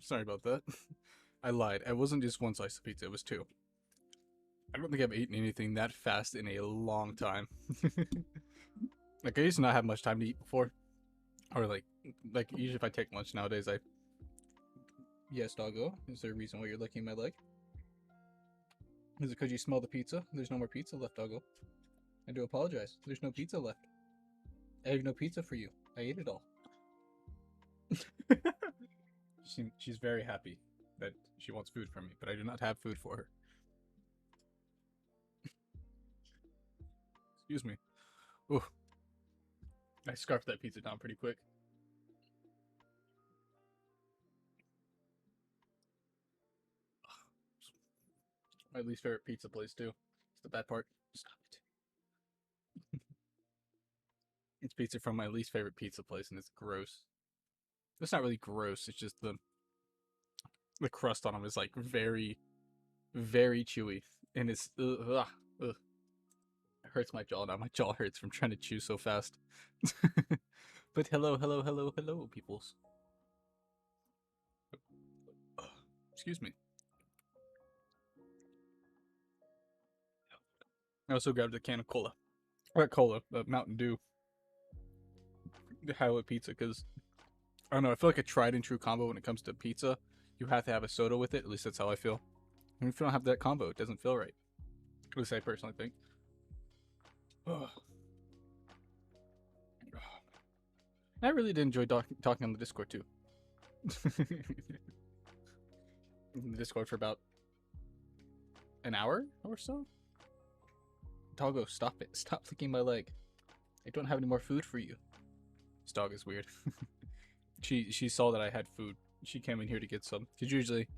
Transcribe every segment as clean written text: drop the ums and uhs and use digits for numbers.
Sorry about that. I lied. It wasn't just one slice of pizza, it was two. I don't think I've eaten anything that fast in a long time. Like, I used to not have much time to eat before. Or, like usually if I take lunch nowadays, I... Yes, doggo. Is there a reason why you're licking my leg? Is it because you smell the pizza? There's no more pizza left, doggo. I do apologize. There's no pizza left. I have no pizza for you. I ate it all. She's very happy that she wants food from me, but I do not have food for her. Excuse me. Ooh. I scarfed that pizza down pretty quick. My least favorite pizza place, too. It's the bad part. Stop it. It's pizza from my least favorite pizza place, and it's gross. It's not really gross, it's just the crust on them is, like, very, very chewy. And it's, ugh. It hurts my jaw now. My jaw hurts from trying to chew so fast. But hello, hello, hello, hello, peoples. Excuse me. I also grabbed a can of cola. Not cola, but Mountain Dew. Highway pizza, because I don't know, I feel like a tried and true combo when it comes to pizza. You have to have a soda with it, at least that's how I feel. And if you don't have that combo, it doesn't feel right. At least I personally think. I really did enjoy talking on the Discord too. In the Discord for about an hour or so. Doggo, stop it. Stop licking my leg. I don't have any more food for you. This dog is weird. She saw that I had food. She came in here to get some. Because usually,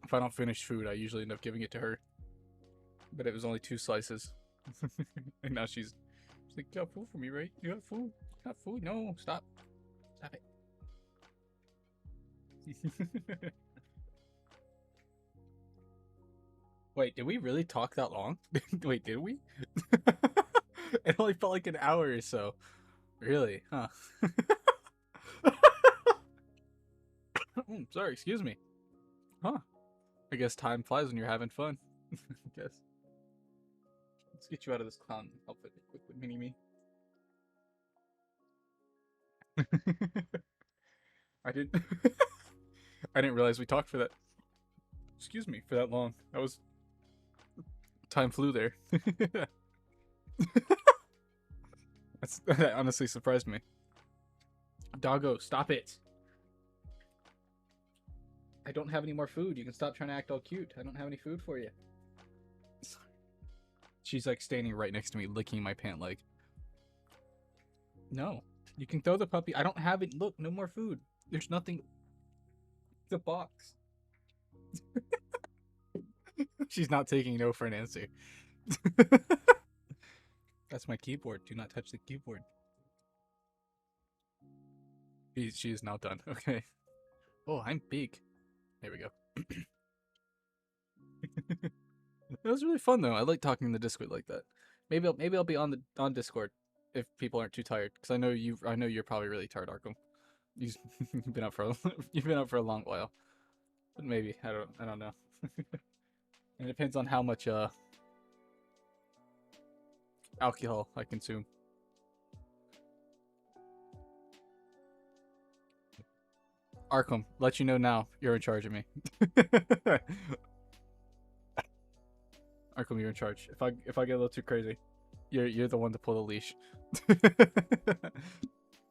if I don't finish food, I usually end up giving it to her. But it was only 2 slices. And now she's like, you got food for me, right? You got food? You got food? No, stop. Stop it. Wait, did we really talk that long? Wait, did we? It only felt like an hour or so. Really? Huh. Sorry, excuse me. Huh. I guess time flies when you're having fun. I guess. Let's get you out of this clown outfit quick with mini-me. I didn't I didn't realize we talked for that. Excuse me, for that long. That was time flew there. That honestly surprised me. Doggo, stop it. I don't have any more food. You can stop trying to act all cute. I don't have any food for you. She's like standing right next to me, licking my pant leg. No. You can throw the puppy. I don't have it. Look, no more food. There's nothing. It's a box. She's not taking no for an answer. That's my keyboard. Do not touch the keyboard. She is now done. Okay. Oh, I'm big. There we go. It was really fun though. I like talking in the Discord like that. Maybe I'll be on Discord if people aren't too tired, because I know you're probably really tired, Arkham. You've been up for you've been up for a long while. But maybe I don't know. It depends on how much alcohol I consume. Arkham, let you know now, you're in charge of me. Arkham, you're in charge. If I get a little too crazy, you're the one to pull the leash.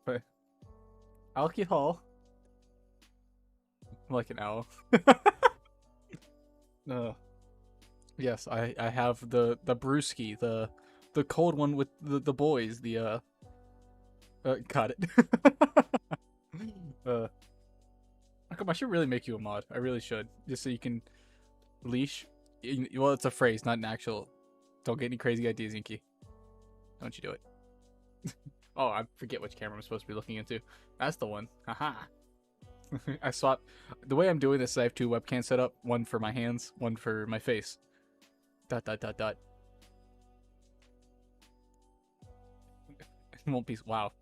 But alcohol, I'm like an owl. Yes, I have the brewski, the cold one with the boys. Got it. Arkham, I should really make you a mod. I really should, just so you can leash. Well, it's a phrase, not an actual. Don't get any crazy ideas, Inky. Don't you do it. Oh, I forget which camera I'm supposed to be looking into. That's the one. Haha. I swapped. The way I'm doing this is I have 2 webcams set up. One for my hands, one for my face. ... It won't be. Wow.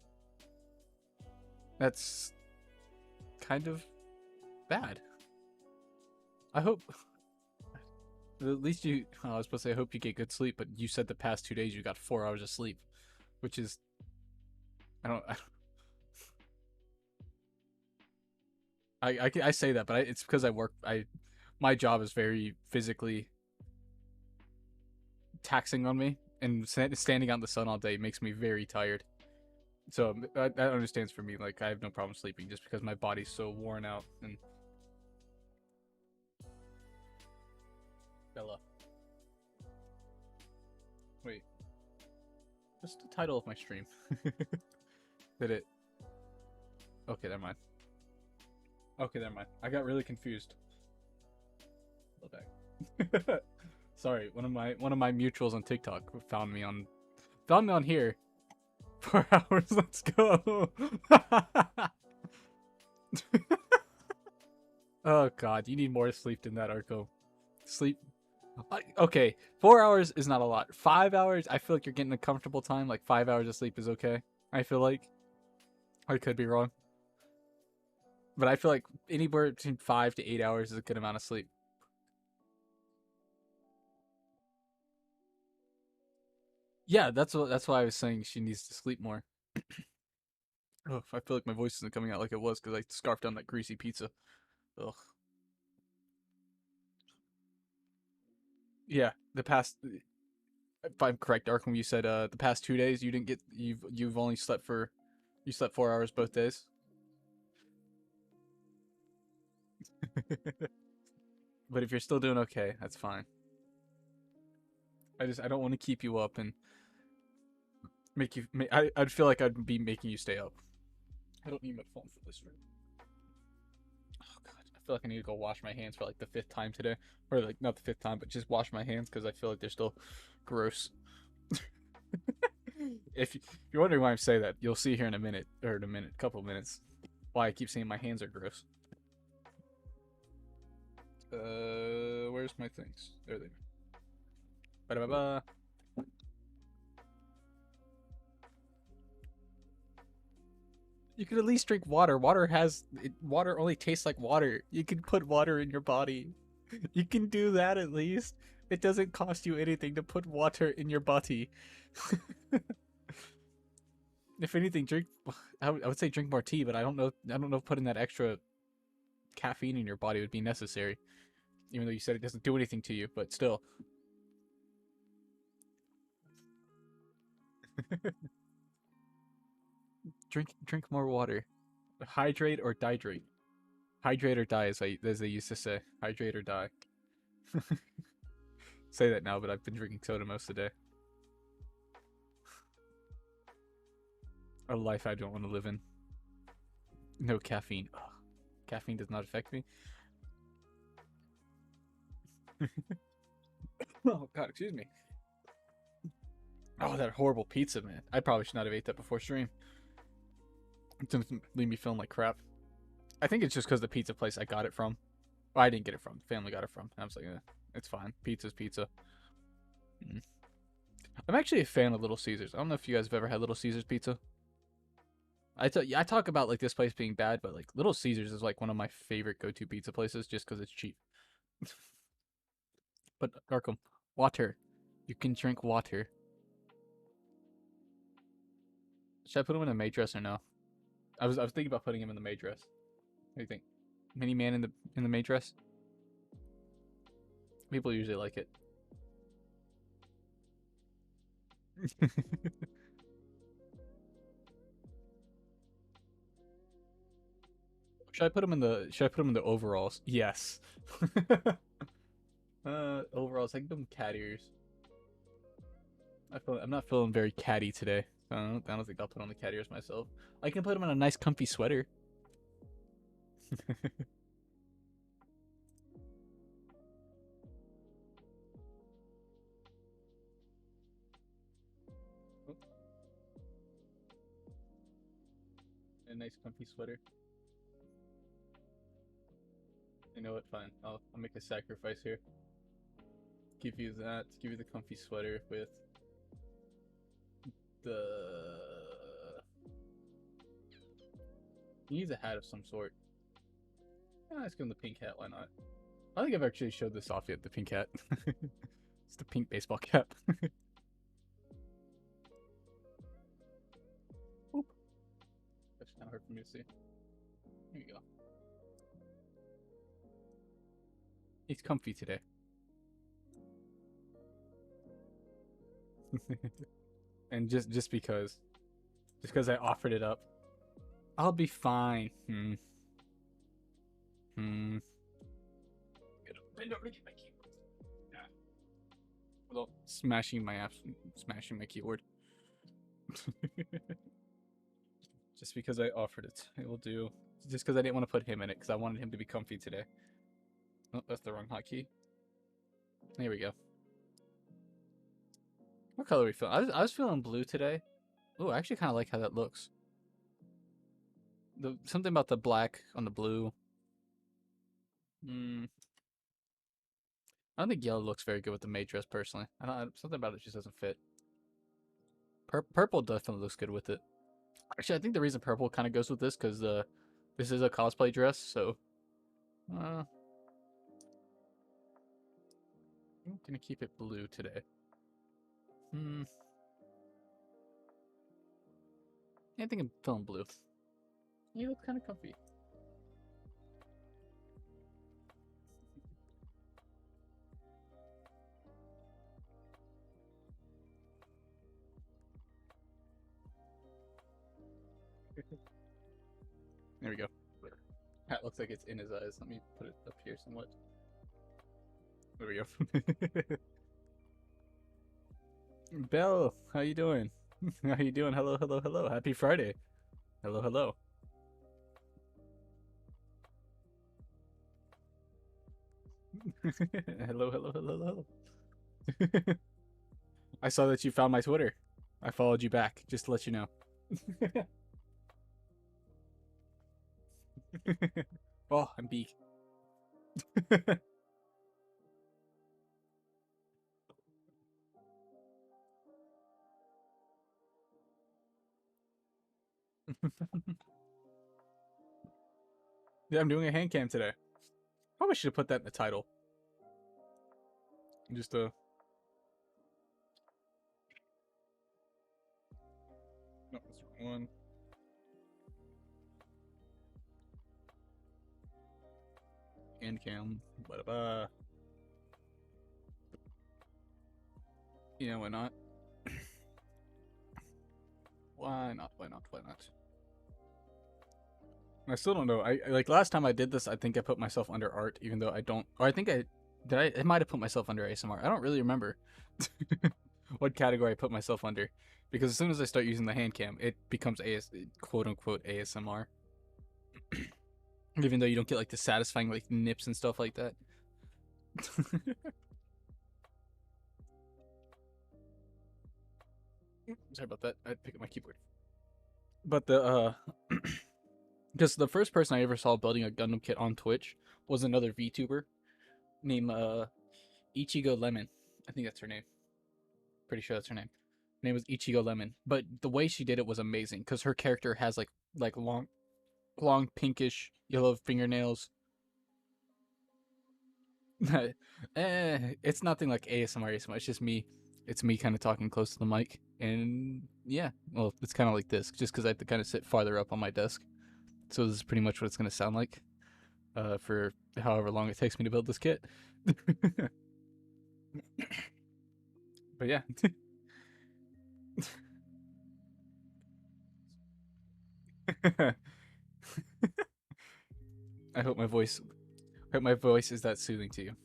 That's kind of bad. I hope. At least you. I was supposed to say I hope you get good sleep, but you said the past 2 days you got 4 hours of sleep, which is. I don't. I say that, but it's because I work. My job is very physically taxing on me, and standing out in the sun all day makes me very tired. So that understands for me. Like I have no problem sleeping just because my body's so worn out. And Bella, wait, what's the title of my stream? Did it? Okay, never mind. Okay, never mind. I got really confused. Go back. Sorry, one of my mutuals on TikTok found me on here. 4 hours. Let's go. Oh God, you need more sleep than that, Arco. Sleep. Okay, 4 hours is not a lot. 5 hours, I feel like you're getting a comfortable time. Like 5 hours of sleep is okay. I feel like. I could be wrong. But I feel like anywhere between 5 to 8 hours is a good amount of sleep. Yeah, that's why I was saying she needs to sleep more. Ugh, I feel like my voice isn't coming out like it was because I scarfed down that greasy pizza. Ugh. Yeah, the past. If I'm correct, Arkham, you said the past 2 days you didn't get you've only slept for you slept 4 hours both days. But if you're still doing okay, that's fine. I don't want to keep you up and make you. I'd feel like I'd be making you stay up. I don't need my phone for this room. Oh God, I feel like I need to go wash my hands for like the 5th time today, or like not the 5th time, but just wash my hands because I feel like they're still gross. If you're wondering why I'm saying that, you'll see here in a minute, couple of minutes, why I keep saying my hands are gross. Where's my things? There they are. Ba-da-ba-ba. You could at least drink water. Water only tastes like water. You can put water in your body. You can do that at least. It doesn't cost you anything to put water in your body. If anything, drink. I would say drink more tea, but I don't know. I don't know if putting that extra caffeine in your body would be necessary. Even though you said it doesn't do anything to you, but still. Drink more water. Hydrate or dihydrate. Hydrate or die, as they used to say. Hydrate or die. Say that now, but I've been drinking soda most of the day. A life I don't want to live in. No caffeine. Ugh. Caffeine does not affect me. Oh God, excuse me. Oh, that horrible pizza, man. I probably should not have ate that before stream. It didn't leave me feeling like crap. I think it's just because the pizza place I got it from. Well, I didn't get it from. Family got it from. I was like, it's fine. Pizza's pizza. Mm. I'm actually a fan of Little Caesars. I don't know if you guys have ever had Little Caesars pizza. I talk about like this place being bad, but like Little Caesars is like one of my favorite go-to pizza places just because it's cheap. But Arkham, water. You can drink water. Should I put him in a maid dress or no? I was thinking about putting him in the maid dress. What do you think? Mini man in the maid dress? People usually like it. Should I put him in the overalls? Yes. Overalls. I can put him cat ears. I'm not feeling very catty today. I don't think I'll put on the cat ears myself. I can put him in a nice comfy sweater. A nice comfy sweater. You know what? Fine. I'll make a sacrifice here. Give you that. Give you the comfy sweater with the. He needs a hat of some sort. Let's give him the pink hat. Why not? I don't think I've actually showed this off yet. The pink hat. It's the pink baseball cap. Oop. That's kind of hard for me to see. There you go. He's comfy today. And just because I offered it up, I'll be fine. Bend over to get my keyboard. Yeah. Without smashing my keyboard. Just because I offered it, it will do. Just because I didn't want to put him in it, because I wanted him to be comfy today. Oh, that's the wrong hotkey. There we go. What color are we feeling? I was feeling blue today. Oh, I actually kind of like how that looks. Something about the black on the blue. I don't think yellow looks very good with the maid dress, personally. Something about it just doesn't fit. Purple definitely looks good with it. Actually, I think the reason purple kind of goes with this because this is a cosplay dress, so I'm gonna keep it blue today. Yeah, I think I'm feeling blue. You look kind of comfy. There we go. Hat looks like it's in his eyes. Let me put it up here somewhat. There we go. Belle, how you doing? How you doing? Hello, hello, hello. Happy Friday. Hello, hello. Hello, hello, hello, hello. I saw that you found my Twitter. I followed you back, just to let you know. Oh, I'm beak. Yeah, I'm doing a hand cam today. Probably should have put that in the title. Just no, that's the wrong one. Hand cam. Ba-da-ba. Yeah, why not? Why not? Why not? Why not? I still don't know. I like last time I did this. I think I put myself under art, even though I don't. Or I think I did. I might have put myself under ASMR. I don't really remember what category I put myself under, because as soon as I start using the hand cam, it becomes quote unquote ASMR. Even though you don't get like the satisfying like nips and stuff like that. Sorry about that. I had to pick up my keyboard. But because the first person I ever saw building a Gundam kit on Twitch was another VTuber named Ichigo Lemon. I think that's her name. Pretty sure that's her name. Her name was Ichigo Lemon. But the way she did it was amazing because her character has like long pinkish yellow fingernails. It's nothing like ASMR. It's just me. It's me kind of talking close to the mic, and yeah, well, it's kind of like this, just because I have to kind of sit farther up on my desk. So this is pretty much what it's gonna sound like, for however long it takes me to build this kit. But yeah. I hope my voice is that soothing to you.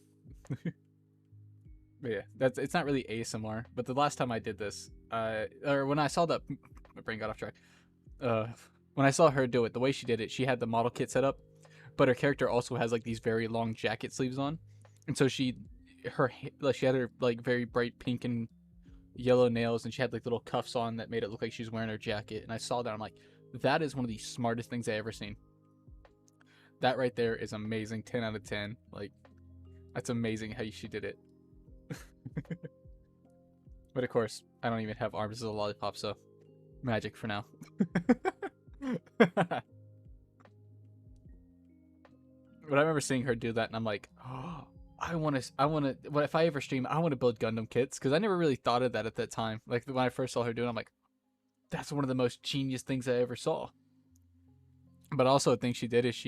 But yeah, it's not really ASMR. But the last time I did this, or when I saw that, my brain got off track. When I saw her do it, the way she did it, she had the model kit set up, but her character also has like these very long jacket sleeves on, and so she had her like very bright pink and yellow nails, and she had like little cuffs on that made it look like she was wearing her jacket. And I saw that, I'm like, that is one of the smartest things I ever seen. That right there is amazing. 10 out of 10. Like, that's amazing how she did it. But of course, I don't even have arms as a lollipop, so magic for now. But I remember seeing her do that, and I'm like, oh, I want to. What if I ever stream? I want to build Gundam kits because I never really thought of that at that time. Like when I first saw her doing, it, I'm like, that's one of the most genius things I ever saw. But also, a thing she did is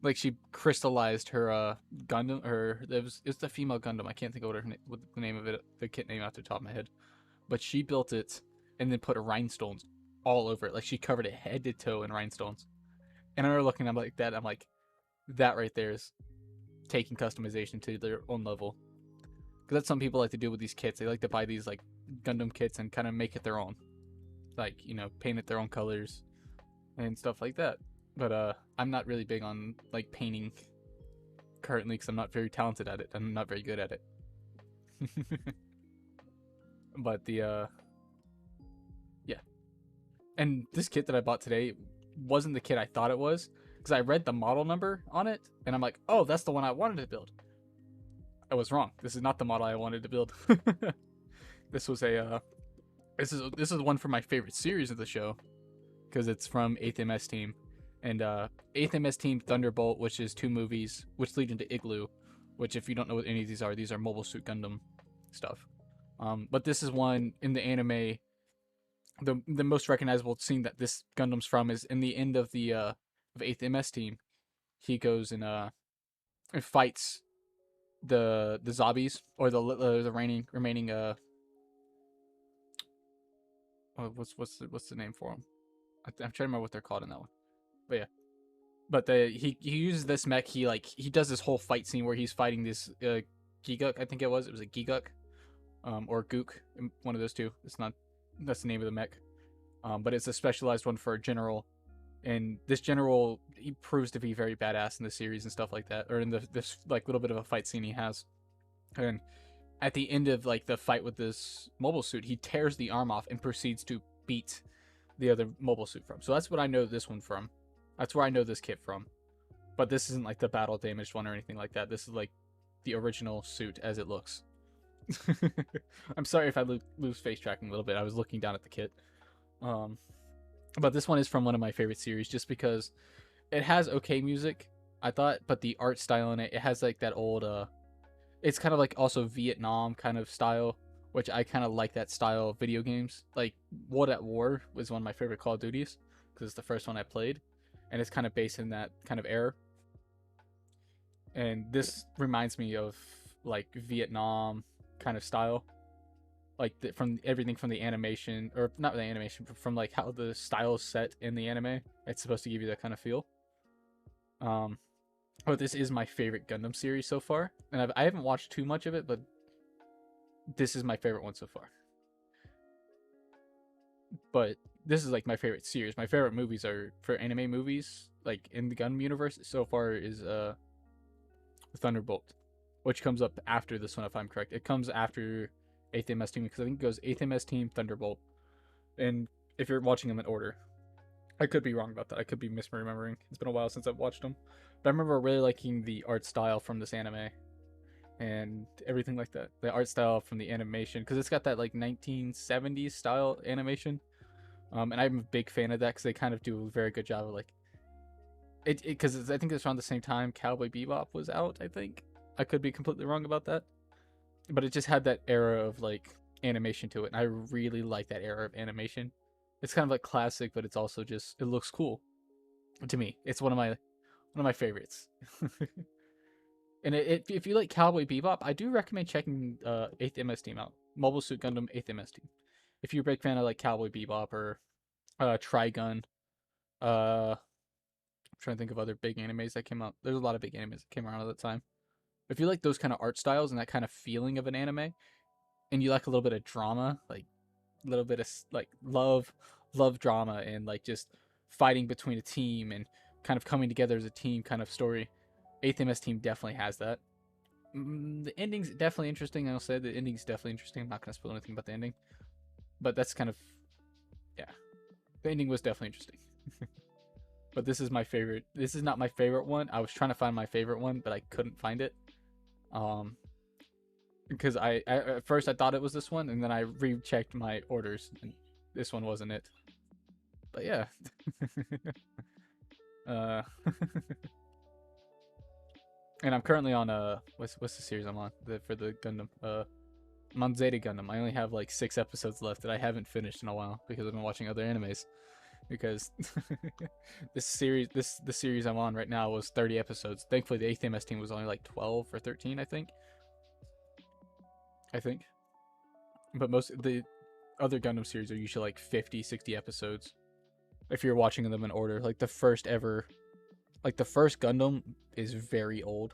like she crystallized her Gundam. Her it's the female Gundam. I can't think of what the name of it, the kit name off the top of my head. But she built it and then put rhinestones all over it. Like she covered it head to toe in rhinestones. And I remember looking at like that. I'm like, that right there is taking customization to their own level. Because that's something people like to do with these kits. They like to buy these like Gundam kits and kind of make it their own. Like, you know, paint it their own colors and stuff like that. But I'm not really big on like painting currently because I'm not very talented at it. I'm not very good at it. But yeah. And this kit that I bought today wasn't the kit I thought it was because I read the model number on it and I'm like, oh, that's the one I wanted to build. I was wrong. This is not the model I wanted to build. This was a this is one from my favorite series of the show because it's from 8th MS Team. And 8th MS Team Thunderbolt, which is 2 movies, which lead into Igloo, which if you don't know what any of these are Mobile Suit Gundam stuff. But this is one in the anime. The most recognizable scene that this Gundam's from is in the end of the of 8th MS Team. He goes and fights the zombies or the remaining what's the name for them? I'm trying to remember what they're called in that one. But yeah. But he uses this mech. He does this whole fight scene where he's fighting this Giguk. I think it was a Giguk, or Gook, one of those two. That's the name of the mech. But it's a specialized one for a general, and this general he proves to be very badass in the series and stuff like that, or in this like little bit of a fight scene he has. And at the end of like the fight with this mobile suit, he tears the arm off and proceeds to beat the other mobile suit from. So that's what I know this one from. That's where I know this kit from. But this isn't like the battle damaged one or anything like that. This is like the original suit as it looks. I'm sorry if I lose face tracking a little bit. I was looking down at the kit. But this one is from one of my favorite series just because it has okay music, I thought, but the art style in it has like that old it's kind of like also Vietnam kind of style, which I kind of like that style of video games. Like World at War was one of my favorite Call of Duties because it's the first one I played, and it's kind of based in that kind of era. And this reminds me of like Vietnam kind of style, like from everything from the animation, or not the animation, but from like how the style is set in the anime. It's supposed to give you that kind of feel. But this is my favorite Gundam series so far, and I haven't watched too much of it, but this is my favorite one so far. But this is like my favorite series. My favorite movies are for anime movies, like in the Gundam universe so far, is Thunderbolt, which comes up after this one if I'm correct. It comes after 8th MS Team because I think it goes 8th MS Team, Thunderbolt, and if you're watching them in order. I could be wrong about that. I could be misremembering. It's been a while since I've watched them. But I remember really liking the art style from this anime and everything like that. The art style from the animation, because it's got that like 1970s style animation. And I'm a big fan of that because they kind of do a very good job of like it because I think it's around the same time Cowboy Bebop was out. I think I could be completely wrong about that, but it just had that era of like animation to it, and I really like that era of animation. It's kind of like classic, but it's also just it looks cool to me. It's one of my favorites. And if you like Cowboy Bebop, I do recommend checking 8th MS Team out. Mobile Suit Gundam 8th MS Team. If you're a big fan of like Cowboy Bebop or Trigun, I'm trying to think of other big animes that came out. There's a lot of big animes that came around at that time. If you like those kind of art styles and that kind of feeling of an anime, and you like a little bit of drama, like a little bit of like love drama, and like just fighting between a team and kind of coming together as a team kind of story, 8th MS Team definitely has that. The ending's definitely interesting. I'll say the ending's definitely interesting. I'm not gonna spoil anything about the ending, but that's kind of, yeah, the ending was definitely interesting. But this is my favorite. This is not my favorite one. I was trying to find my favorite one, but I couldn't find it. Because I at first I thought it was this one, and then I rechecked my orders, and this one wasn't it. But yeah. And I'm currently on what's the series I'm on for the Gundam? I'm on Zeta Gundam. I only have like 6 episodes left that I haven't finished in a while because I've been watching other animes. Because the series I'm on right now was 30 episodes. Thankfully, the 8th MS team was only like 12 or 13, I think. But most of the other Gundam series are usually like 50, 60 episodes. If you're watching them in order, like the first Gundam is very old,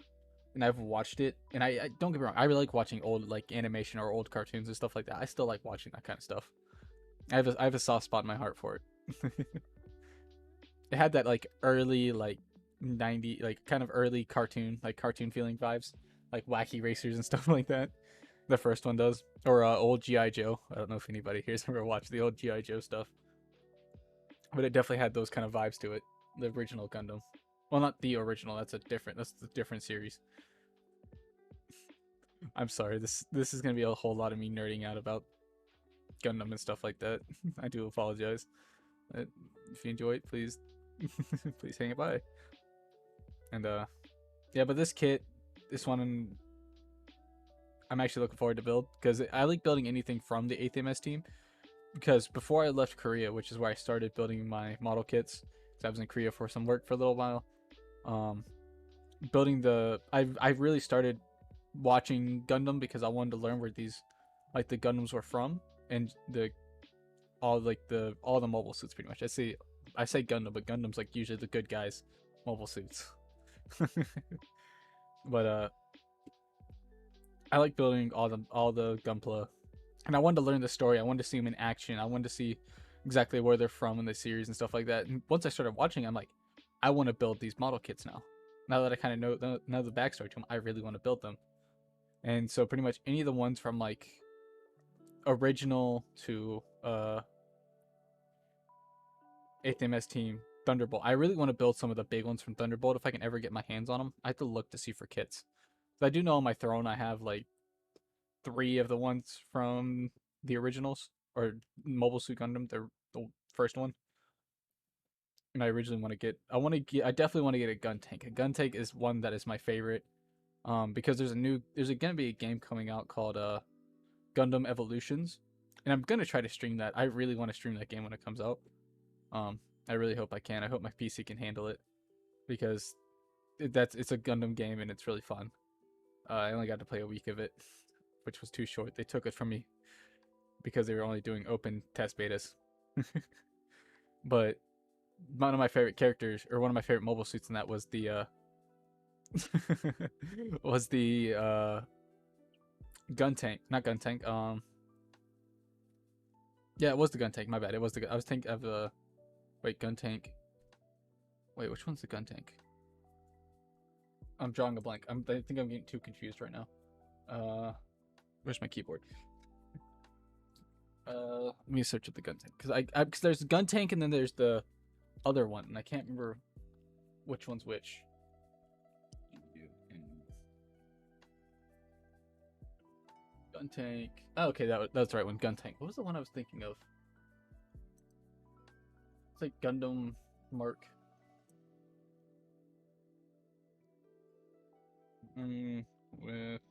and I've watched it. And I don't get me wrong, I really like watching old like animation or old cartoons and stuff like that. I still like watching that kind of stuff. I have a soft spot in my heart for it. It had that like early like 90 like kind of early cartoon feeling vibes, like wacky racers and stuff like that. The first one does, or old GI Joe. I don't know if anybody here's ever watched the old GI Joe stuff, but it definitely had those kind of vibes to it. The original Gundam, well, not the original. That's a different series. I'm sorry. This is gonna be a whole lot of me nerding out about Gundam and stuff like that. I do apologize. If you enjoy it, please please hang it by. And yeah, but this one I'm actually looking forward to build because I like building anything from the 8th MS team. Because before I left Korea, which is where I started building my model kits, because I was in Korea for some work for a little while, I really started watching Gundam because I wanted to learn where these like the Gundams were from, and all the mobile suits pretty much. I say Gundam, but Gundam's like usually the good guys mobile suits. But I like building all the Gunpla, and I wanted to learn the story. I wanted to see them in action. I wanted to see exactly where they're from in the series and stuff like that. And once I started watching, I'm like, I want to build these model kits now. Now that I kind of know the backstory to them, I really want to build them. And so pretty much any of the ones from like original to 8th MS team Thunderbolt. I really want to build some of the big ones from Thunderbolt if I can ever get my hands on them. I have to look to see for kits. I do know on my throne I have like 3 of the ones from the originals or Mobile Suit Gundam, the first one. And I originally I definitely want to get a gun tank. A gun tank is one that is my favorite. Because there's gonna be a game coming out called Gundam Evolutions, and I'm gonna try to stream that. I really want to stream that game when it comes out. I really hope I can. I hope my PC can handle it because it's a Gundam game and it's really fun. I only got to play a week of it, which was too short. They took it from me because they were only doing open test betas. But one of my favorite characters, or one of my favorite mobile suits in that was the was the gun tank, not gun tank. Yeah, it was the gun tank. My bad. It was I was thinking of wait, gun tank. Wait, which one's the gun tank? I'm drawing a blank. I think I'm getting too confused right now. Where's my keyboard? Let me search at the gun tank because there's the gun tank and then there's the other one, and I can't remember which one's which. Gun tank. Oh, okay, that's the right one. Gun tank. What was the one I was thinking of? It's like Gundam Mark. With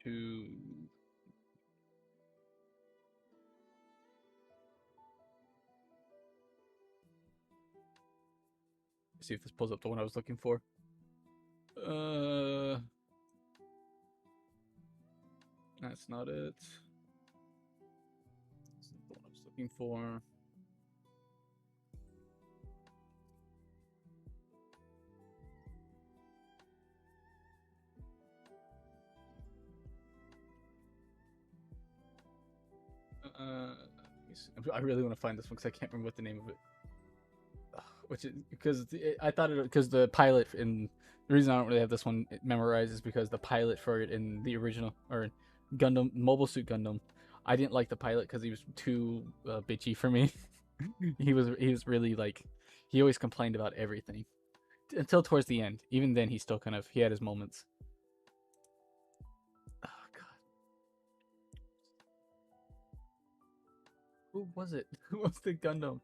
2. Let's see if this pulls up the one I was looking for. That's not it. That's not the one I was looking for. I really want to find this one because I can't remember what the name of it. Which is because the pilot in the reason I don't really have this one memorized is because the pilot for it in the original or Gundam Mobile Suit Gundam, I didn't like the pilot because he was too bitchy for me. he was really like he always complained about everything until towards the end. Even then, he had his moments. Oh god, who was it? Who was the Gundam?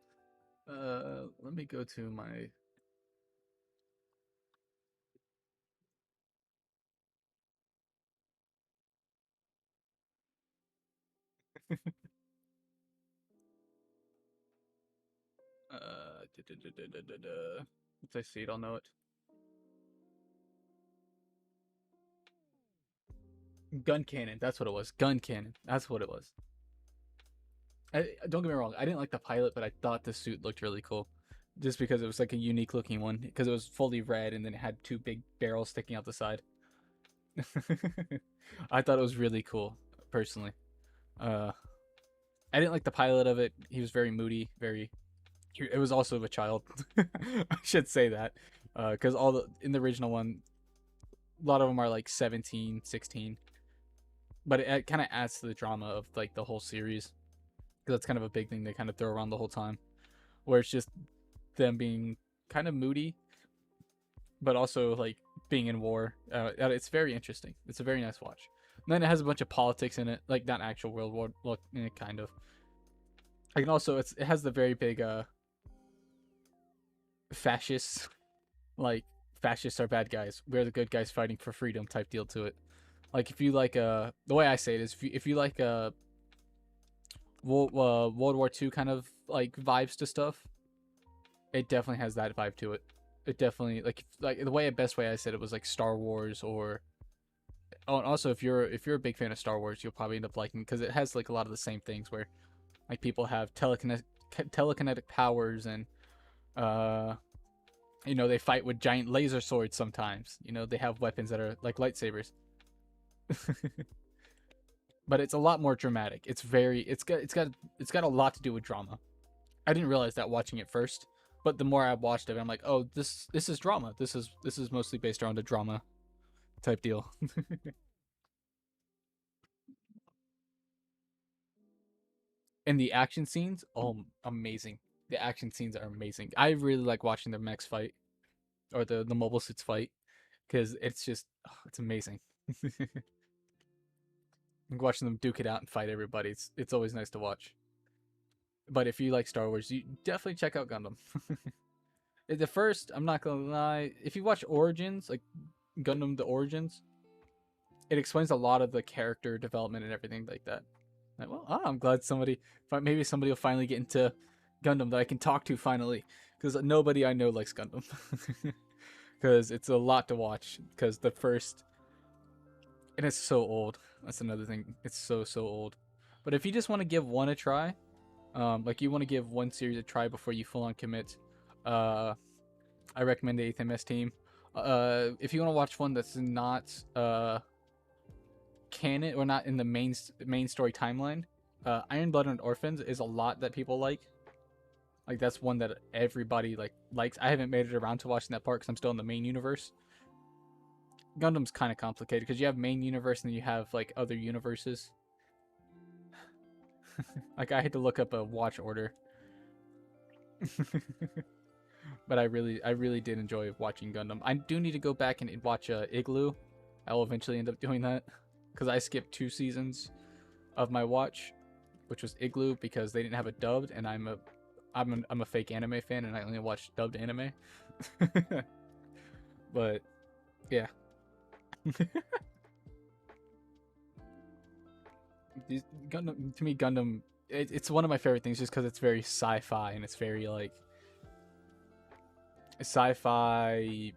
Let me go to my If I see it, I'll know it. Gun cannon. That's what it was. Gun cannon. That's what it was. Don't get me wrong. I didn't like the pilot, but I thought the suit looked really cool, just because it was like a unique looking one. Because it was fully red and then it had two big barrels sticking out the side. I thought it was really cool, personally. Uh, I didn't like the pilot of it. He was very moody. Very. It was also a child. I should say that, because in the original one, a lot of them are like 17, 16. But it kind of adds to the drama of like the whole series, because that's kind of a big thing they kind of throw around the whole time, where it's just them being kind of moody, but also like being in war. It's very interesting. It's a very nice watch. And then it has a bunch of politics in it, like not actual World War, well, kind of. I can also it has the very big fascists, like fascists are bad guys. We're the good guys fighting for freedom type deal to it. Like if you like the way I say it is if you like World War II kind of like vibes to stuff, it definitely has that vibe to it. It definitely like the best way I said it was like Star Wars, or and also if you're a big fan of Star Wars, you'll probably end up liking, because it has like a lot of the same things where like people have telekinetic powers, and they fight with giant laser swords sometimes. They have weapons that are like lightsabers. But it's a lot more dramatic. It's got a lot to do with drama. I didn't realize that watching it first, but the more I watched it, I'm like, oh, this is drama. This is mostly based around a drama type deal. And the action scenes, oh, amazing. The action scenes are amazing. I really like watching the mechs fight, or the mobile suits fight, because it's just it's amazing. Watching them duke it out and fight everybody, it's always nice to watch. But if you like Star Wars, you definitely check out Gundam. The first, I'm not gonna lie, if you watch Origins, like Gundam the Origins, it explains a lot of the character development and everything like that. Like, well, I'm glad maybe somebody will finally get into Gundam that I can talk to finally, because nobody I know likes Gundam. Because it's a lot to watch, because the first, and it's so old. That's another thing. It's so old. But if you just want to give one a try, like you want to give one series a try before you full on commit, I recommend the 8th MS team. If you want to watch one that's not canon or not in the main story timeline, Iron Blood and Orphans is a lot that people like. Like that's one that everybody likes. I haven't made it around to watching that part because I'm still in the main universe. Gundam's kind of complicated because you have main universe and then you have like other universes. Like I had to look up a watch order. But I really did enjoy watching Gundam. I do need to go back and watch Igloo. I will eventually end up doing that, because I skipped 2 seasons of my watch, which was Igloo, because they didn't have it dubbed, and I'm a fake anime fan, and I only watch dubbed anime. But yeah. Gundam, to me, Gundam, it's one of my favorite things just because it's very sci-fi, and it's very like sci-fi,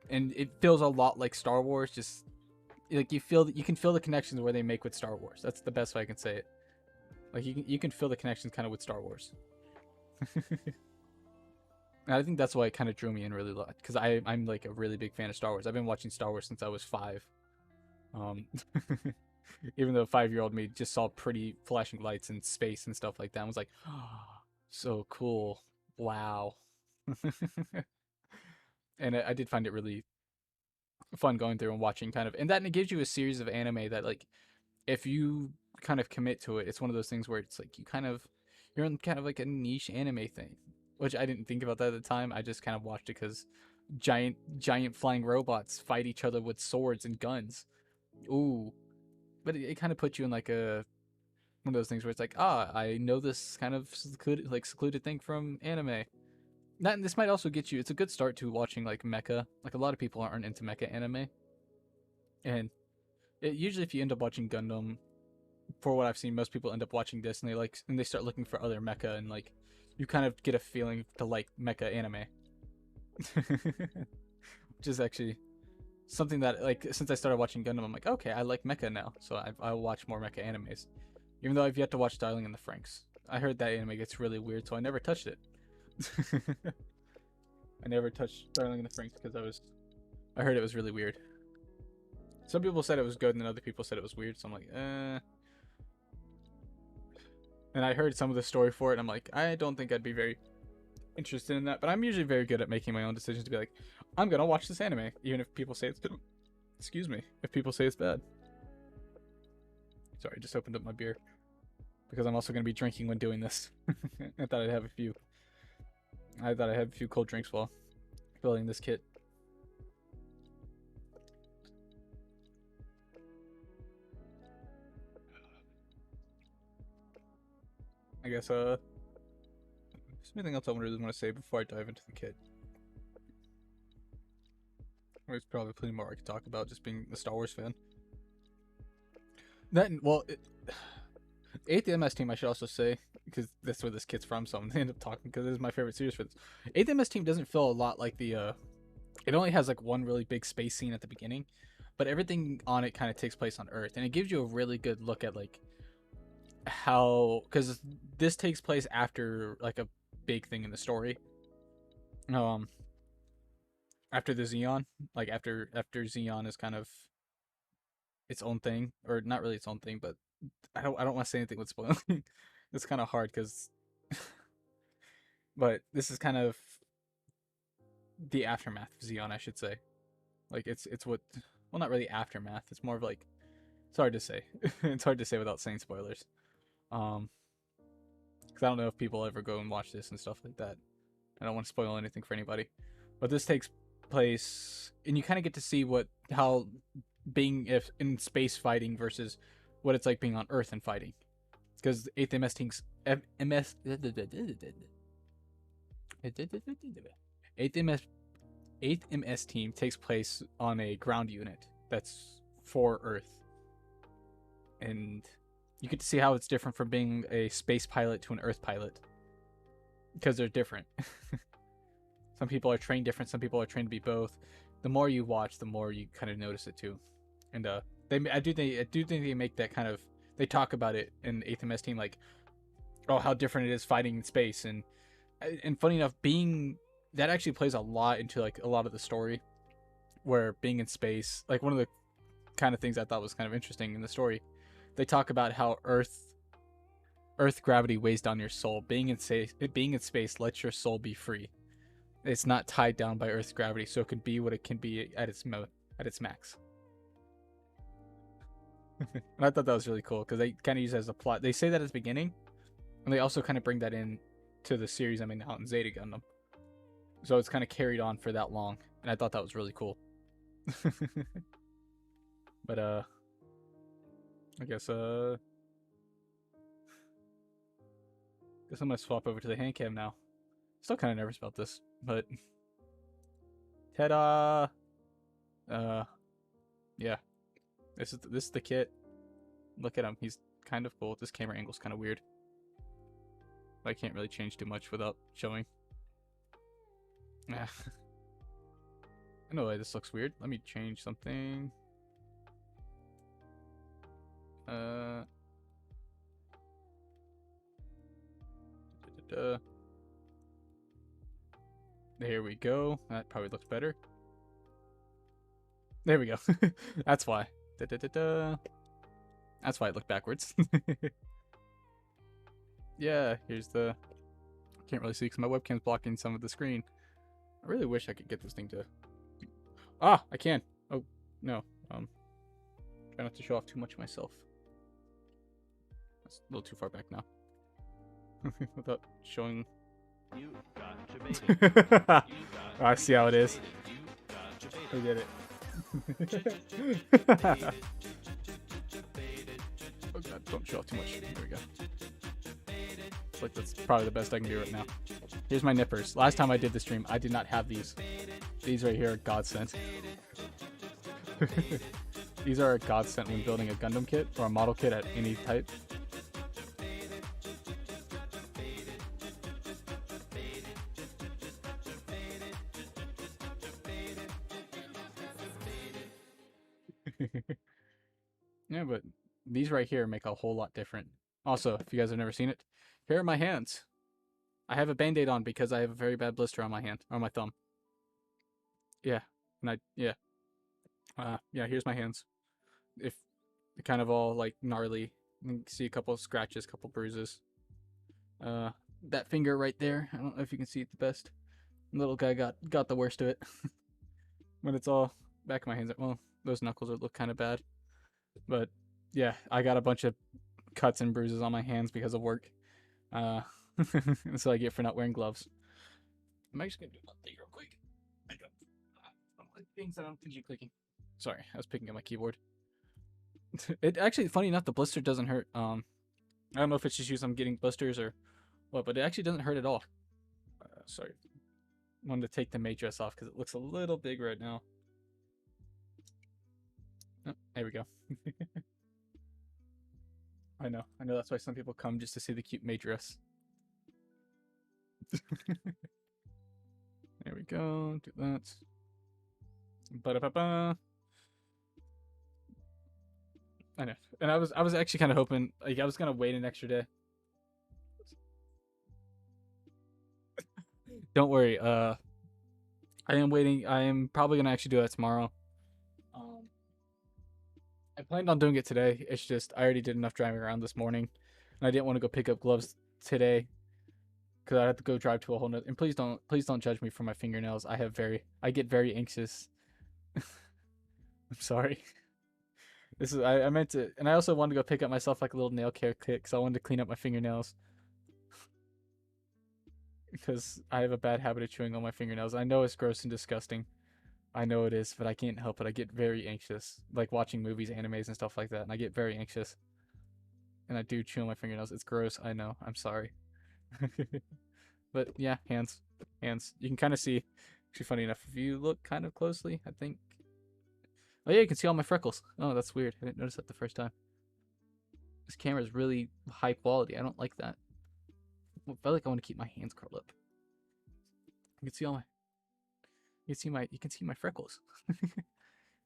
and it feels a lot like Star Wars. Just like you can feel the connections where they make with Star Wars. That's the best way I can say it. Like you can feel the connections kind of with Star Wars. And I think that's why it kind of drew me in really a lot, because I'm like a really big fan of Star Wars. I've been watching Star Wars since I was 5. Even though 5-year-old me just saw pretty flashing lights in space and stuff like that, and was like, oh, so cool, wow. And I did find it really fun going through and watching kind of, and that, and it gives you a series of anime that, like, if you kind of commit to it, it's one of those things where it's like you're in kind of like a niche anime thing, which I didn't think about that at the time. I just kind of watched it because giant flying robots fight each other with swords and guns. Ooh. But it kind of puts you in like one of those things where it's like, I know this kind of secluded thing from anime. This might also get you. It's a good start to watching like mecha. Like a lot of people aren't into mecha anime, and usually if you end up watching Gundam, for what I've seen, most people end up watching this and they start looking for other mecha, and like you kind of get a feeling to like mecha anime. Which is actually something that, like, since I started watching Gundam, I'm like, okay, I like mecha now, so I'll watch more mecha animes. Even though I've yet to watch Darling in the Franxx. I heard that anime gets really weird, so I never touched it. I never touched Darling in the Franxx because I heard it was really weird. Some people said it was good, and then other people said it was weird, so I'm like, eh. And I heard some of the story for it, and I'm like, I don't think I'd be very interested in that. But I'm usually very good at making my own decisions to be like, I'm gonna watch this anime, even if people say it's good. Excuse me, if people say it's bad. Sorry, I just opened up my beer because I'm also gonna be drinking when doing this. I thought I'd have a few cold drinks while building this kit. I guess there's anything else I really want to say before I dive into the kit. There's probably plenty more I could talk about, just being a Star Wars fan. That, well, 8th MS Team, I should also say, because that's where this kit's from, so I'm gonna end up talking because this is my favorite series for this. 8th MS Team doesn't feel a lot like the it only has like one really big space scene at the beginning, but everything on it kind of takes place on Earth, and it gives you a really good look at like how, because this takes place after like a big thing in the story, after the Xeon, like after Xeon is kind of its own thing, or not really its own thing, but I don't want to say anything with spoiling. It's kind of hard because but this is kind of the aftermath of Xeon, I should say. Like it's what, well, not really aftermath, it's more of like, it's hard to say. It's hard to say without saying spoilers. Because I don't know if people ever go and watch this and stuff like that. I don't want to spoil anything for anybody. But this takes place, and you kind of get to see how being in space fighting versus what it's like being on Earth and fighting. Because 8th MS Team's 8th MS Team takes place on a ground unit that's for Earth, and you get to see how it's different from being a space pilot to an Earth pilot, because they're different. Some people are trained different, some people are trained to be both. The more you watch, the more you kind of notice it too. And I do think they make that kind of, they talk about it in 8th MS Team, like, oh, how different it is fighting in space, and funny enough, that actually plays a lot into like a lot of the story, where being in space, like one of the kind of things I thought was kind of interesting in the story, they talk about how Earth gravity weighs down your soul. Being in space lets your soul be free. It's not tied down by Earth's gravity, so it can be what it can be at its max. And I thought that was really cool because they kind of use it as a plot. They say that at the beginning, and they also kind of bring that in to the series I'm in now in Zeta Gundam. So it's kind of carried on for that long, and I thought that was really cool. But I guess I'm gonna swap over to the hand cam now. Still kind of nervous about this, but ta-da! Yeah, this is the kit. Look at him, he's kind of cool. This camera angle's kind of weird, but I can't really change too much without showing. I know why this looks weird. Let me change something. There we go. That probably looks better. There we go. That's why. That's why it looked backwards. Yeah, here's the... Can't really see because my webcam's blocking some of the screen. I really wish I could get this thing to... Ah, I can. Oh, no. Try not to show off too much of myself. That's a little too far back now. Without showing... Oh, I see how it is. We did it. Oh god, don't show off too much. There we go. It's like that's probably the best I can do right now. Here's my nippers. Last time I did the stream, I did not have these. These right here are godsend. These are a godsend when building a Gundam kit or a model kit at any type. Yeah, but these right here make a whole lot different. Also, if you guys have never seen it, here are my hands. I have a band-aid on because I have a very bad blister on my hand, or my thumb. Yeah, and yeah. Yeah, here's my hands. If they're kind of all like gnarly, you can see a couple of scratches, couple bruises. That finger right there, I don't know if you can see it the best. Little guy got the worst of it. When it's all back of my hands, well, those knuckles would look kind of bad. But yeah, I got a bunch of cuts and bruises on my hands because of work. That's what I get for not wearing gloves. I'm actually gonna do one thing real quick. I don't like things that I don't continue clicking. Sorry, I was picking up my keyboard. It actually, funny enough, the blister doesn't hurt. I don't know if it's just because I'm getting blisters or what, but it actually doesn't hurt at all. Sorry, wanted to take the mate dress off because it looks a little big right now. Oh, there we go. I know that's why some people come just to see the cute mate dress. There we go, do that. Ba-da-ba-ba. I know. And I was actually kind of hoping, like, I was gonna wait an extra day. Don't worry, I am waiting. I am probably gonna actually do that tomorrow. I planned on doing it today. It's just I already did enough driving around this morning, and I didn't want to go pick up gloves today because I had to go drive to a whole nother. And please don't judge me for my fingernails. I get very anxious. I'm sorry. This is I meant to, and I also wanted to go pick up myself like a little nail care kit because I wanted to clean up my fingernails because I have a bad habit of chewing on my fingernails. I know it's gross and disgusting. I know it is, but I can't help it. I get very anxious, like watching movies, animes, and stuff like that, and I get very anxious. And I do chew on my fingernails. It's gross. I know. I'm sorry. But yeah, hands. You can kind of see. Actually, funny enough, if you look kind of closely, I think. Oh yeah, you can see all my freckles. Oh, that's weird. I didn't notice that the first time. This camera is really high quality. I don't like that. I feel like I want to keep my hands curled up. You can see all my. You can see my freckles.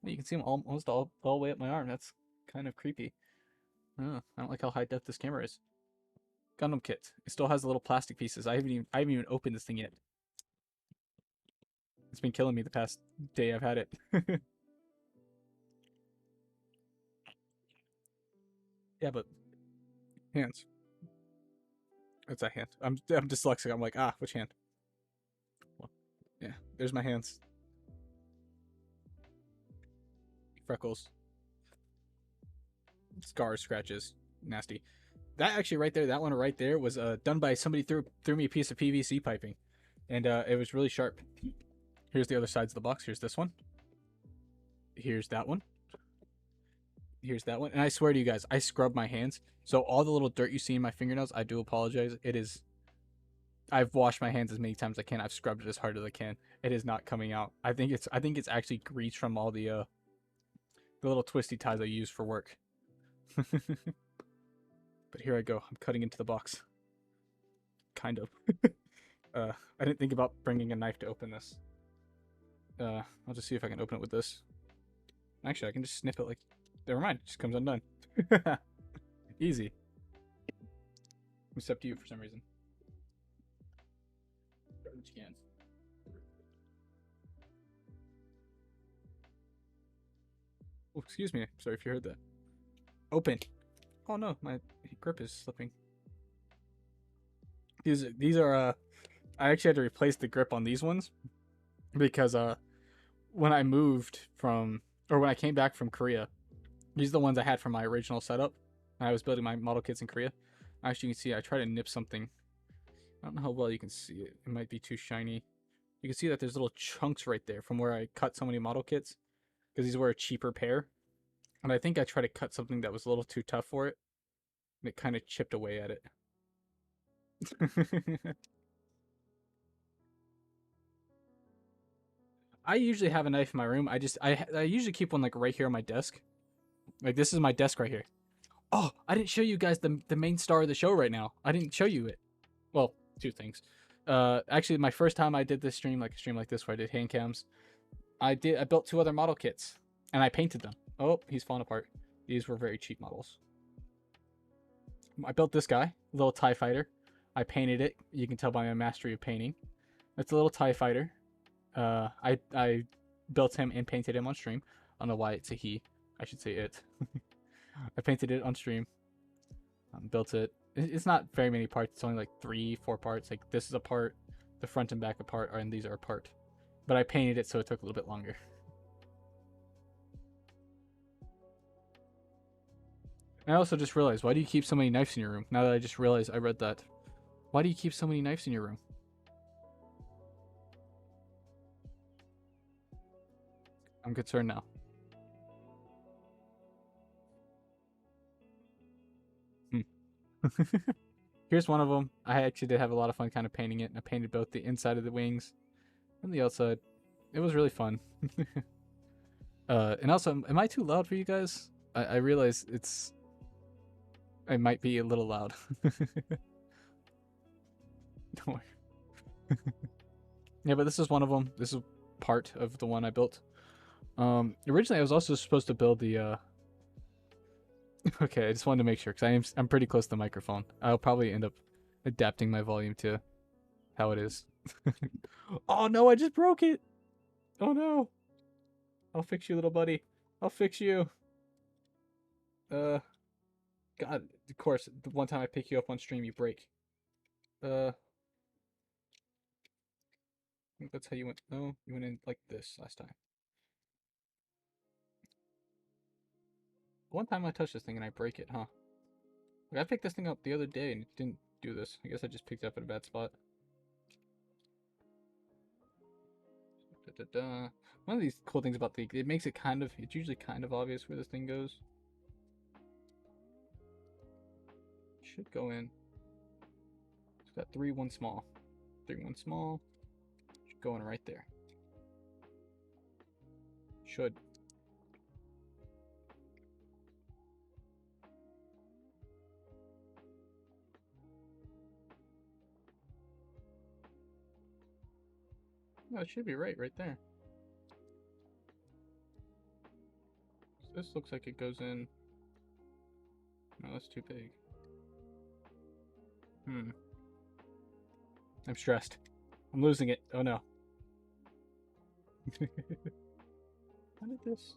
You can see them almost all the way up my arm. That's kind of creepy. Oh, I don't like how high def this camera is. Gundam kit. It still has the little plastic pieces. I haven't even opened this thing yet. It's been killing me the past day I've had it. Yeah, but hands. That's a hand. I'm dyslexic. I'm like, which hand? Well, yeah, there's my hands. Freckles. Scars, scratches, nasty. That actually right there, that one right there was done by somebody threw me a piece of PVC piping, and it was really sharp. Here's the other sides of the box. Here's this one. Here's that one. Here's that one. And I swear to you guys, I scrub my hands. So all the little dirt you see in my fingernails, I do apologize. I've washed my hands as many times as I can. I've scrubbed it as hard as I can. It is not coming out. I think it's actually grease from all the little twisty ties I use for work. But here I go. I'm cutting into the box. Kind of. I didn't think about bringing a knife to open this. I'll just see if I can open it with this. Actually, I can just snip it like... Never mind. It just comes undone. Easy. Except you for some reason. Start what you can. Oh, excuse me. Sorry if you heard that. Open. Oh no, my grip is slipping. These are I actually had to replace the grip on these ones because when I came back from Korea, these are the ones I had from my original setup. I was building my model kits in Korea. Actually, you can see I try to nip something. I don't know how well you can see it. It might be too shiny. You can see that there's little chunks right there from where I cut so many model kits because these were a cheaper pair. And I think I tried to cut something that was a little too tough for it. And it kind of chipped away at it. I usually have a knife in my room. I usually keep one like right here on my desk. Like, this is my desk right here. Oh, I didn't show you guys the main star of the show right now. I didn't show you it. Well, two things. Actually, my first time I did this stream, like a stream like this where I did hand cams, I built 2 other model kits, and I painted them. Oh, he's falling apart. These were very cheap models. I built this guy, little TIE fighter. I painted it. You can tell by my mastery of painting. It's a little TIE fighter. I built him and painted him on stream. I don't know why it's a he. I should say it. I painted it on stream. Built it. It's not very many parts. It's only like 3-4 parts. Like, this is a part, the front and back apart, and these are apart. But I painted it so it took a little bit longer. I also just realized, why do you keep so many knives in your room? Now that I just realized I read that. Why do you keep so many knives in your room? I'm concerned now. Here's one of them. I actually did have a lot of fun kind of painting it. And I painted both the inside of the wings and the outside. It was really fun. And also, am I too loud for you guys? I realize I might be a little loud. Don't worry. Yeah, but this is one of them. This is part of the one I built. Originally I was also supposed to build the okay, I just wanted to make sure, because I'm pretty close to the microphone. I'll probably end up adapting my volume to how it is. Oh no, I just broke it! Oh no! I'll fix you, little buddy. I'll fix you. God, of course, the one time I pick you up on stream, you break. I think that's how you went. No, you went in like this last time. One time I touched this thing and I break it, huh? Like, I picked this thing up the other day and it didn't do this. I guess I just picked it up at a bad spot. One of these cool things about it makes it it's usually kind of obvious where this thing goes. Should go in. It's got 3, 1 small. 3, 1 small. Should go in right there. Should. No, it should be right there. So this looks like it goes in. No, that's too big. I'm stressed. I'm losing it. Oh no. How did this?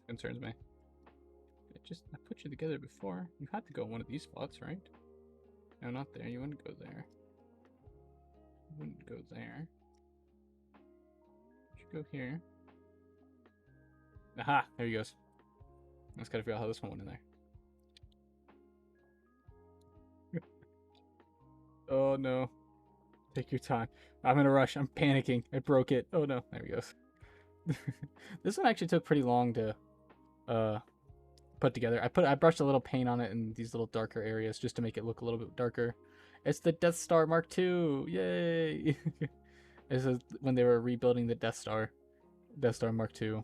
Concerns me. I put you together before. You had to go in one of these spots, right? No, not there. You wouldn't go there. You wouldn't go there. You should go here. Aha! There he goes. I just gotta figure out how this one went in there. Oh no. Take your time. I'm in a rush. I'm panicking. I broke it. Oh no. There he goes. This one actually took pretty long to put together. I brushed a little paint on it in these little darker areas just to make it look a little bit darker. It's the Death Star Mark II. Yay! This is when they were rebuilding the Death Star Mark II.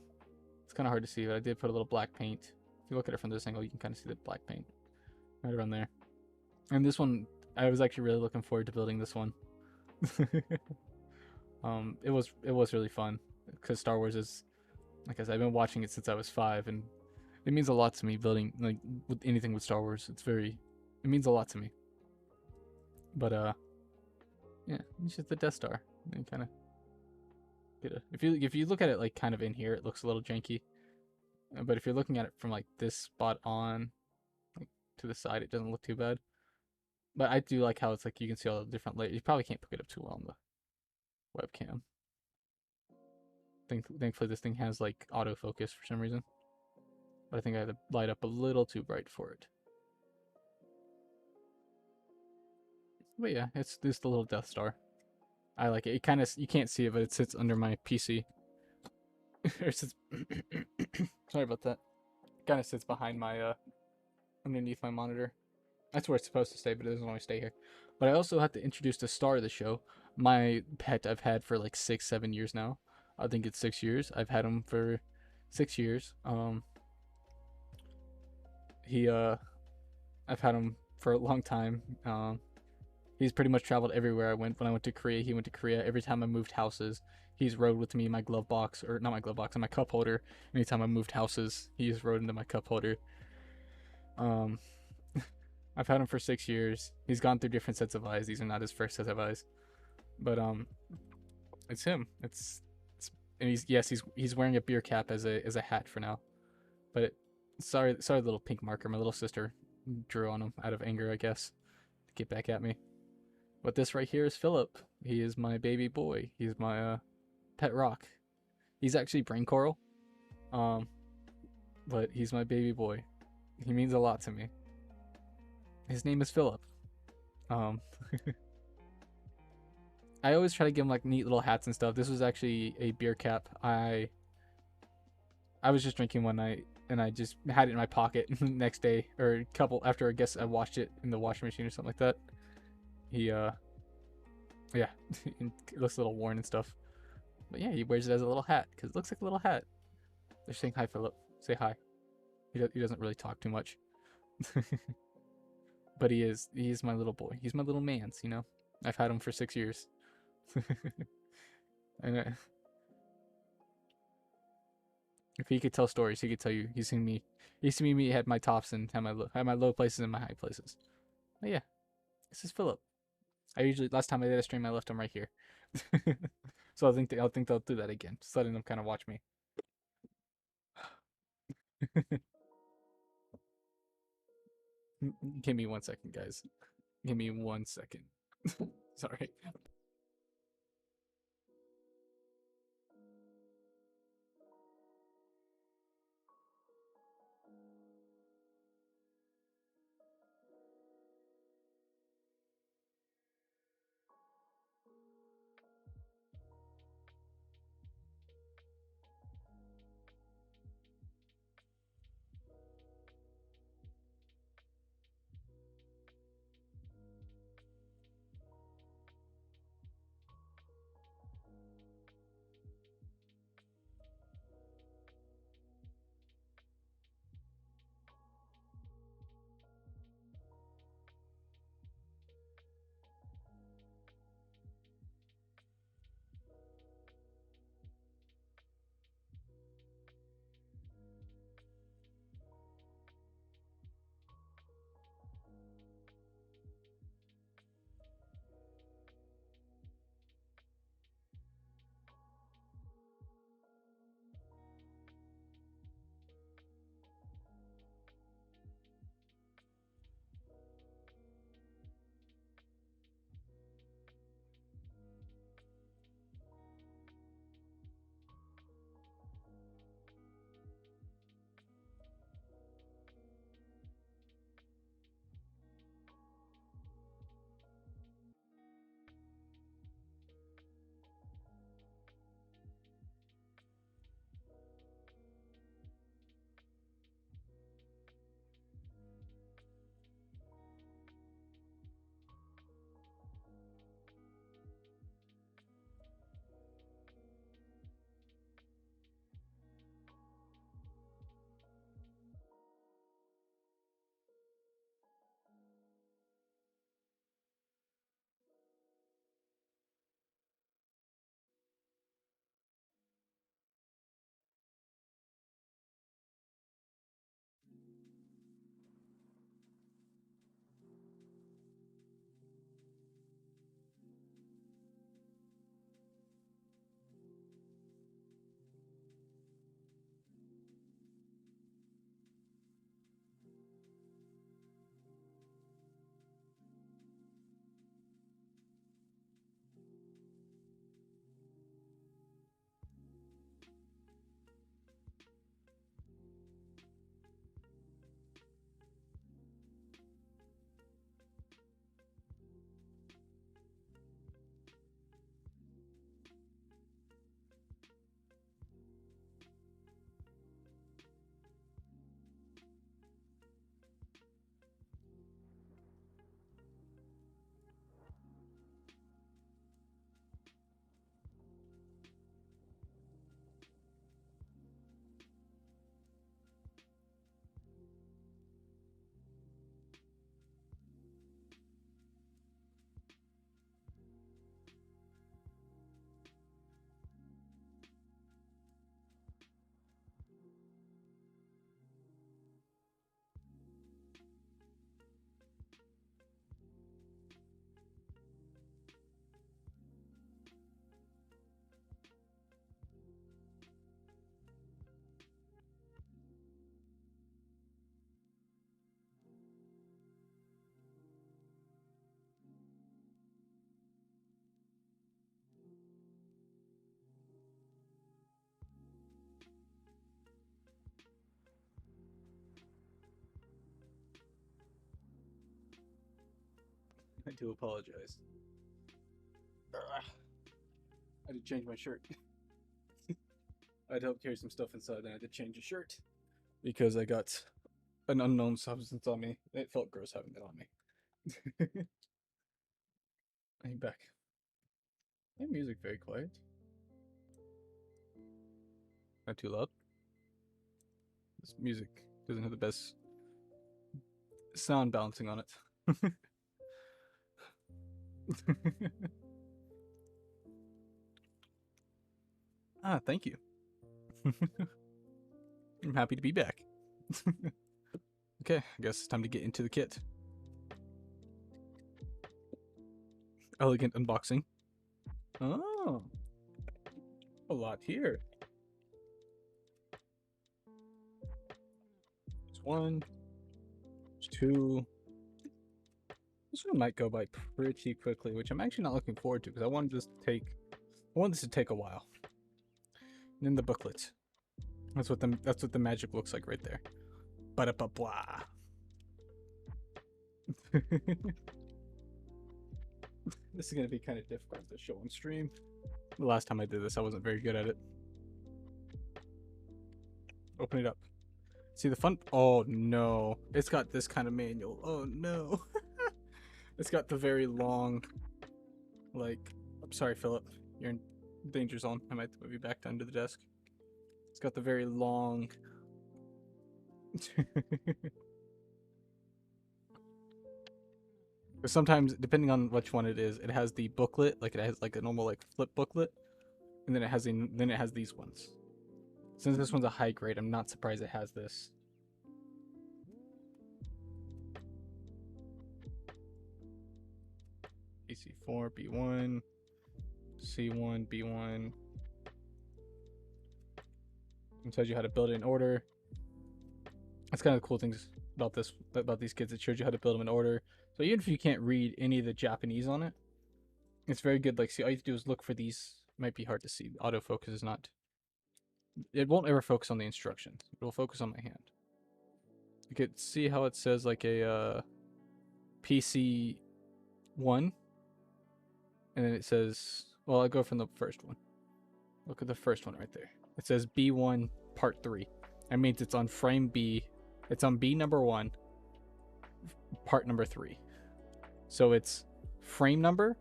It's kind of hard to see, but I did put a little black paint. If you look at it from this angle, you can kind of see the black paint right around there. And this one, I was actually really looking forward to building this one. It was really fun because Star Wars is, like I said, I've been watching it since I was 5, and it means a lot to me building like with anything with Star Wars. It means a lot to me. But yeah, it's just the Death Star. And kind of get a, if you look at it like kind of in here, it looks a little janky. But if you're looking at it from like this spot on, like to the side, it doesn't look too bad. But I do like how it's like you can see all the different layers. You probably can't pick it up too well on the webcam. Thankfully, this thing has like autofocus for some reason. But I think I had to light up a little too bright for it. But yeah, it's the little Death Star. I like it. It kind of, you can't see it, but it sits under my PC. Or it sits sorry about that. It kind of sits behind my underneath my monitor. That's where it's supposed to stay, but it doesn't always stay here. But I also have to introduce the star of the show, my pet I've had for like 6, 7 years now. I think it's 6 years. I've had him for 6 years. He I've had him for a long time. He's pretty much traveled everywhere I went. When I went to Korea, he went to Korea. Every time I moved houses, he's rode with me in my glove box, or not my glove box, in my cup holder. Anytime I moved houses, he's rode into my cup holder. Um, I've had him for 6 years. He's gone through different sets of eyes. These are not his first set of eyes, but it's him. It's and he's wearing a beer cap as a hat for now. But sorry, little pink marker. My little sister drew on him out of anger, I guess, to get back at me. But this right here is Philip. He is my baby boy. He's my pet rock. He's actually brain coral. Um, but he's my baby boy. He means a lot to me. His name is Philip. Um, I always try to give him like neat little hats and stuff. This was actually a beer cap. I was just drinking one night and I just had it in my pocket next day or a couple after I guess I washed it in the washing machine or something like that. He yeah, it looks a little worn and stuff. But yeah, he wears it as a little hat because it looks like a little hat. They're saying hi, Philip. Say hi. He doesn't really talk too much. But he is my little boy. He's my little man's, you know. I've had him for 6 years. And if he could tell stories, he could tell you. He's seen me at my tops and had my low places and my high places. But yeah, this is Philip. Last time I did a stream, I left him right here. So I think they'll do that again. Just letting them kind of watch me. Give me 1 second, guys. Give me 1 second. Sorry. do apologize. I had to change my shirt. I had to help carry some stuff inside, and I had to change a shirt because I got an unknown substance on me. It felt gross having it on me. I'm back. My music very quiet. Not too loud. This music doesn't have the best sound balancing on it. Ah, thank you. I'm happy to be back. Okay, I guess it's time to get into the kit. Elegant unboxing. Oh, a lot here. There's one, there's two. This one might go by pretty quickly, which I'm actually not looking forward to because I want this to take a while. And then the booklet. That's what the magic looks like right there. Ba-da-ba-blah. This is gonna be kind of difficult to show on stream. The last time I did this, I wasn't very good at it. Open it up. See the fun? Oh no, it's got this kind of manual. Oh no. It's got the very long, like, I'm sorry, Philip, you're in danger zone. I might have to move you back down to the desk. It's got the very long. Because sometimes, depending on which one it is, it has the booklet, like it has like a normal like flip booklet, and then it has these ones. Since this one's a high grade, I'm not surprised it has this. AC4, B1, C1, B1. It tells you how to build it in order. That's kind of the cool things about these kids. It shows you how to build them in order. So even if you can't read any of the Japanese on it, it's very good. Like, see, all you have to do is look for these. It might be hard to see. Autofocus is not. It won't ever focus on the instructions. It will focus on my hand. You could see how it says like a PC1, and then it says, well, I'll go from the first one. Look at the first one right there. It says B1 Part 3. That means it's on frame B. It's on B number 1, part number 3. So it's frame number,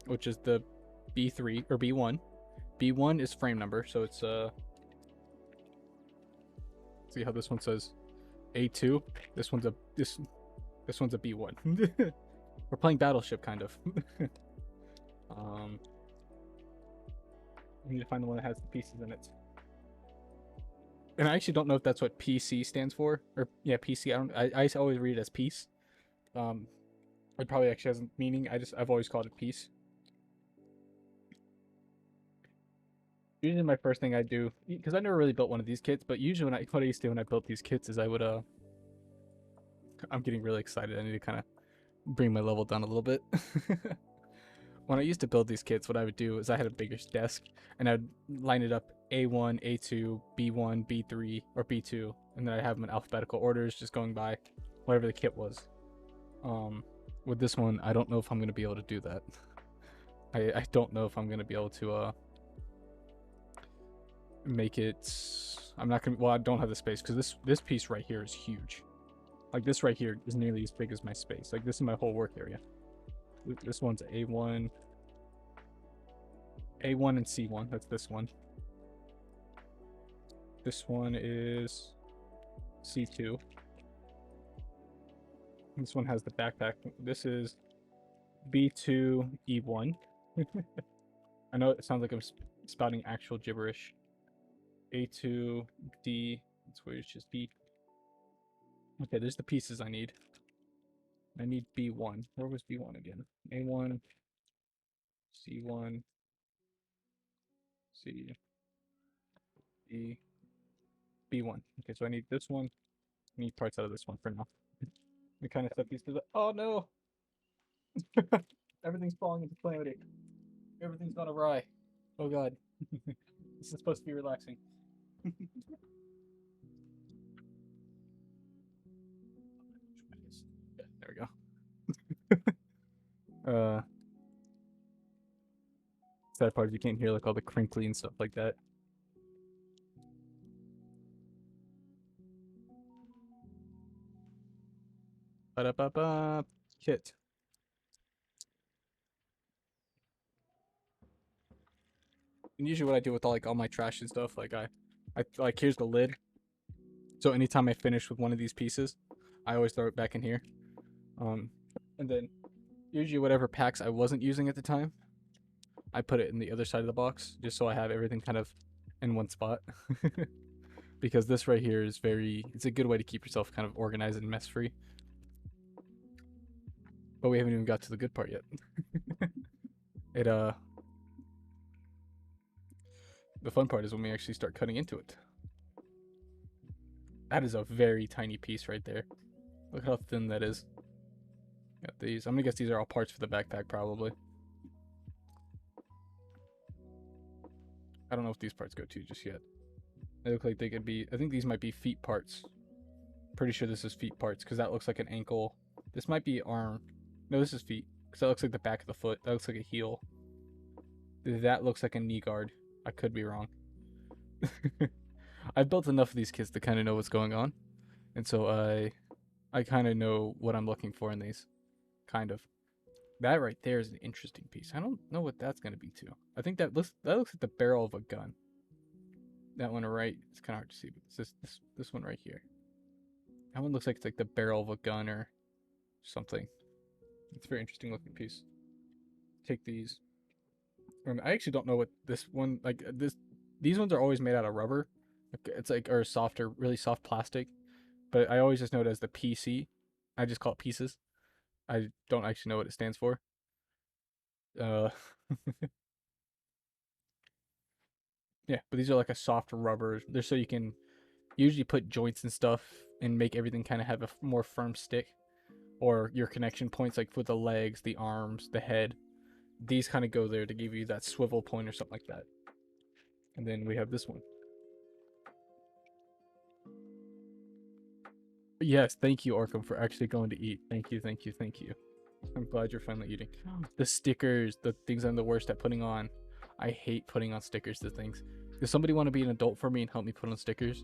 which is the B3 or B1. B1 is frame number, so it's see how this one says A2. This one's a B1. We're playing Battleship kind of. I need to find the one that has the pieces in it. And I actually don't know if that's what PC stands for, or yeah, PC. I always read it as piece. It probably actually has a meaning. I've always called it piece. Usually my first thing I do, because I never really built one of these kits, but usually what I used to do when I built these kits is I would I'm getting really excited. I need to kind of bring my level down a little bit. When I used to build these kits, what I would do is I had a bigger desk, and I'd line it up A1, A2, B1, B3, or B2, and then I'd have them in alphabetical orders, just going by whatever the kit was. With this one, I don't know if I'm going to be able to do that. I don't know if I'm going to be able to make it. I'm not going to, well, I don't have the space, because this piece right here is huge. Like, this right here is nearly as big as my space. Like, this is my whole work area. This one's A1 and C1. That's this one. This one is C2. This one has the backpack. This is B2 E1. I know it sounds like I'm spouting actual gibberish. A2 D. That's where it's just B. Okay, there's the pieces I need. I need B1. Where was B1 again? A1, C1, C, B, B1. Okay, so I need this one. I need parts out of this one for now. We kind of set these to the. Oh no! Everything's falling into calamity. Everything's gone awry. Oh god. This is supposed to be relaxing. Yeah, there we go. Uh, sad part is you can't hear like all the crinkly and stuff like that. Ba-da-ba-ba. Kit. And usually what I do with all my trash and stuff, like I like here's the lid. So anytime I finish with one of these pieces, I always throw it back in here. Um, and then usually whatever packs I wasn't using at the time, I put it in the other side of the box just so I have everything kind of in one spot. Because this right here is it's a good way to keep yourself kind of organized and mess free. But we haven't even got to the good part yet. it The fun part is when we actually start cutting into it. That is a very tiny piece right there. Look how thin that is. Got these. I'm gonna guess these are all parts for the backpack probably. I don't know if these parts go to just yet. They look like they could be, I think these might be feet parts. Pretty sure this is feet parts because that looks like an ankle. This might be arm. No, this is feet because that looks like the back of the foot. That looks like a heel. That looks like a knee guard. I could be wrong. I've built enough of these kits to kind of know what's going on. And so I kind of know what I'm looking for in these. Kind of. That right there is an interesting piece. I don't know what that's going to be too. I think that looks like the barrel of a gun. That one right, it's kind of hard to see, but it's this one right here. That one looks like it's like the barrel of a gun or something. It's a very interesting looking piece. Take these. And I actually don't know what this one like. These ones are always made out of rubber. It's like or softer, really soft plastic. But I always just know it as the PC. I just call it pieces. I don't actually know what it stands for. Uh, yeah, but these are like a soft rubber. They're so you can usually put joints and stuff and make everything kind of have a more firm stick, or your connection points like with the legs, the arms, the head. These kind of go there to give you that swivel point or something like that. And then we have this one. Yes, thank you, Arkham, for actually going to eat. Thank you, thank you, thank you. I'm glad you're finally eating. The stickers, the things I'm the worst at putting on. I hate putting on stickers to things. Does somebody want to be an adult for me and help me put on stickers?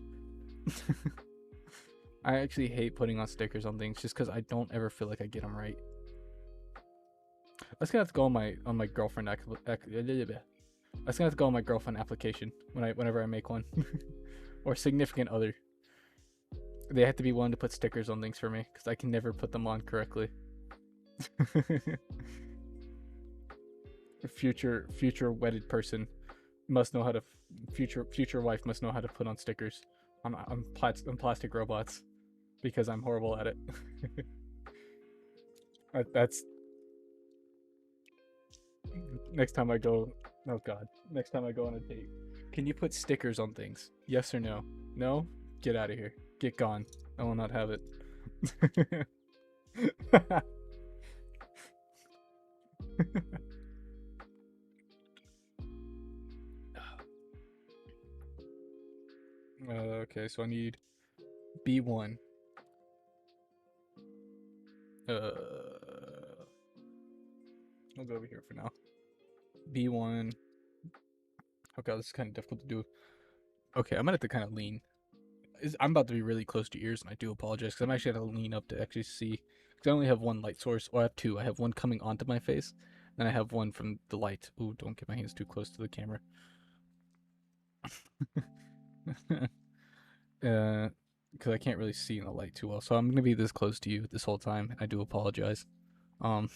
I actually hate putting on stickers on things just because I don't ever feel like I get them right. That's gonna have to go on my girlfriend. That's gonna have to go on my girlfriend application whenever I make one, or significant other. They have to be willing to put stickers on things for me because I can never put them on correctly. future wedded person must know how to future wife must know how to put on stickers on plastic robots because I'm horrible at it. That's next time I go. Oh God! Next time I go on a date, can you put stickers on things? Yes or no? No? Get out of here. Get gone. I will not have it. Okay, so I need B1. I'll go over here for now. B1. Okay, this is kind of difficult to do. Okay, I'm gonna have to kind of lean. I'm about to be really close to ears, and I do apologize because I'm actually gonna lean up to actually see. Because I only have one light source. Well, I have two. I have one coming onto my face, then I have one from the light. Ooh, don't get my hands too close to the camera. Because I can't really see in the light too well, so I'm gonna be this close to you this whole time. I do apologize. Um,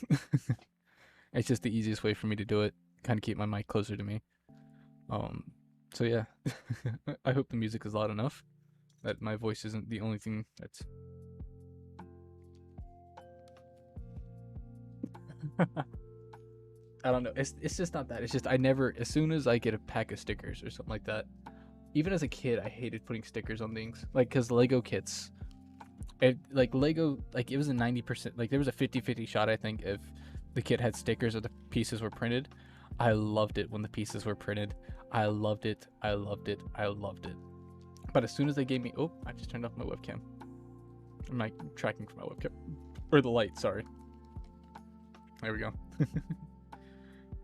it's just the easiest way for me to do it. Kind of keep my mic closer to me. So yeah, I hope the music is loud enough that my voice isn't the only thing that's. I don't know. It's just not that. It's just I never. As soon as I get a pack of stickers or something like that, even as a kid, I hated putting stickers on things. Like, because Lego kits, Lego, like, it was a 90%, like, there was a 50-50 shot, I think, if the kit had stickers or the pieces were printed. I loved it when the pieces were printed. I loved it. I loved it. I loved it. But as soon as they gave me, oh, I just turned off my webcam. I'm like tracking for my webcam. Or the light, sorry. There we go.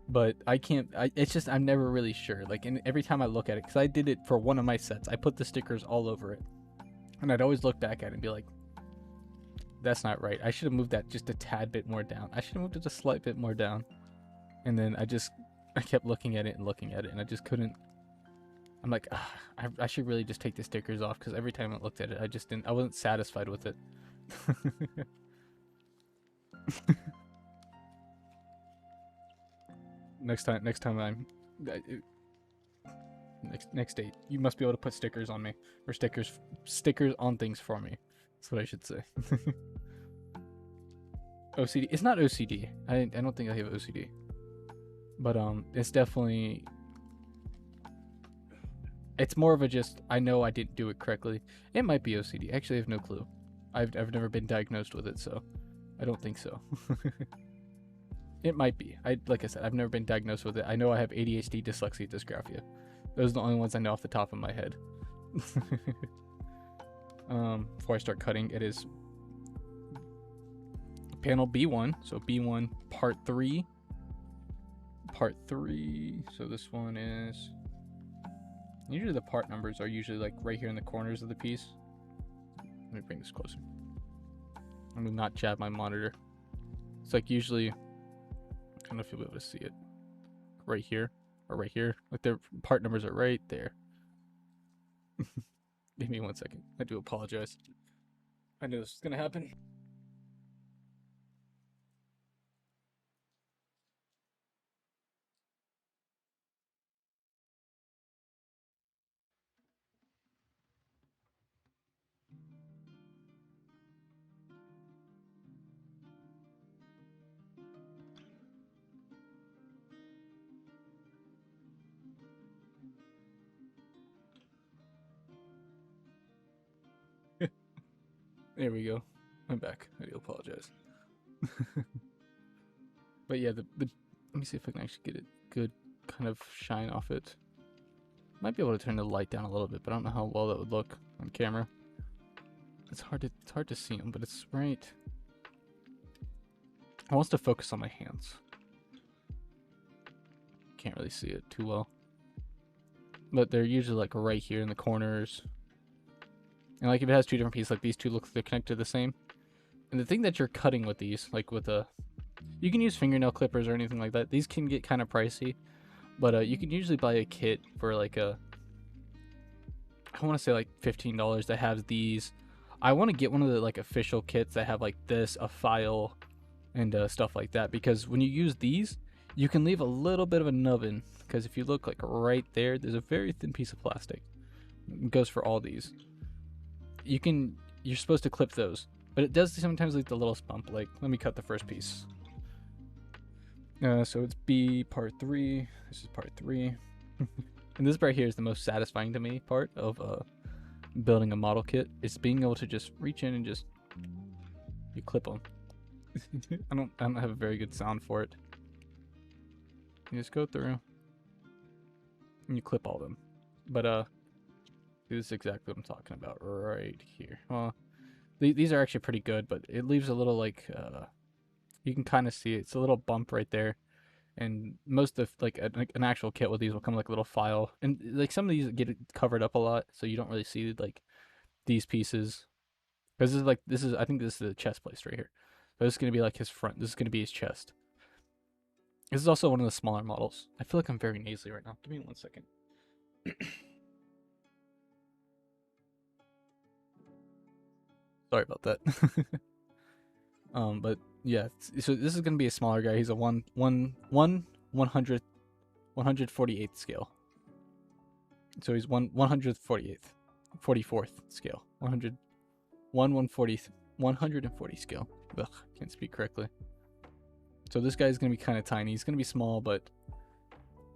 But I can't, it's just, I'm never really sure. Like, and every time I look at it, because I did it for one of my sets, I put the stickers all over it. And I'd always look back at it and be like, that's not right. I should have moved that just a tad bit more down. I should have moved it a slight bit more down. And then I kept looking at it, and I just couldn't. I'm like, I should really just take the stickers off, because every time I looked at it, I wasn't satisfied with it. Next date, you must be able to put stickers on me, or stickers on things for me. That's what I should say. OCD. It's not OCD. I don't think I have OCD, but it's definitely. It's more of a just, I know I didn't do it correctly. It might be OCD. Actually, I have no clue. I've never been diagnosed with it, so I don't think so. It might be. Like I said, I've never been diagnosed with it. I know I have ADHD, dyslexia, dysgraphia. Those are the only ones I know off the top of my head. Before I start cutting, it is panel B1. So B1 part 3. Part 3. So this one is... Usually the part numbers are usually like right here in the corners of the piece. Let me bring this closer. Let me not jab my monitor. It's like usually... I don't know if you'll be able to see it. Right here. Or right here. Like their part numbers are right there. Give me 1 second. I do apologize. I knew this was gonna happen. There we go. I'm back. I do apologize. But yeah, let me see if I can actually get a good kind of shine off it. Might be able to turn the light down a little bit, but I don't know how well that would look on camera. It's hard to see them, but it's right. I want to focus on my hands. Can't really see it too well. But they're usually like right here in the corners. And like if it has two different pieces, like these two look, they're connected the same. And the thing that you're cutting with these, like with you can use fingernail clippers or anything like that. These can get kind of pricey, but you can usually buy a kit for like I want to say like $15 that has these. I want to get one of the like official kits that have like this, a file, and stuff like that, because when you use these, you can leave a little bit of a nubbin, because if you look like right there, there's a very thin piece of plastic. It goes for all these. You're supposed to clip those, but it does sometimes leave the little bump. Like, let me cut the first piece. So it's B part 3. This is part 3. And this right here is the most satisfying to me part of building a model kit. Is being able to just reach in and just you clip them. I don't have a very good sound for it. You just go through and you clip all of them. But this is exactly what I'm talking about right here. Well, these are actually pretty good, but it leaves a little like you can kind of see it. It's a little bump right there. And most of like an actual kit with these will come like a little file, and like some of these get covered up a lot, so you don't really see like these pieces. Because I think this is the chest place right here. So this is gonna be like his front. This is gonna be his chest. This is also one of the smaller models. I feel like I'm very nasally right now. Give me 1 second. Sorry about that. But yeah, so this is gonna be a smaller guy. He's a 148th scale. So he's 148th, 44th scale. 140 scale. Ugh, can't speak correctly. So this guy's gonna be kind of tiny. He's gonna be small, but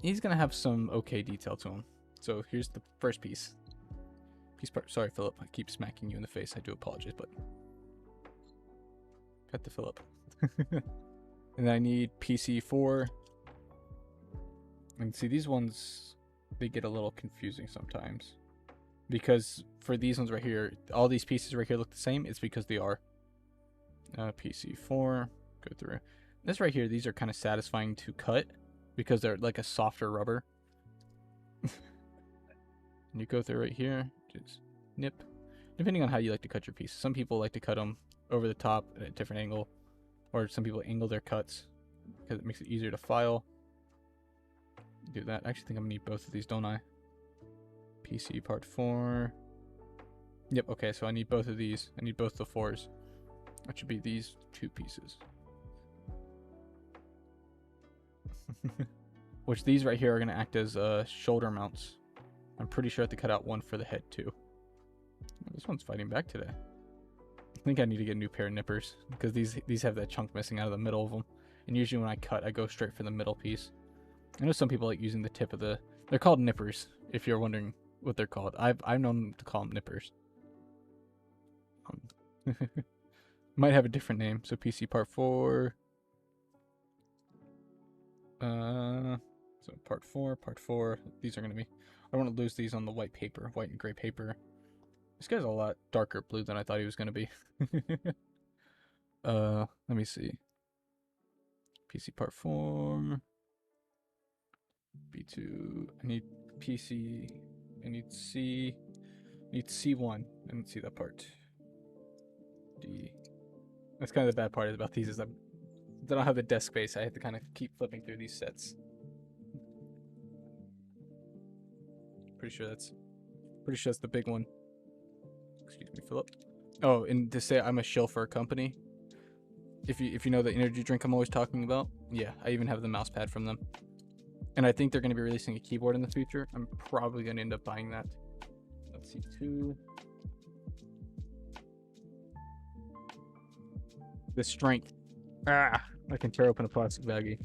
he's gonna have some okay detail to him. So here's the first piece. Sorry, Philip. I keep smacking you in the face. I do apologize, but cut the Philip. And then I need PC4. And see, these ones, they get a little confusing sometimes, because for these ones right here, all these pieces right here look the same. It's because they are PC4. Go through. This right here, these are kind of satisfying to cut because they're like a softer rubber. And you go through right here, just nip. Depending on how you like to cut your piece. Some people like to cut them over the top at a different angle, or some people angle their cuts because it makes it easier to file. Do that. I actually think I'm gonna need both of these, don't I? PC part 4. Yep, okay, so I need both of these. I need both the 4s. That should be these 2 pieces. Which these right here are gonna act as shoulder mounts. I'm pretty sure I have to cut out one for the head too. This one's fighting back today. I think I need to get a new pair of nippers because these have that chunk missing out of the middle of them. And usually when I cut, I go straight for the middle piece. I know some people like using the tip of the... They're called nippers, if you're wondering what they're called. I've known to call them nippers. Might have a different name. So PC part 4. So part 4. These are going to be... I don't want to lose these on the white paper, white and gray paper. This guy's a lot darker blue than I thought he was going to be. Let me see. PC part 4. B2. I need PC. I need C. I need C1. I didn't see that part. D. That's kind of the bad part about these is I don't have the desk space. I have to kind of keep flipping through these sets. Pretty sure that's the big one. Excuse me, Philip. Oh, and to say I'm a shill for a company. If you know the energy drink I'm always talking about, yeah, I even have the mouse pad from them. And I think they're going to be releasing a keyboard in the future. I'm probably going to end up buying that. Let's see, 2. The strength. Ah, I can tear open a plastic baggie.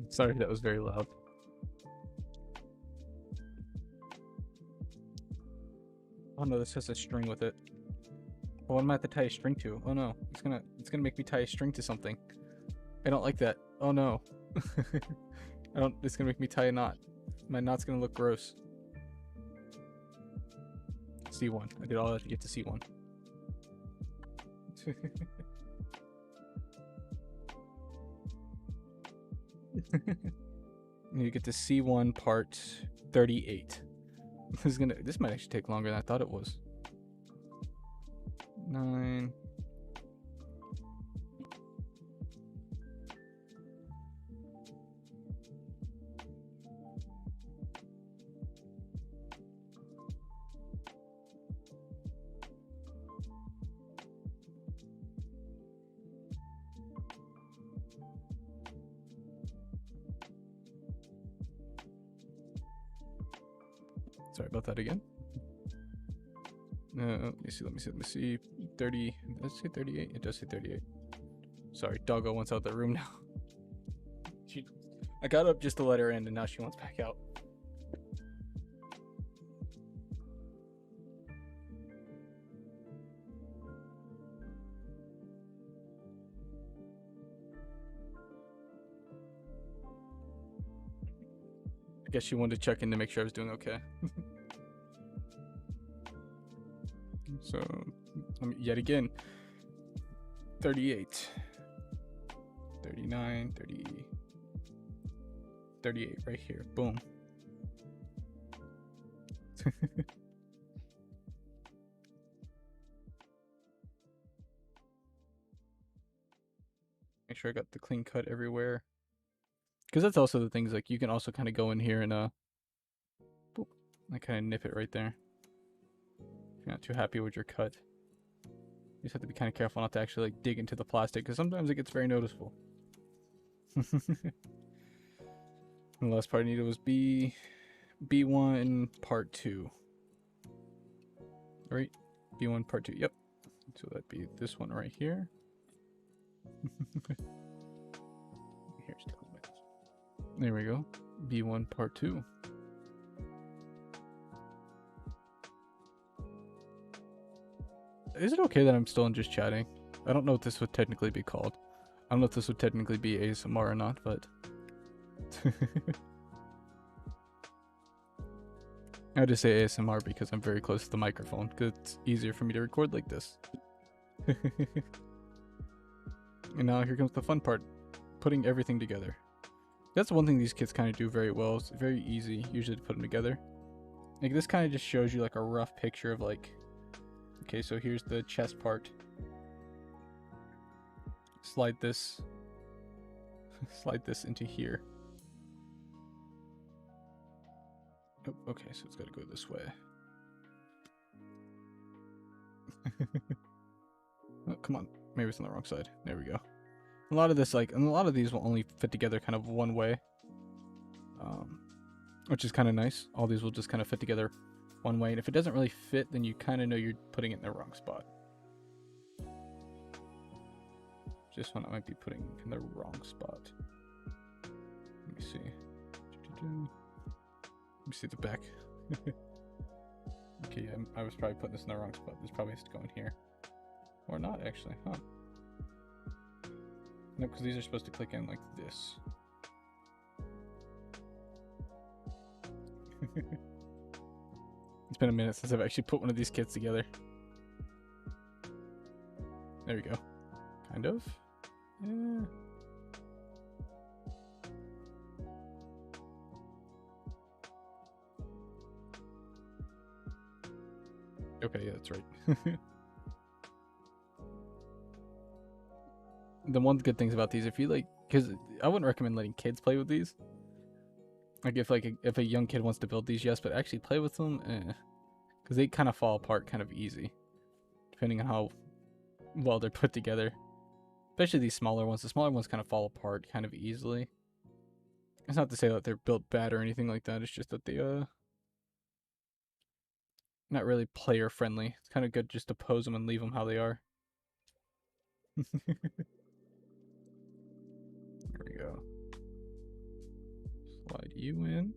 Sorry, that was very loud. Oh no, this has a string with it. Oh, what am I have to tie a string to? Oh no, it's gonna make me tie a string to something. I don't like that. Oh no. It's gonna make me tie a knot. My knot's gonna look gross. C1. I did all that to get to C1. You get to C1 part 38. This might actually take longer than I thought it was. 9. Sorry about that again. Let me see. 30. Does it say 38? It does say 38. Sorry, doggo wants out the room now. I got up just to let her in, and now she wants back out. I guess she wanted to check in to make sure I was doing okay. So, yet again, 38, 39, 30, 38 right here. Boom. Make sure I got the clean cut everywhere. Because that's also the things, like, you can also kind of go in here and, boop, I kind of nip it right there. If you're not too happy with your cut. You just have to be kind of careful not to actually, like, dig into the plastic, because sometimes it gets very noticeable. And the last part I needed was B1 part 2. Right? B1 part 2, yep. So that'd be this one right here. Here's there we go. B1 part 2. Is it okay that I'm still in just chatting? I don't know what this would technically be called. I don't know if this would technically be ASMR or not, but... I just say ASMR because I'm very close to the microphone, because it's easier for me to record like this. And now here comes the fun part. putting everything together. That's one thing these kids kind of do very well. It's very easy usually to put them together. Like this kind of just shows you like a rough picture of like, okay, so here's the chest part. Slide this into here. Oh, okay, so it's got to go this way. Oh, come on, maybe it's on the wrong side. There we go. A lot of this, like, and a lot of these will only fit together kind of one way, which is kind of nice. All these will just kind of fit together one way, and if it doesn't really fit, then you kind of know you're putting it in the wrong spot. This one I might be putting in the wrong spot. Let me see. Let me see the back. Okay, yeah, I was probably putting this in the wrong spot. This probably has to go in here. Or not, actually, huh? No, because these are supposed to click in like this. It's been a minute since I've actually put one of these kits together. There we go. Kind of. Yeah. Okay, yeah, that's right. The one good things about these, if you like, because I wouldn't recommend letting kids play with these. Like if a young kid wants to build these, yes, but actually play with them, because they kind of fall apart kind of easy, depending on how well they're put together. Especially these smaller ones. The smaller ones kind of fall apart kind of easily. It's not to say that they're built bad or anything like that. It's just that they not really player friendly. It's kind of good just to pose them and leave them how they are. There we go. Slide you in.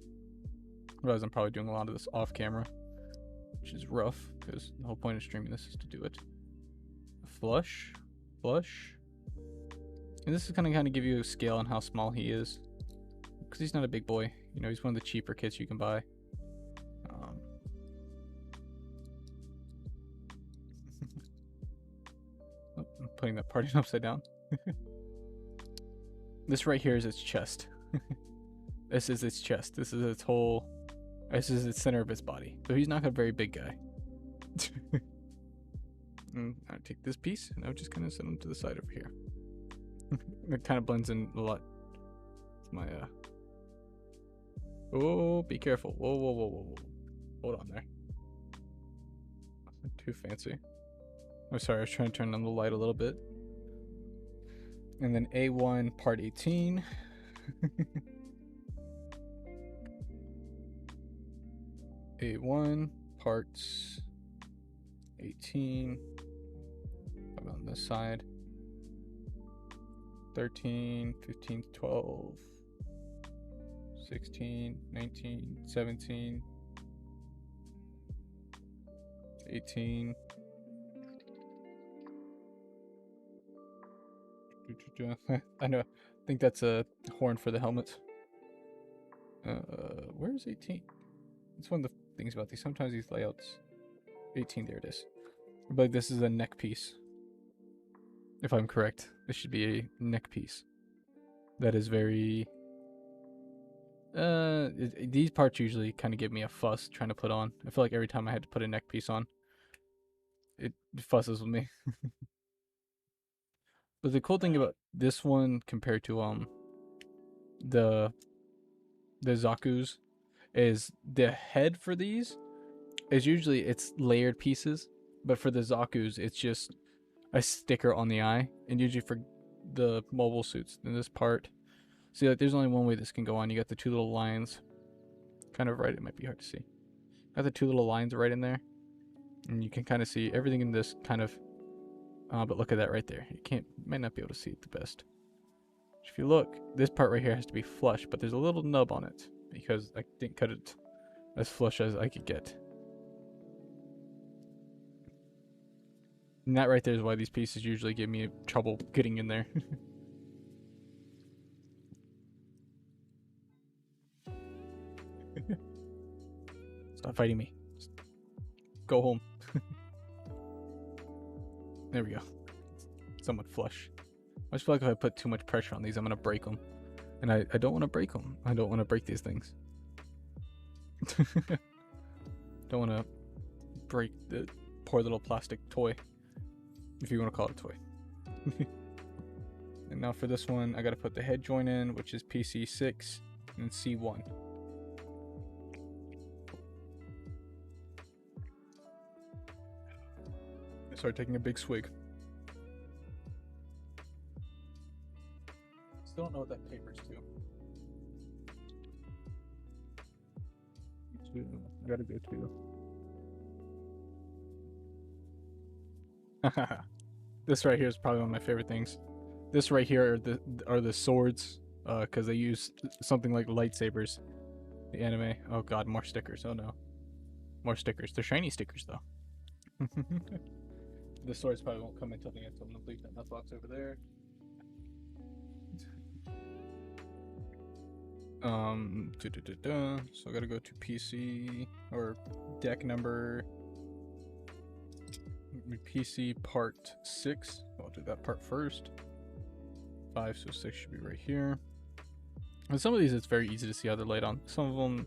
Otherwise, I'm probably doing a lot of this off camera, which is rough because the whole point of streaming this is to do it. Flush, flush. And this is kind of give you a scale on how small he is, because he's not a big boy. You know, he's one of the cheaper kits you can buy. Oh, I'm putting that part in upside down. This right here is its chest. This is its chest. This is its whole. This is its center of its body. So he's not a very big guy. And I take this piece and I'll just kind of set him to the side over here. It kind of blends in a lot. It's my Oh, be careful. Whoa, whoa, whoa, whoa, whoa. Hold on there. Not too fancy. I'm sorry, I was trying to turn on the light a little bit. And then A1 part 18. A1 parts 18. On this side. 13, 15, 12, 16, 19, 17, 18. I know. I think that's a horn for the helmet. Where's 18? It's one of the things about these. Sometimes these layouts. 18, there it is. But this is a neck piece. If I'm correct, this should be a neck piece. That is very... these parts usually kind of give me a fuss trying to put on. I feel like every time I had to put a neck piece on, it fusses with me. But the cool thing about this one compared to the Zaku's is the head for these is usually it's layered pieces, but for the Zaku's it's just a sticker on the eye. And usually for the mobile suits in this part, see, like there's only one way this can go on. You got the two little lines kind of right, it might be hard to see, got the two little lines right in there, and you can kind of see everything in this kind of but look at that right there. You might not be able to see it the best. If you look, this part right here has to be flush, but there's a little nub on it because I didn't cut it as flush as I could get. And that right there is why these pieces usually give me trouble getting in there. Stop fighting me. Just go home. There we go. Somewhat flush. I just feel like if I put too much pressure on these, I'm gonna break them. And I don't want to break them. I don't want to break these things. Don't want to break the poor little plastic toy, if you want to call it a toy. And now for this one, I gotta put the head joint in, which is PC6 and C1. I started taking a big swig. Still don't know what that paper's to. I gotta go too. This right here is probably one of my favorite things. This right here are the swords, because they use something like lightsabers. The anime. Oh god, more stickers. Oh no, more stickers. They're shiny stickers though. The swords probably won't come until the end, so I'm gonna leave that box over there. So I gotta go to PC or deck number PC part 6. I'll do that part first. 5, so 6 should be right here. And some of these it's very easy to see how they're laid on. Some of them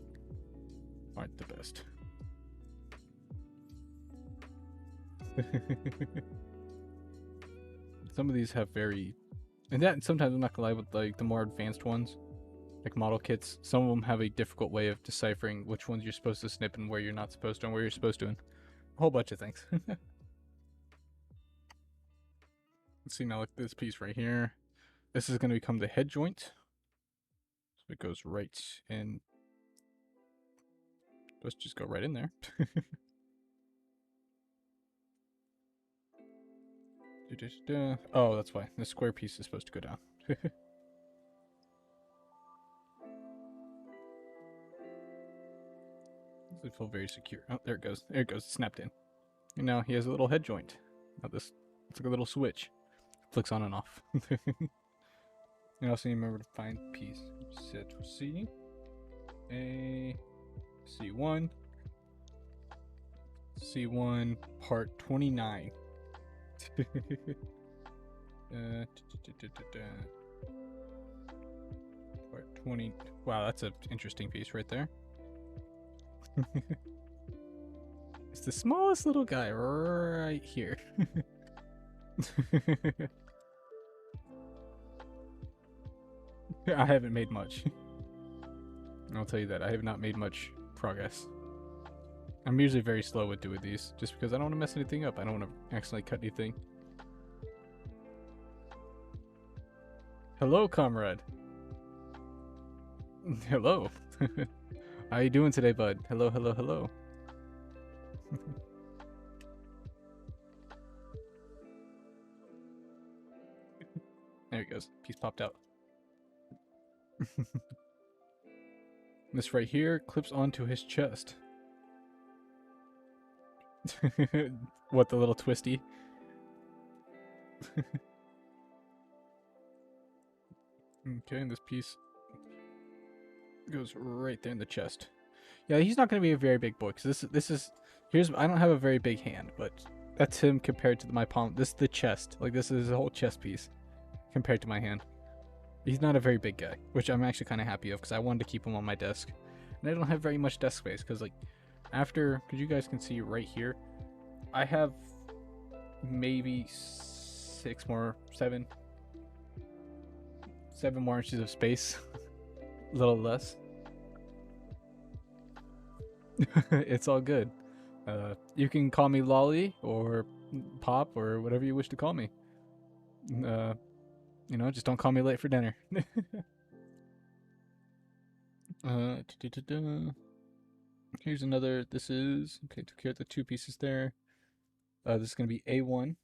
aren't the best. Some of these have very, and that sometimes I'm not gonna lie, with like the more advanced ones, like model kits, some of them have a difficult way of deciphering which ones you're supposed to snip and where you're not supposed to and where you're supposed to, and a whole bunch of things. Let's see now, like this piece right here. This is going to become the head joint. So it goes right in. Let's just go right in there. Oh, that's why. The square piece is supposed to go down. Does it feel very secure? Oh, there it goes. There it goes. It snapped in. And now he has a little head joint. Now this, it's like a little switch. Flicks on and off. And also remember to find piece. Set C, A, C1, C1 part 29. Part 20. Wow, that's an interesting piece right there. It's the smallest little guy right here. I haven't made much. I'll tell you that. I have not made much progress. I'm usually very slow with doing these, just because I don't want to mess anything up. I don't want to accidentally cut anything. Hello, comrade. Hello. How you doing today, bud? Hello, hello, hello. There he goes. Piece popped out. This right here clips onto his chest. What, the little twisty? Okay, and this piece goes right there in the chest. Yeah, he's not going to be a very big boy, because this is here's, I don't have a very big hand, but that's him compared to my palm. This is the chest. Like, this is a whole chest piece compared to my hand. He's not a very big guy, which I'm actually kind of happy of, because I wanted to keep him on my desk. And I don't have very much desk space, because, like, after, because you guys can see right here, I have maybe 7 more inches of space. A little less. It's all good. You can call me Lolly or Pop or whatever you wish to call me. You know, just don't call me late for dinner. Here's another. This is okay. Took care of the 2 pieces there. This is gonna be A1.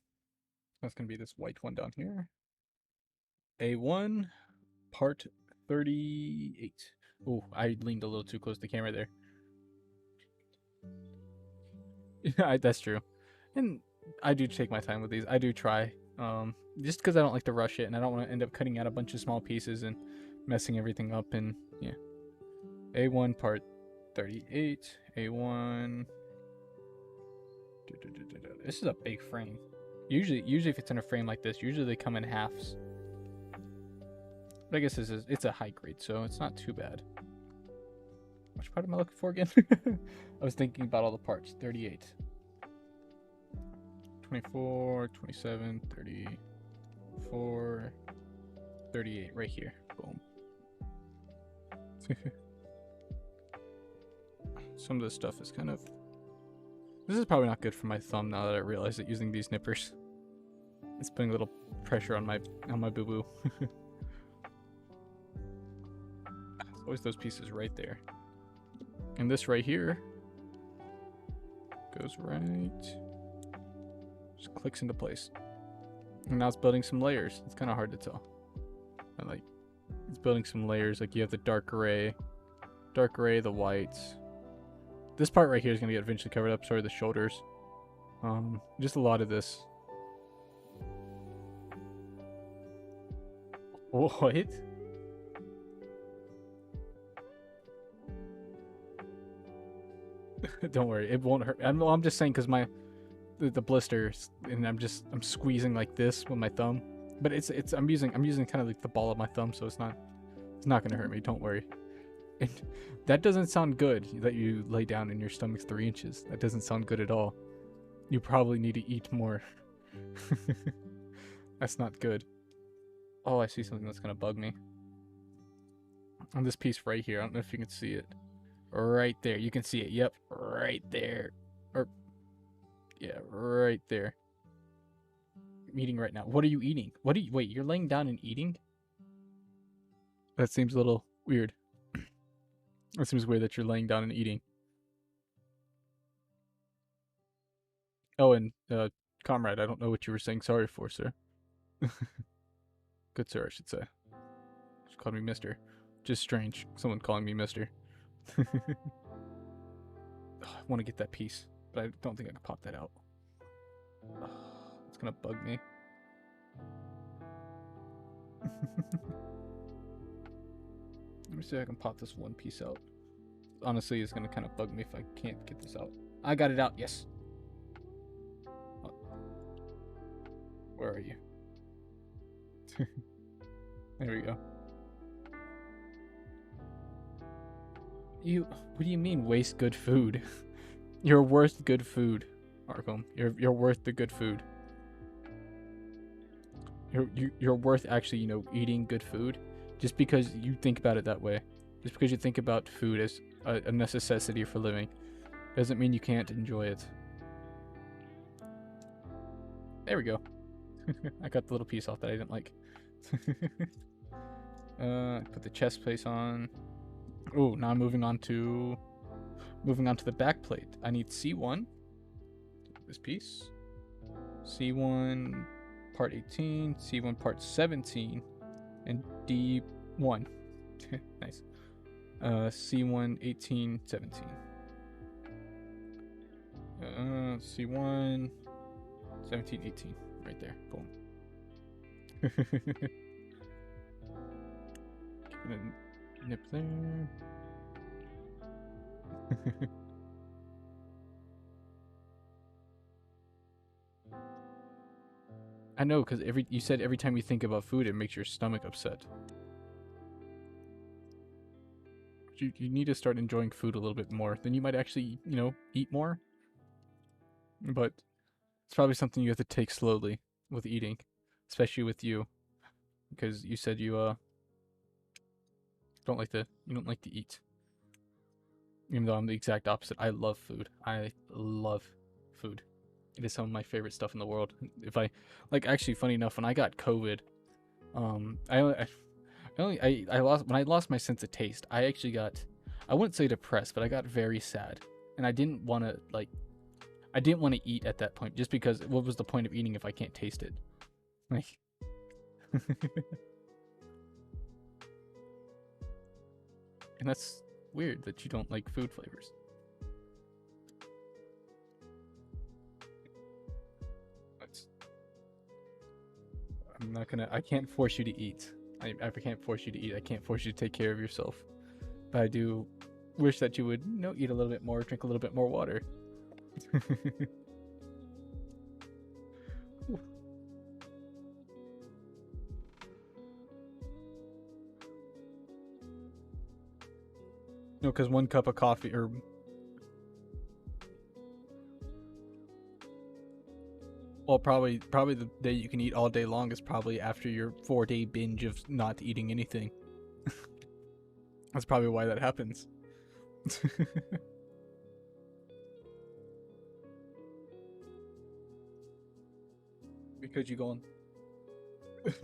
That's gonna be this white one down here. A1 part 38. Oh, I leaned a little too close to the camera there. Yeah, that's true. And I do take my time with these. I do try. Just because I don't like to rush it, and I don't want to end up cutting out a bunch of small pieces and messing everything up. And yeah, A1 part 38. A1. This is a big frame. Usually if it's in a frame like this, usually they come in halves. But I guess it's a high grade, so it's not too bad. Which part am I looking for again? I was thinking about all the parts. 38. 24, 27, 34, 38. Right here. Boom. Some of this stuff is kind of... This is probably not good for my thumb now that I realize that using these nippers. It's putting a little pressure on my boo-boo. There's always those pieces right there. And this right here goes right... Just clicks into place. And now it's building some layers. It's kind of hard to tell. And like, it's building some layers. Like you have the dark gray, the whites. This part right here is gonna get eventually covered up. Sorry, the shoulders. Just a lot of this. What? Don't worry, it won't hurt. I'm just saying because the blisters, and I'm squeezing like this with my thumb. But I'm using kind of like the ball of my thumb, so it's not gonna hurt me. Don't worry. And that doesn't sound good that you lay down and your stomach's 3 inches. That doesn't sound good at all. You probably need to eat more. That's not good. Oh, I see something that's gonna bug me. On this piece right here, I don't know if you can see it. Right there, you can see it. Yep, right there. Or, yeah, right there. I'm eating right now. What are you eating? Wait, you're laying down and eating? That seems a little weird. It seems weird that you're laying down and eating. Oh, and, comrade, I don't know what you were saying sorry for, sir. Good sir, I should say. Just called me mister. Just strange. Someone calling me mister. Oh, I want to get that piece, but I don't think I can pop that out. Oh, it's gonna bug me. Let me see if I can pop this one piece out. Honestly, it's gonna kind of bug me if I can't get this out. I got it out, yes. Oh. Where are you? There we go. What do you mean waste good food? You're worth good food, Arkham. You're worth the good food. You're worth actually, you know, eating good food, just because you think about it that way. Just because you think about food as a necessity for living, doesn't mean you can't enjoy it. There we go. I got the little piece off that I didn't like. Put the chest plate on. Oh, now I'm moving on to the back plate. I need C1. This piece. C1 part 18, C1 part 17, and D1. Nice. C1 18, 17. C1 17, 18. Right there. Boom. Nip there. I know, because you said every time you think about food, it makes your stomach upset. You need to start enjoying food a little bit more. Then you might actually, you know, eat more. But it's probably something you have to take slowly with eating, especially with you, because you said you don't like to eat. Even though I'm the exact opposite. I love food. I love food. It is some of my favorite stuff in the world. If I actually, funny enough, when I got COVID, I lost my sense of taste. I actually got, I wouldn't say depressed, but I got very sad, and I didn't want to eat at that point, just because what was the point of eating if I can't taste it? Like, and that's weird that you don't like food flavors. I can't force you to eat. I can't force you to eat. I can't force you to take care of yourself. But I do wish that you would, you know, eat a little bit more, drink a little bit more water. No, because 1 cup of coffee, or well, probably the day you can eat all day long is probably after your 4-day binge of not eating anything. That's probably why that happens. Because you go on.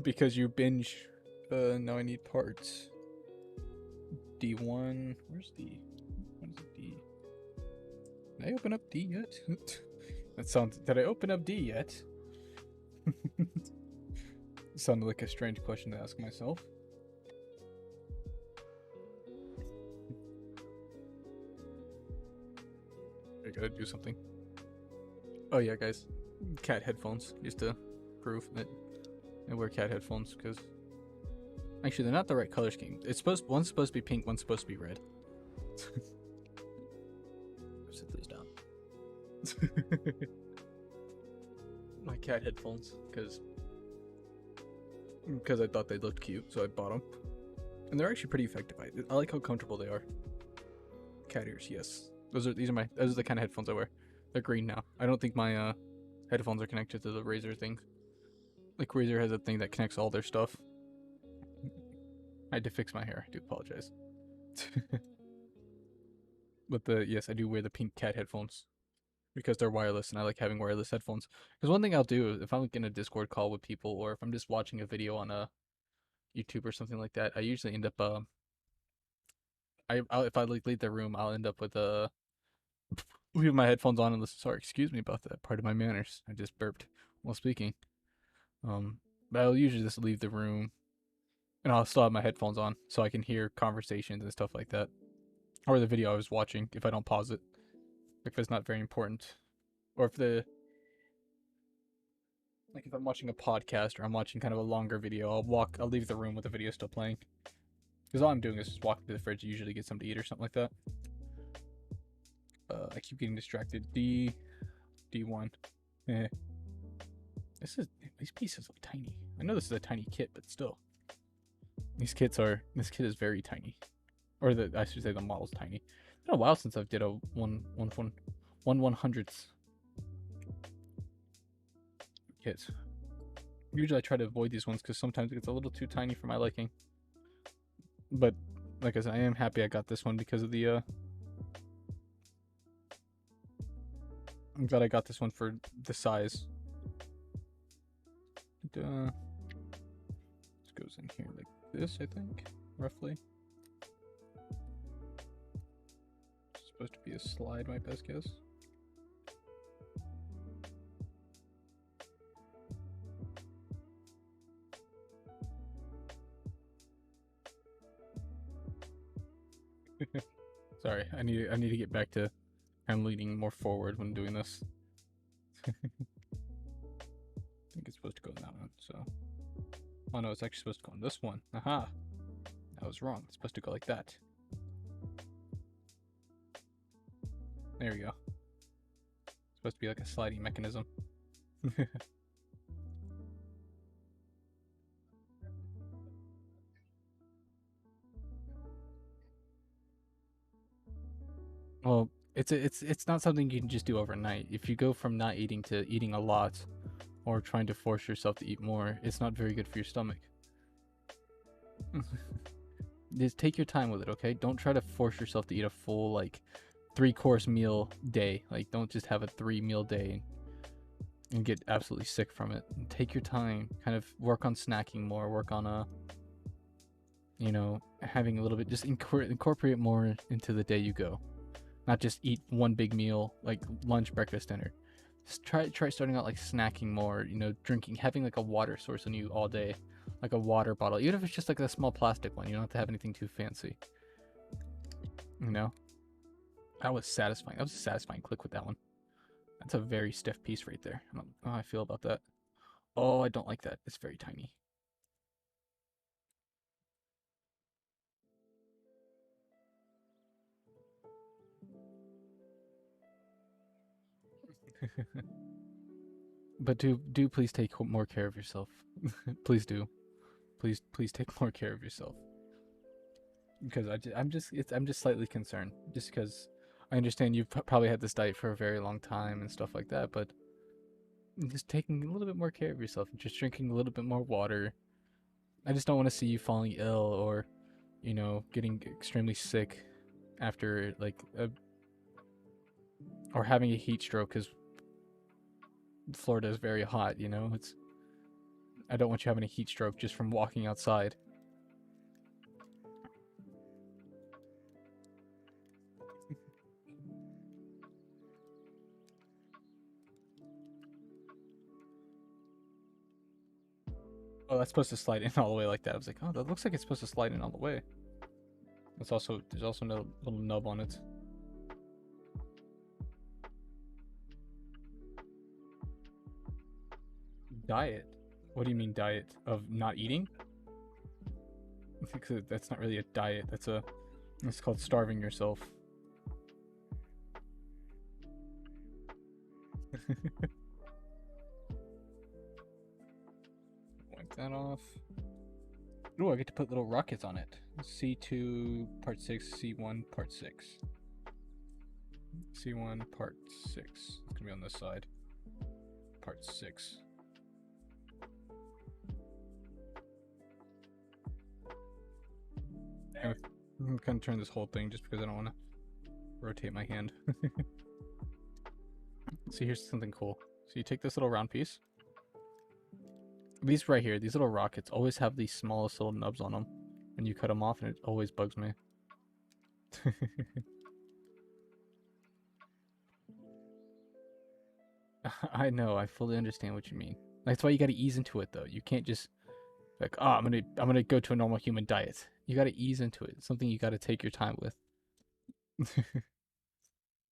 Because you binge. Now I need parts. D1. Where's D? What is it, D? Did I open up D yet? That sounds. Did I open up D yet? Sounded like a strange question to ask myself. I gotta do something. Oh yeah, guys. Cat headphones, just to prove that I wear cat headphones, because actually they're not the right color scheme. One's supposed to be pink, one's supposed to be red. Sit those down. My cat headphones, because I thought they looked cute, so I bought them, and they're actually pretty effective. I like how comfortable they are. Cat ears, yes. Those are the kind of headphones I wear. They're green now. I don't think my headphones are connected to the Razer thing. Like Razer has a thing that connects all their stuff. I had to fix my hair. I do apologize. But yes, I do wear the pink cat headphones because they're wireless, and I like having wireless headphones. Because one thing I'll do if I'm like in a Discord call with people, or if I'm just watching a video on a YouTube or something like that, I usually end up if I like leave the room, I'll end up with leave my headphones on and listen. Sorry, excuse me about that. Part of my manners. I just burped while speaking. But I'll usually just leave the room, and I'll still have my headphones on so I can hear conversations and stuff like that, or the video I was watching if I don't pause it, if it's not very important, or if if I'm watching a podcast or I'm watching kind of a longer video, I'll leave the room with the video still playing, because all I'm doing is just walking to the fridge to usually get something to eat or something like that. I keep getting distracted. D1. These pieces look tiny. I know this is a tiny kit, but still. This kit is very tiny. Or I should say the model's tiny. It's been a while since I've did a 1/100th kit. Usually I try to avoid these ones because sometimes it gets a little too tiny for my liking. But like I said, I am happy I got this one because of the I'm glad I got this one for the size. This goes in here like this, I think, roughly. It's supposed to be a slide, my best guess. Sorry, I need to get back to I'm leaning more forward when doing this. I think it's supposed to go in that one, so. Oh no, it's actually supposed to go in this one. Aha! I was wrong. It's supposed to go like that. There we go. It's supposed to be like a sliding mechanism. Well, it's not something you can just do overnight. If you go from not eating to eating a lot, or trying to force yourself to eat more, it's not very good for your stomach. Just take your time with it, okay? Don't try to force yourself to eat a full, like, 3-course meal day. Like, don't just have a 3-meal day and get absolutely sick from it. Take your time. Kind of work on snacking more. Work on, having a little bit. Just incorporate more into the day you go. Not just eat one big meal, like lunch, breakfast, dinner. Just try starting out like snacking more, drinking, having like a water source on you all day, like a water bottle, even if it's just like a small plastic one. You don't have to have anything too fancy. That was satisfying. That was a satisfying click with that one. That's a very stiff piece right there. I don't know how I feel about that. Oh, I don't like that. It's very tiny. But do please take more care of yourself. Please do. Please take more care of yourself. because I'm just slightly concerned, just because I understand you've probably had this diet for a very long time and stuff like that, but just taking a little bit more care of yourself and just drinking a little bit more water. I just don't want to see you falling ill or, you know, getting extremely sick after like or having a heat stroke because Florida is very hot. You know, I don't want you having a heat stroke just from walking outside. Oh, that's supposed to slide in all the way like that. I was like, oh, that looks like it's supposed to slide in all the way. There's also no little nub on it. Diet? What do you mean diet? Of not eating? I think that's not really a diet. It's called starving yourself. Wipe that off. Oh, I get to put little rockets on it. C2 part 6, C1 part 6. C1 part 6. It's gonna be on this side. Part 6. Anyway, I'm gonna turn this whole thing just because I don't want to rotate my hand. See, here's something cool. So you take this little round piece. These right here, these little rockets always have these smallest little nubs on them. And you cut them off and it always bugs me. I know, I fully understand what you mean. That's why you gotta ease into it though. You can't just like, oh, I'm gonna go to a normal human diet. You gotta ease into it. It's something you gotta take your time with.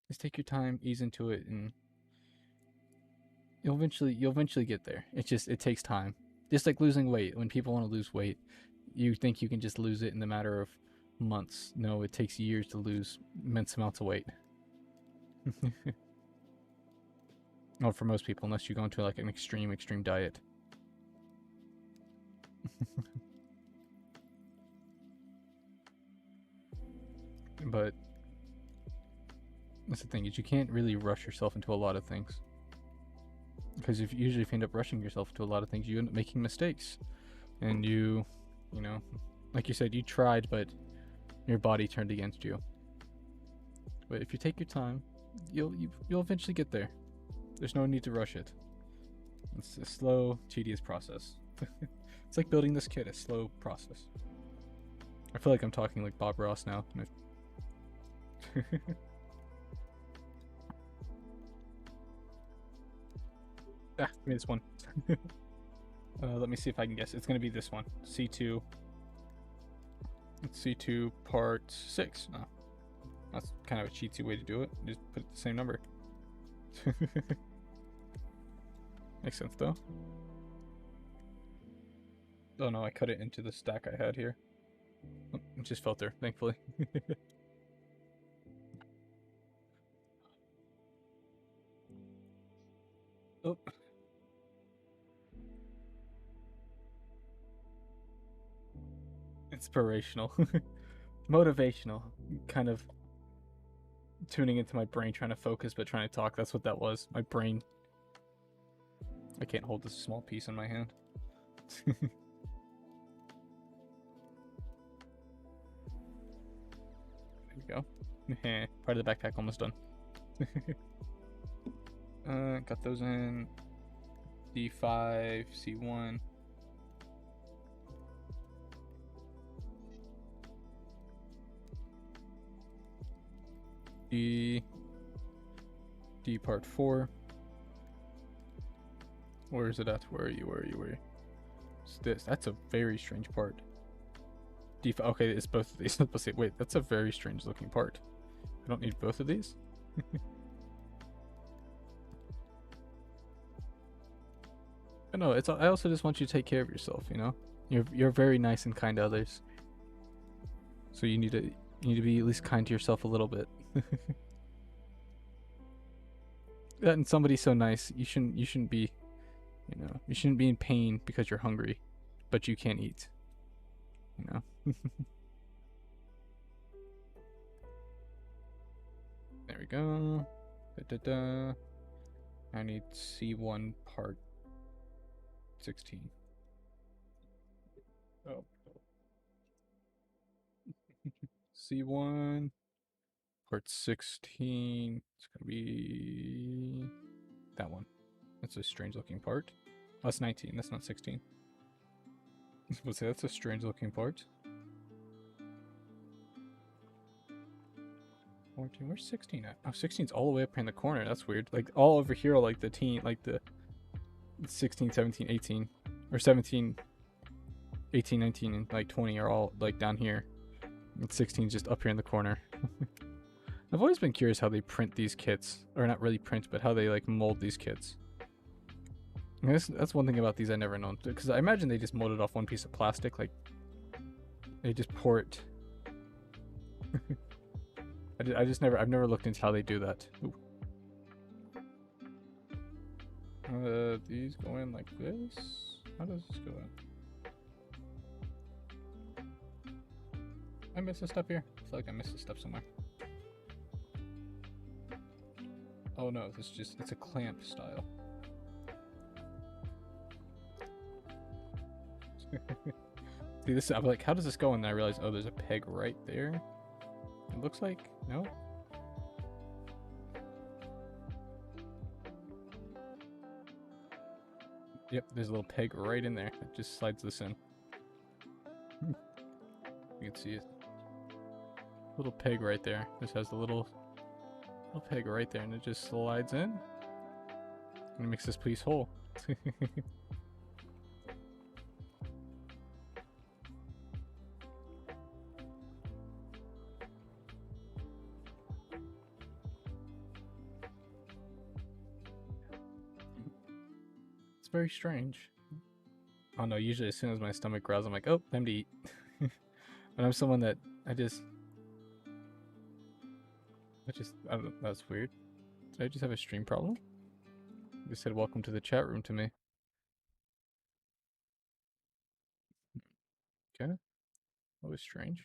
Just take your time, ease into it, and you'll eventually get there. It takes time. Just like losing weight. When people want to lose weight, you think you can just lose it in the matter of months. No, it takes years to lose immense amounts of weight. Well, for most people, unless you go into like an extreme diet. But that's the thing, is you can't really rush yourself into a lot of things. Because if you end up rushing yourself into a lot of things, you end up making mistakes. And you know, like you said, you tried, but your body turned against you. But if you take your time, you'll eventually get there. There's no need to rush it. It's a slow, tedious process. It's like building this kit, a slow process. I feel like I'm talking like Bob Ross now. Give me this one. Let me see if I can guess. It's gonna be this one. C2. It's C2 part 6. Oh, that's kind of a cheatsy way to do it. Just put the same number. Makes sense though. Oh no, I cut it into the stack I had here. Oh, it just fell there, thankfully. Oh. Inspirational. Motivational. Kind of tuning into my brain, trying to focus but trying to talk. That's what that was. My brain. I can't hold this small piece in my hand. There we go. Part of the backpack almost done. Got those in. D5, C1. D part 4. Where is it at? Where are you? It's this. That's a very strange part. D5. Okay, it's both of these. Let's see. Wait, that's a very strange looking part. I don't need both of these. But no, I also just want you to take care of yourself. You know, you're very nice and kind to others. So you need to be at least kind to yourself a little bit. And somebody so nice, you shouldn't be, you shouldn't be in pain because you're hungry, but you can't eat. You know. There we go. Da, da, da. I need C1 part 16. Oh. C1 part 16. It's gonna be that one. That's a strange looking part. Oh, that's 19. That's not 16. Let's say that's a strange looking part. 14. Where's 16 at? Oh, 16's all the way up here in the corner. That's weird. Like all over here, like the teen, like the 16, 17, 18, or 17, 18, 19, and like 20 are all like down here. And 16 just up here in the corner. I've always been curious how they print these kits, or not really print, but how they like mold these kits. I guess that's one thing about these I never known, because I imagine they just molded off one piece of plastic, like they just pour it. I've never looked into how they do that. These go in like this. How does this go in? I missed a step here. I feel like I missed a step somewhere. Oh no, it's a clamp style. See this, I'm like, how does this go? And then I realize, oh, there's a peg right there. It looks like, no? Yep, there's a little peg right in there. It just slides this in. You can see it. Little peg right there. This has the little peg right there, and it just slides in. And it makes this piece whole. It's very strange. Oh no, usually as soon as my stomach growls, I'm like, oh, time to eat. And I'm someone that I don't know, that's weird. Did I just have a stream problem? They said welcome to the chat room to me. Okay. That was strange.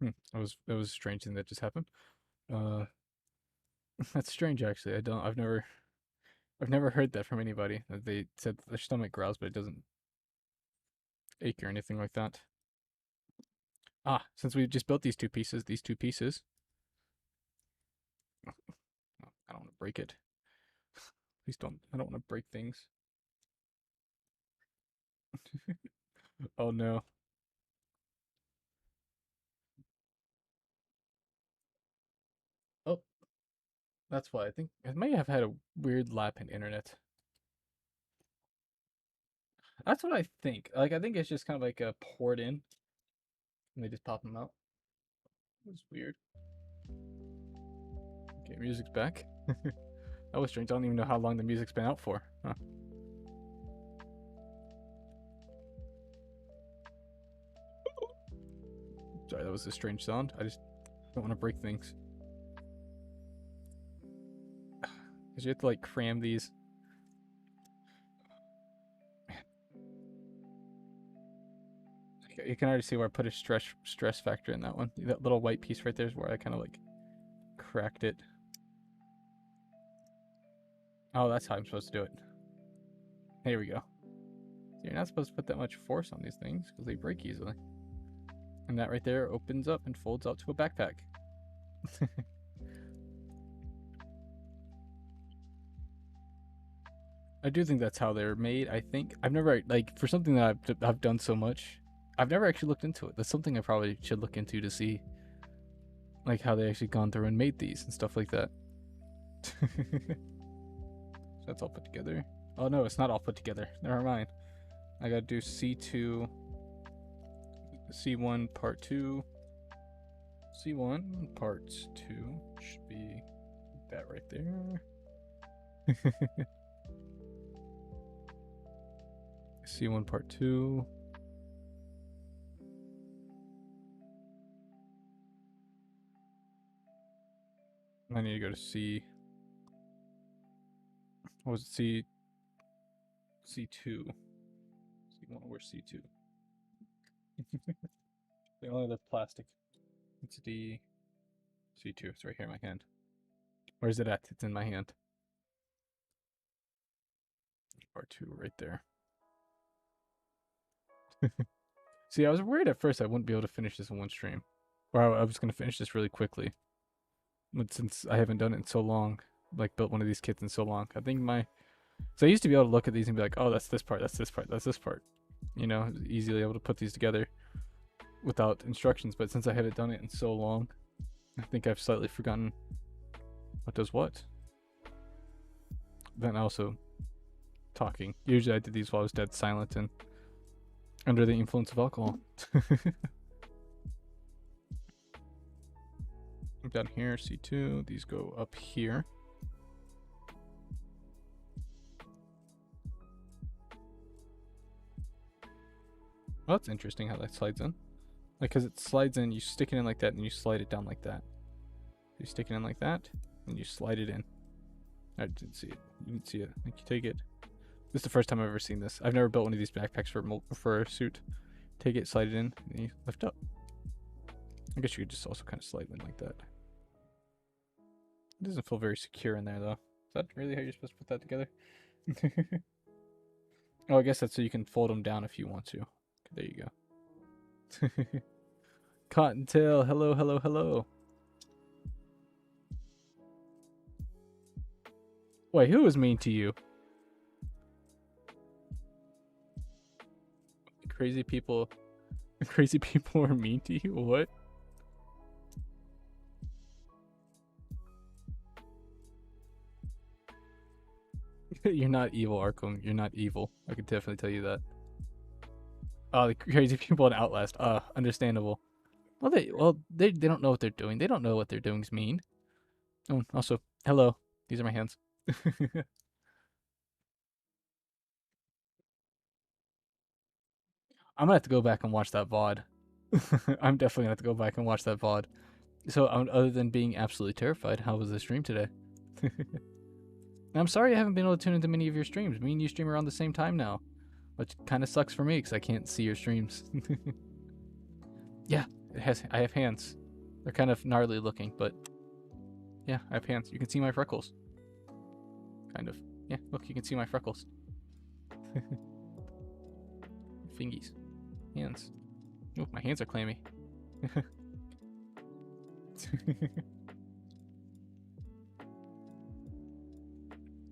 That was a strange thing that just happened. That's strange actually. I've never heard that from anybody. That they said their stomach growls, but it doesn't ache or anything like that. Ah, since we just built these two pieces. Oh, I don't want to break it. Please don't. I don't want to break things. Oh no. Oh, that's why I think I may have had a weird lap in internet. That's what I think. Like I think it's just kind of like a poured in, and they just pop them out. It's weird. Okay, music's back. That was strange. I don't even know how long the music's been out for. Huh. Sorry, that was a strange sound. I just don't want to break things. Because you have to like cram these. You can already see where I put a stress factor in that one. That little white piece right there is where I kind of like cracked it. Oh, that's how I'm supposed to do it. There we go. So you're not supposed to put that much force on these things because they break easily. And that right there opens up and folds out to a backpack. I do think that's how they're made. I think I've never like for something that I've done so much. I've never actually looked into it. That's something I probably should look into to see, like how they actually gone through and made these and stuff like that. So that's all put together. Oh no, it's not all put together. Never mind. I gotta do C2, C1 part 2, C1 part 2 should be that right there. C1 part 2. I need to go to C. What was it? C2. C1, where's C2? The only other plastic It's the C2. It's right here in my hand. Where's it at? It's in my hand. R2 right there. See, I was worried at first I wouldn't be able to finish this in one stream. Or I was going to finish this really quickly. But since I haven't done it in so long, like built one of these kits in so long, I think so I used to be able to look at these and be like, oh, that's this part, that's this part, that's this part. You know, easily able to put these together without instructions. But since I haven't done it in so long, I think I've slightly forgotten what does what. Then also talking. Usually I did these while I was dead silent and under the influence of alcohol. Down here, C2. These go up here. Well, that's interesting how that slides in. Like, because it slides in, you stick it in like that, and you slide it down like that. You stick it in like that, and you slide it in. I didn't see it. You didn't see it. Like, you take it. This is the first time I've ever seen this. I've never built one of these backpacks for a suit. Take it, slide it in, and you lift up. I guess you could just also kind of slide it in like that. It doesn't feel very secure in there, though. Is that really how you're supposed to put that together? Oh, I guess that's so you can fold them down if you want to. There you go. Cottontail, hello, hello, hello. Wait, who was mean to you? Crazy people are mean to you? What? You're not evil, Arkham. You're not evil. I can definitely tell you that. Oh, the crazy people in Outlast. Understandable. Well, they don't know what they're doing. They don't know what their doings mean. Oh, also, hello. These are my hands. I'm gonna have to go back and watch that VOD. I'm definitely gonna have to go back and watch that VOD. So, other than being absolutely terrified, how was the stream today? I'm sorry I haven't been able to tune into many of your streams. Me and you stream around the same time now, which kind of sucks for me because I can't see your streams. Yeah, I have hands. They're kind of gnarly looking, but yeah, I have hands. You can see my freckles. Kind of. Yeah, look, you can see my freckles. Fingies. Hands. Oh, my hands are clammy.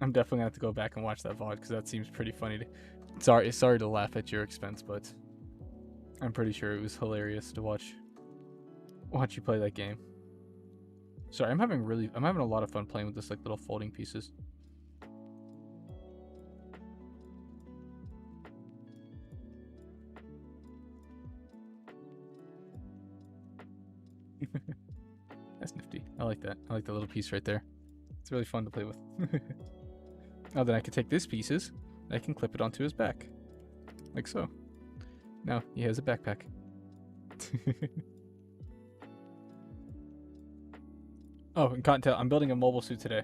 I'm definitely gonna have to go back and watch that VOD because that seems pretty funny. Sorry to laugh at your expense, but I'm pretty sure it was hilarious to watch you play that game. Sorry, I'm having a lot of fun playing with this like little folding pieces. That's nifty. I like that. I like that little piece right there. It's really fun to play with. Now then I can take these pieces, and I can clip it onto his back. Like so. Now he has a backpack. Oh, and Cottontail, I'm building a mobile suit today.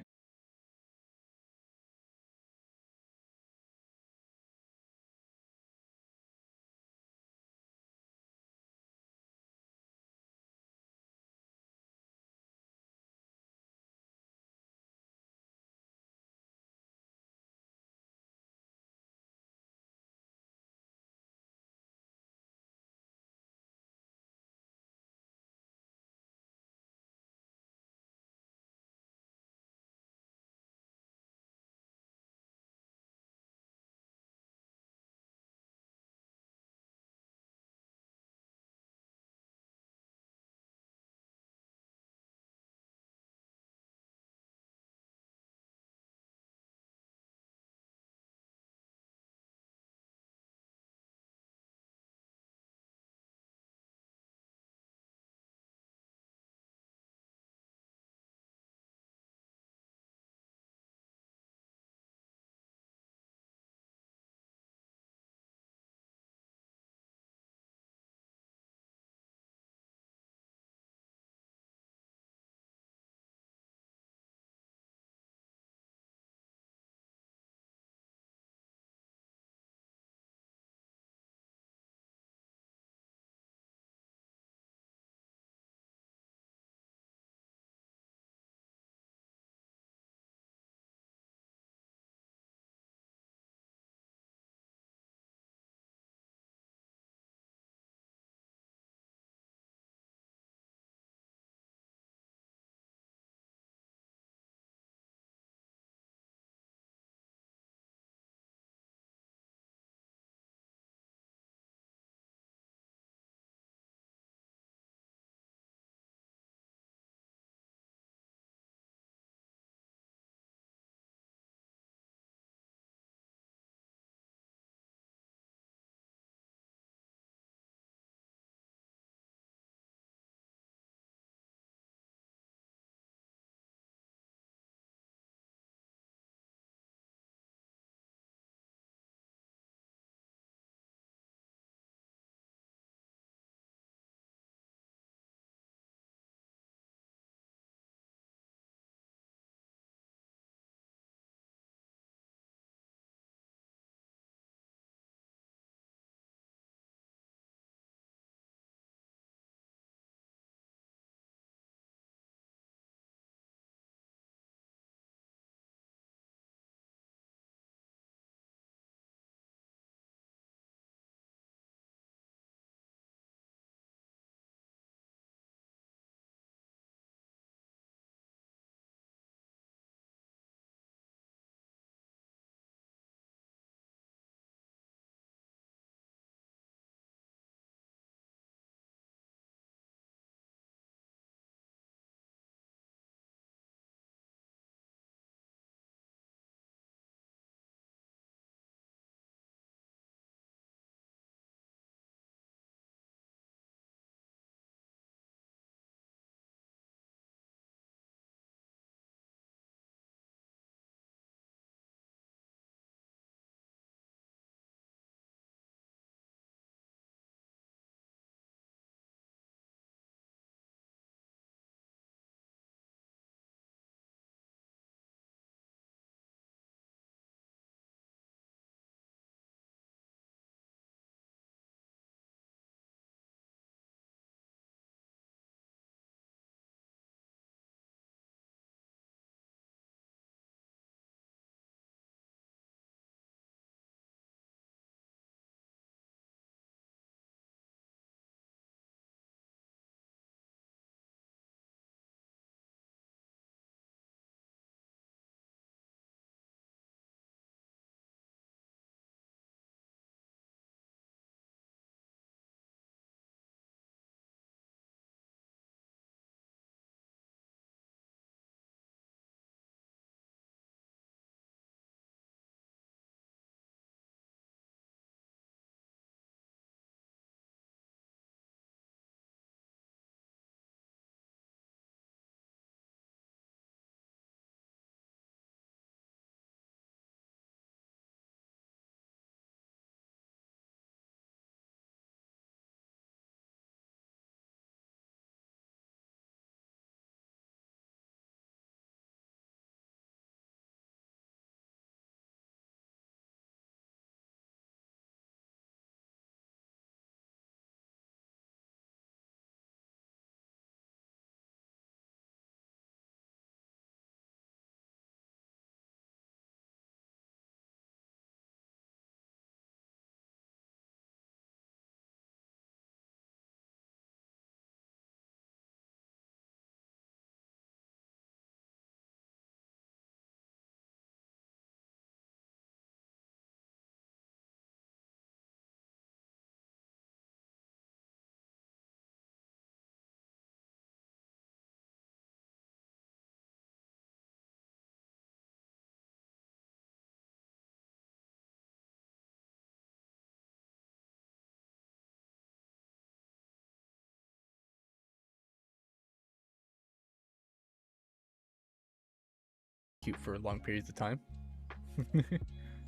cute for long periods of time.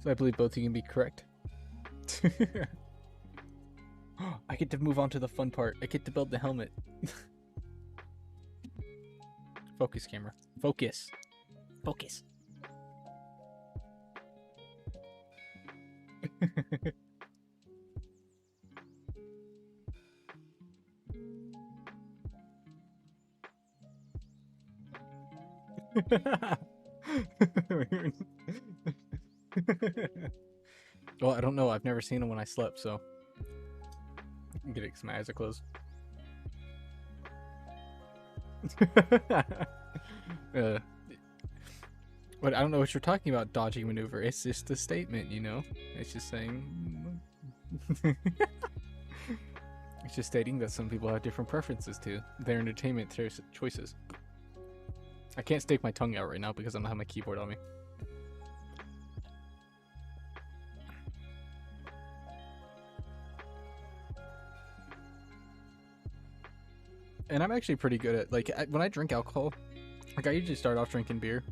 So I believe both of you can be correct. I get to move on to the fun part. I get to build the helmet. Focus, camera. Focus. Focus. Well, I don't know. I've never seen him when I slept, so I'm getting my eyes are closed. But I don't know what you're talking about, dodging maneuver. It's just a statement, you know? It's just saying... It's just stating that some people have different preferences to their entertainment choices. I can't stick my tongue out right now because I don't have my keyboard on me. And I'm actually pretty good at, like, when I drink alcohol, like, I usually start off drinking beer.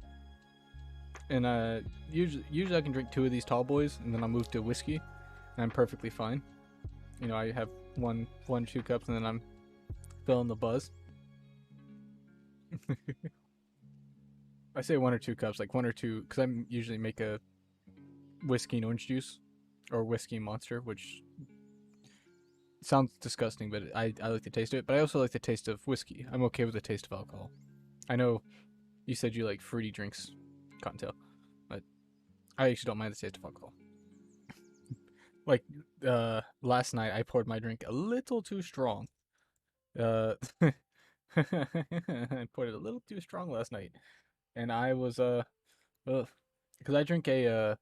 And usually I can drink 2 of these tall boys, and then I'll move to whiskey, and I'm perfectly fine. You know, I have one or 2 cups, and then I'm feeling the buzz. I say 1 or 2 cups, like 1 or 2, because I usually make a whiskey and orange juice, or whiskey and monster, which sounds disgusting, but I like the taste of it. But I also like the taste of whiskey. I'm okay with the taste of alcohol. I know you said you like fruity drinks, Cottontail, but I actually don't mind the taste of alcohol. Like, last night I poured my drink a little too strong. I poured it a little too strong last night. And I was, because I drink a,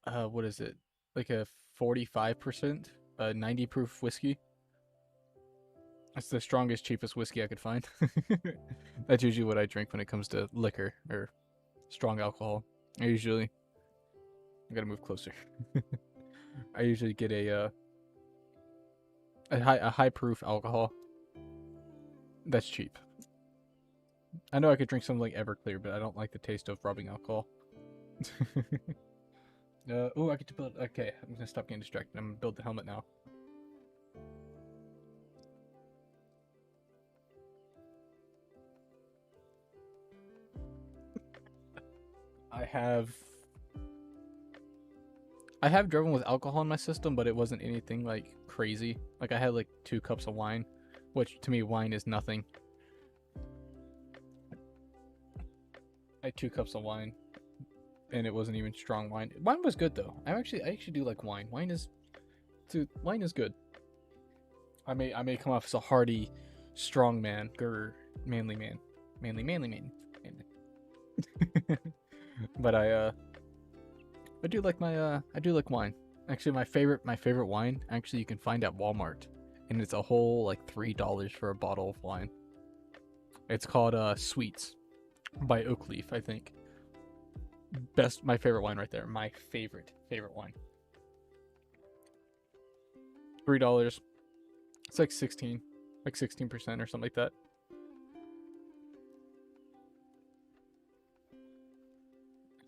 what is it? Like a 45%, 90 proof whiskey. That's the strongest, cheapest whiskey I could find. That's usually what I drink when it comes to liquor or strong alcohol. I gotta move closer. I usually get a high proof alcohol that's cheap. I know I could drink something like Everclear, but I don't like the taste of rubbing alcohol. Oh, I get to build. Okay, I'm gonna stop getting distracted. I'm gonna build the helmet now. I have driven with alcohol in my system, but it wasn't anything like crazy. Like I had like 2 cups of wine, which to me wine is nothing. I had 2 cups of wine, and it wasn't even strong wine. Wine was good though. I actually do like wine. Wine is good. I may come off as a hearty, strong man, manly man. But I do like wine. Actually, my favorite wine, actually, you can find at Walmart, and it's a whole like $3 for a bottle of wine. It's called Sweets by Oakleaf, I think. My favorite wine right there. My favorite wine. $3. It's like 16% or something like that.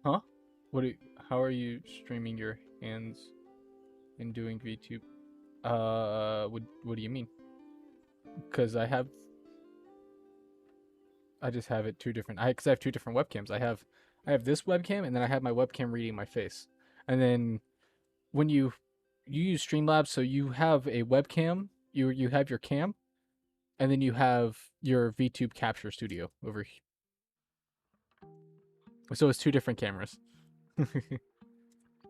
Huh? How are you streaming your hands and doing VTube? What do you mean? Because I just have it 2 different. Because I have 2 different webcams. I have this webcam, and then I have my webcam reading my face. And then when you use Streamlabs, so you have a webcam, you have your cam, and then you have your VTube capture studio over here. So it's 2 different cameras.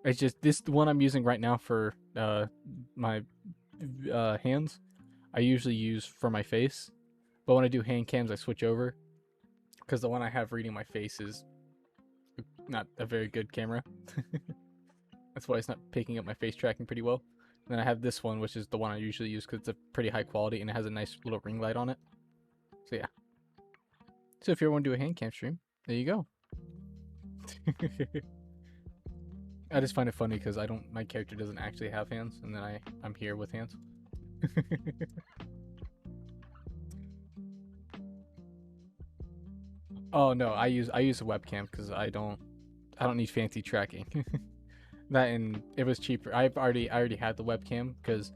It's just the one I'm using right now for my hands. I usually use for my face, but when I do hand cams, I switch over because the one I have reading my face is not a very good camera. That's why it's not picking up my face tracking pretty well. And then I have this one, which is the one I usually use because it's a pretty high quality and it has a nice little ring light on it. So yeah. So if you ever want to do a hand cam stream, there you go. I just find it funny because my character doesn't actually have hands, and then I'm here with hands. Oh no, I use a webcam because I don't need fancy tracking. That, and it was cheaper. I already had the webcam because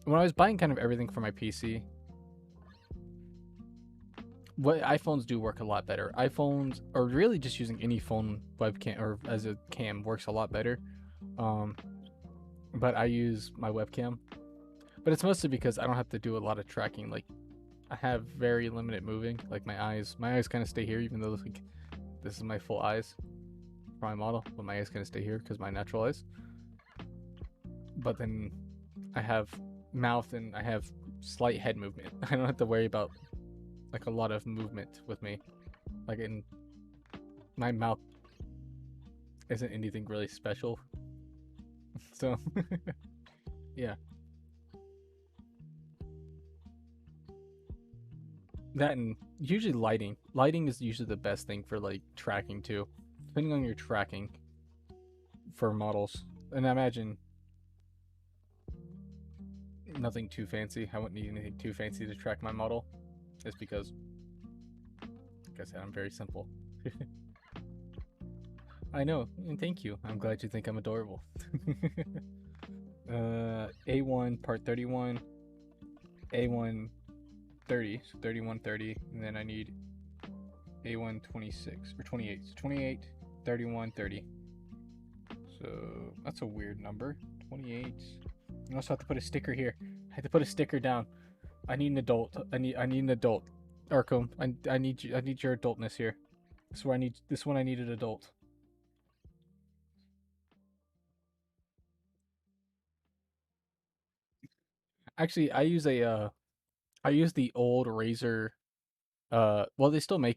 when I was buying kind of everything for my PC, what iPhones do work a lot better. iPhones, or really just using any phone webcam or as a cam, works a lot better. Um, but I use my webcam. But it's mostly because I don't have to do a lot of tracking. Like I have very limited moving. Like my eyes kind of stay here, even though like this is my full eyes for my model, but my eyes kind of stay here because my natural eyes. But then I have mouth and I have slight head movement. I don't have to worry about like a lot of movement with me. Like in my mouth isn't anything really special. So yeah, that and usually lighting. Lighting is usually the best thing for like tracking too, depending on your tracking for models. And I imagine nothing too fancy. I wouldn't need anything too fancy to track my model. It's because, like I said, I'm very simple. I know, and thank you. I'm glad you think I'm adorable. A1 part 31, A1 30, so 31 30, and then I need A1 26 or 28. So 28, 31, 30. So that's a weird number. 28. I also have to put a sticker here. I had to put a sticker down. I need an adult. I need an adult. Arkham, I need you. I need your adultness here. This is where I need this one. I need an adult. Actually, I use the old Razer. Well,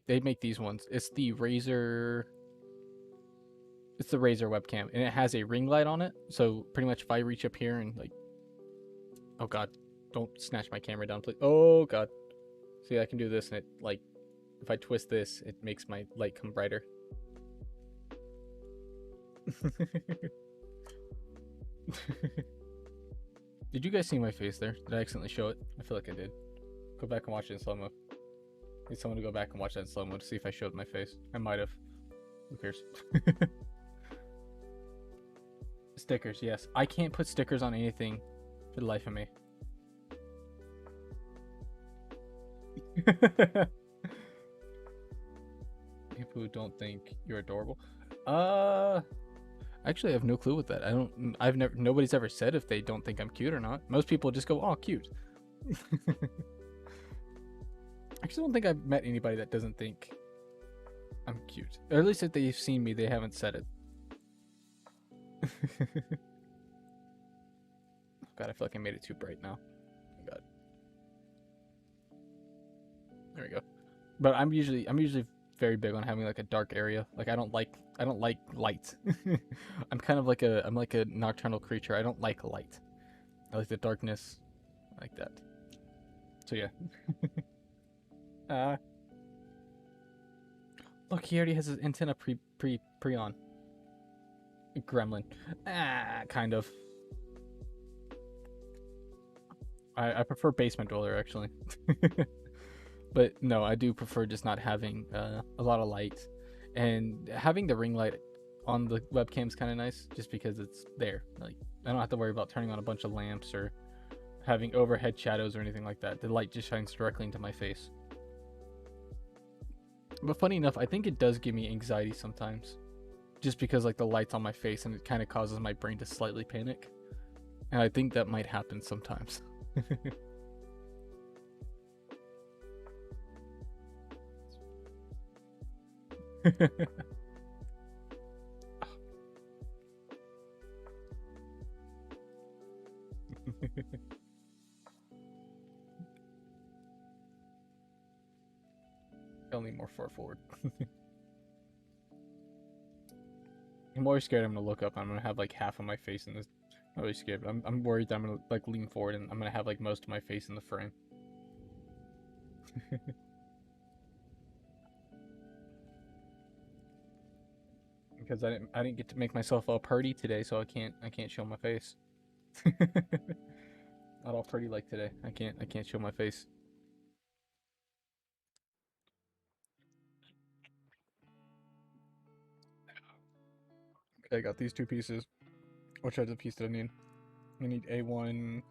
they make these ones. It's the Razer webcam, and it has a ring light on it. So pretty much, if I reach up here and like, oh god, don't snatch my camera down, please. Oh god, see, I can do this, and it like, if I twist this, it makes my light come brighter. Did you guys see my face there? Did I accidentally show it? I feel like I did. Go back and watch it in slow mo. Need someone to go back and watch that in slow mo to see if I showed my face. I might have. Who cares? Stickers, yes. I can't put stickers on anything for the life of me. People who don't think you're adorable. Uh, actually, I have no clue with that. I've never. Nobody's ever said if they don't think I'm cute or not. Most people just go, "Oh, cute." I actually don't think I've met anybody that doesn't think I'm cute. Or at least if they've seen me, they haven't said it. God, I feel like I made it too bright now. Oh, God. There we go. But I'm usually very big on having like a dark area. Like I don't like light. I'm like a nocturnal creature. I don't like light. I like the darkness. I like that. So yeah. Uh look, he already has his antenna pre on. Gremlin. Kind of. I prefer basement dweller actually. But no, I do prefer just not having a lot of light, and having the ring light on the webcam is kind of nice, just because it's there. Like I don't have to worry about turning on a bunch of lamps or having overhead shadows or anything like that. The light just shines directly into my face. But funny enough, I think it does give me anxiety sometimes, just because like the light's on my face and it kind of causes my brain to slightly panic, and I think that might happen sometimes. Only more far forward. I'm always scared I'm gonna look up and I'm gonna have like half of my face in this. I'm really scared. I'm worried that I'm gonna like lean forward and I'm gonna have like most of my face in the frame. Because I didn't get to make myself all pretty today, so I can't show my face. Not all pretty like today. I can't show my face. I got these two pieces. Which are the piece that I need? I need A1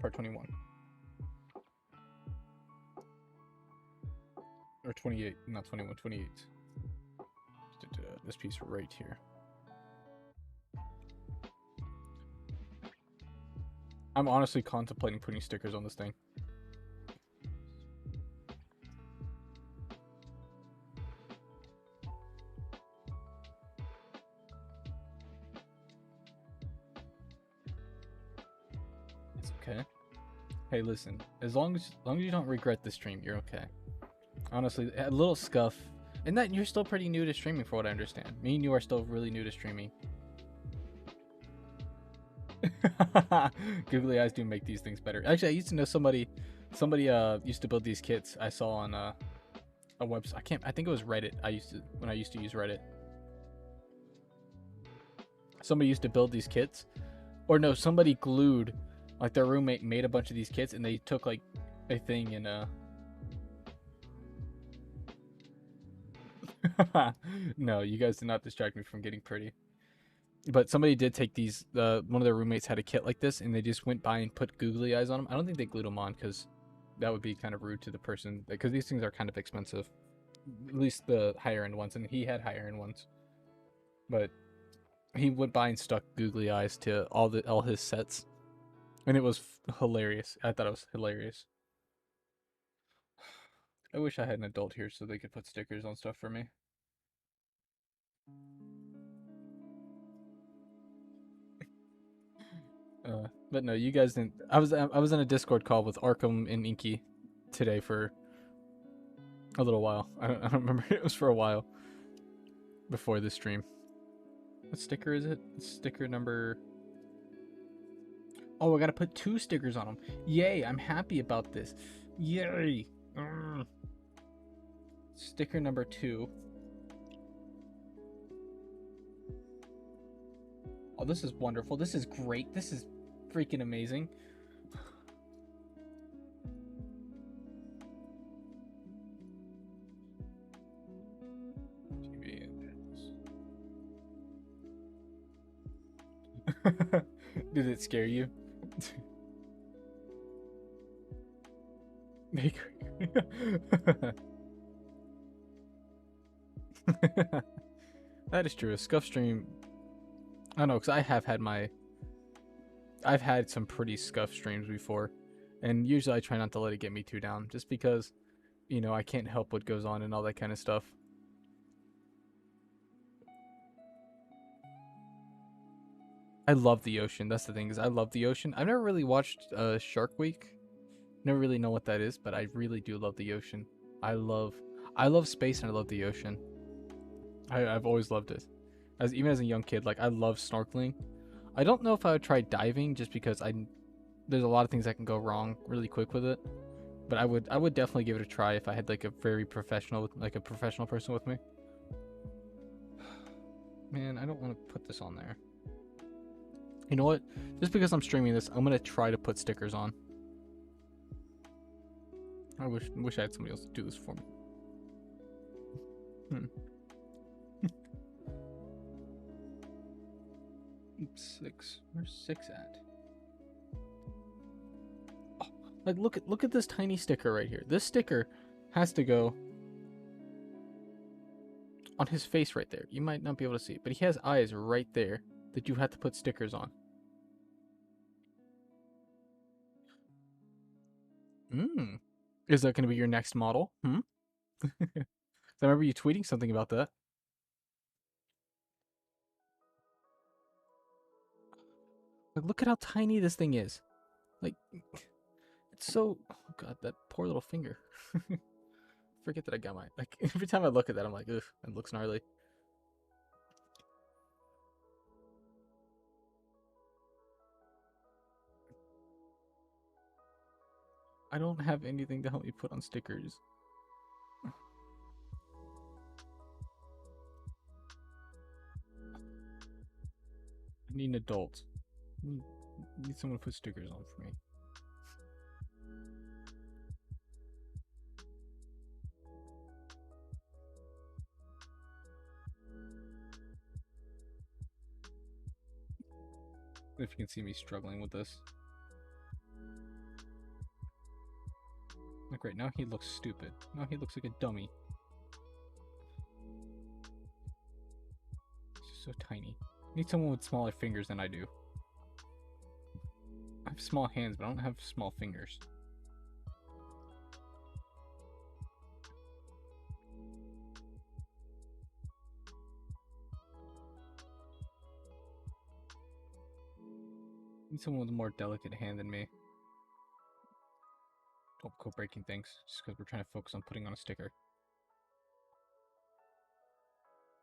part 21. Or 28, not 21, 28. This piece right here. I'm honestly contemplating putting stickers on this thing. It's okay. Hey, listen. As long as you don't regret the stream, you're okay. Honestly, a little scuff. And that you're still pretty new to streaming, for what I understand. Me and you are still really new to streaming. Googly eyes do make these things better. Actually, I used to know somebody used to build these kits. I saw on a website. I think it was Reddit. When I used to use Reddit. Somebody used to build these kits, or no, somebody glued, like their roommate made a bunch of these kits, and they took like a thing and No, you guys did not distract me from getting pretty. But somebody did take these. One of their roommates had a kit like this, and they just went by and put googly eyes on them. I don't think they glued them on because that would be kind of rude to the person. Because these things are kind of expensive, at least the higher end ones, and he had higher end ones. But he went by and stuck googly eyes to all his sets, and it was hilarious. I thought it was hilarious. I wish I had an adult here so they could put stickers on stuff for me. But no, you guys didn't. I was in a Discord call with Arkham and Inky today for a little while. I don't remember. It was for a while before this stream. What sticker is it? It's sticker number. Oh, I gotta put 2 stickers on them. Yay! I'm happy about this. Yay! Sticker number 2. Oh, this is wonderful. This is great. This is freaking amazing. Did it scare you? That is true. A scuff stream. I don't know, because I've had some pretty scuff streams before, and usually I try not to let it get me too down, just because, you know, I can't help what goes on and all that kind of stuff. I love the ocean. That's the thing, is I love the ocean. I've never really watched Shark Week. Never really know what that is, but I really do love the ocean. I love space and I love the ocean. I've always loved it. Even as a young kid, like I love snorkeling. I don't know if I would try diving just because there's a lot of things that can go wrong really quick with it. But I would definitely give it a try if I had like a professional person with me. Man, I don't want to put this on there. You know what? Just because I'm streaming this, I'm gonna try to put stickers on. I wish I had somebody else to do this for me. Oops, 6. Where's 6 at? Oh, like look at this tiny sticker right here. This sticker has to go on his face right there. You might not be able to see it, but he has eyes right there that you have to put stickers on. Is that going to be your next model? I remember you tweeting something about that. Like, look at how tiny this thing is. Like, it's so... Oh god, that poor little finger. Forget that I got mine. Like, every time I look at that, I'm like, ugh, it looks gnarly. I don't have anything to help me put on stickers. I need an adult. I need someone to put stickers on for me. If you can see me struggling with this. Like right now he looks stupid. Now he looks like a dummy. He's so tiny. I need someone with smaller fingers than I do. I have small hands, but I don't have small fingers. I need someone with a more delicate hand than me. Don't go breaking things, just because we're trying to focus on putting on a sticker.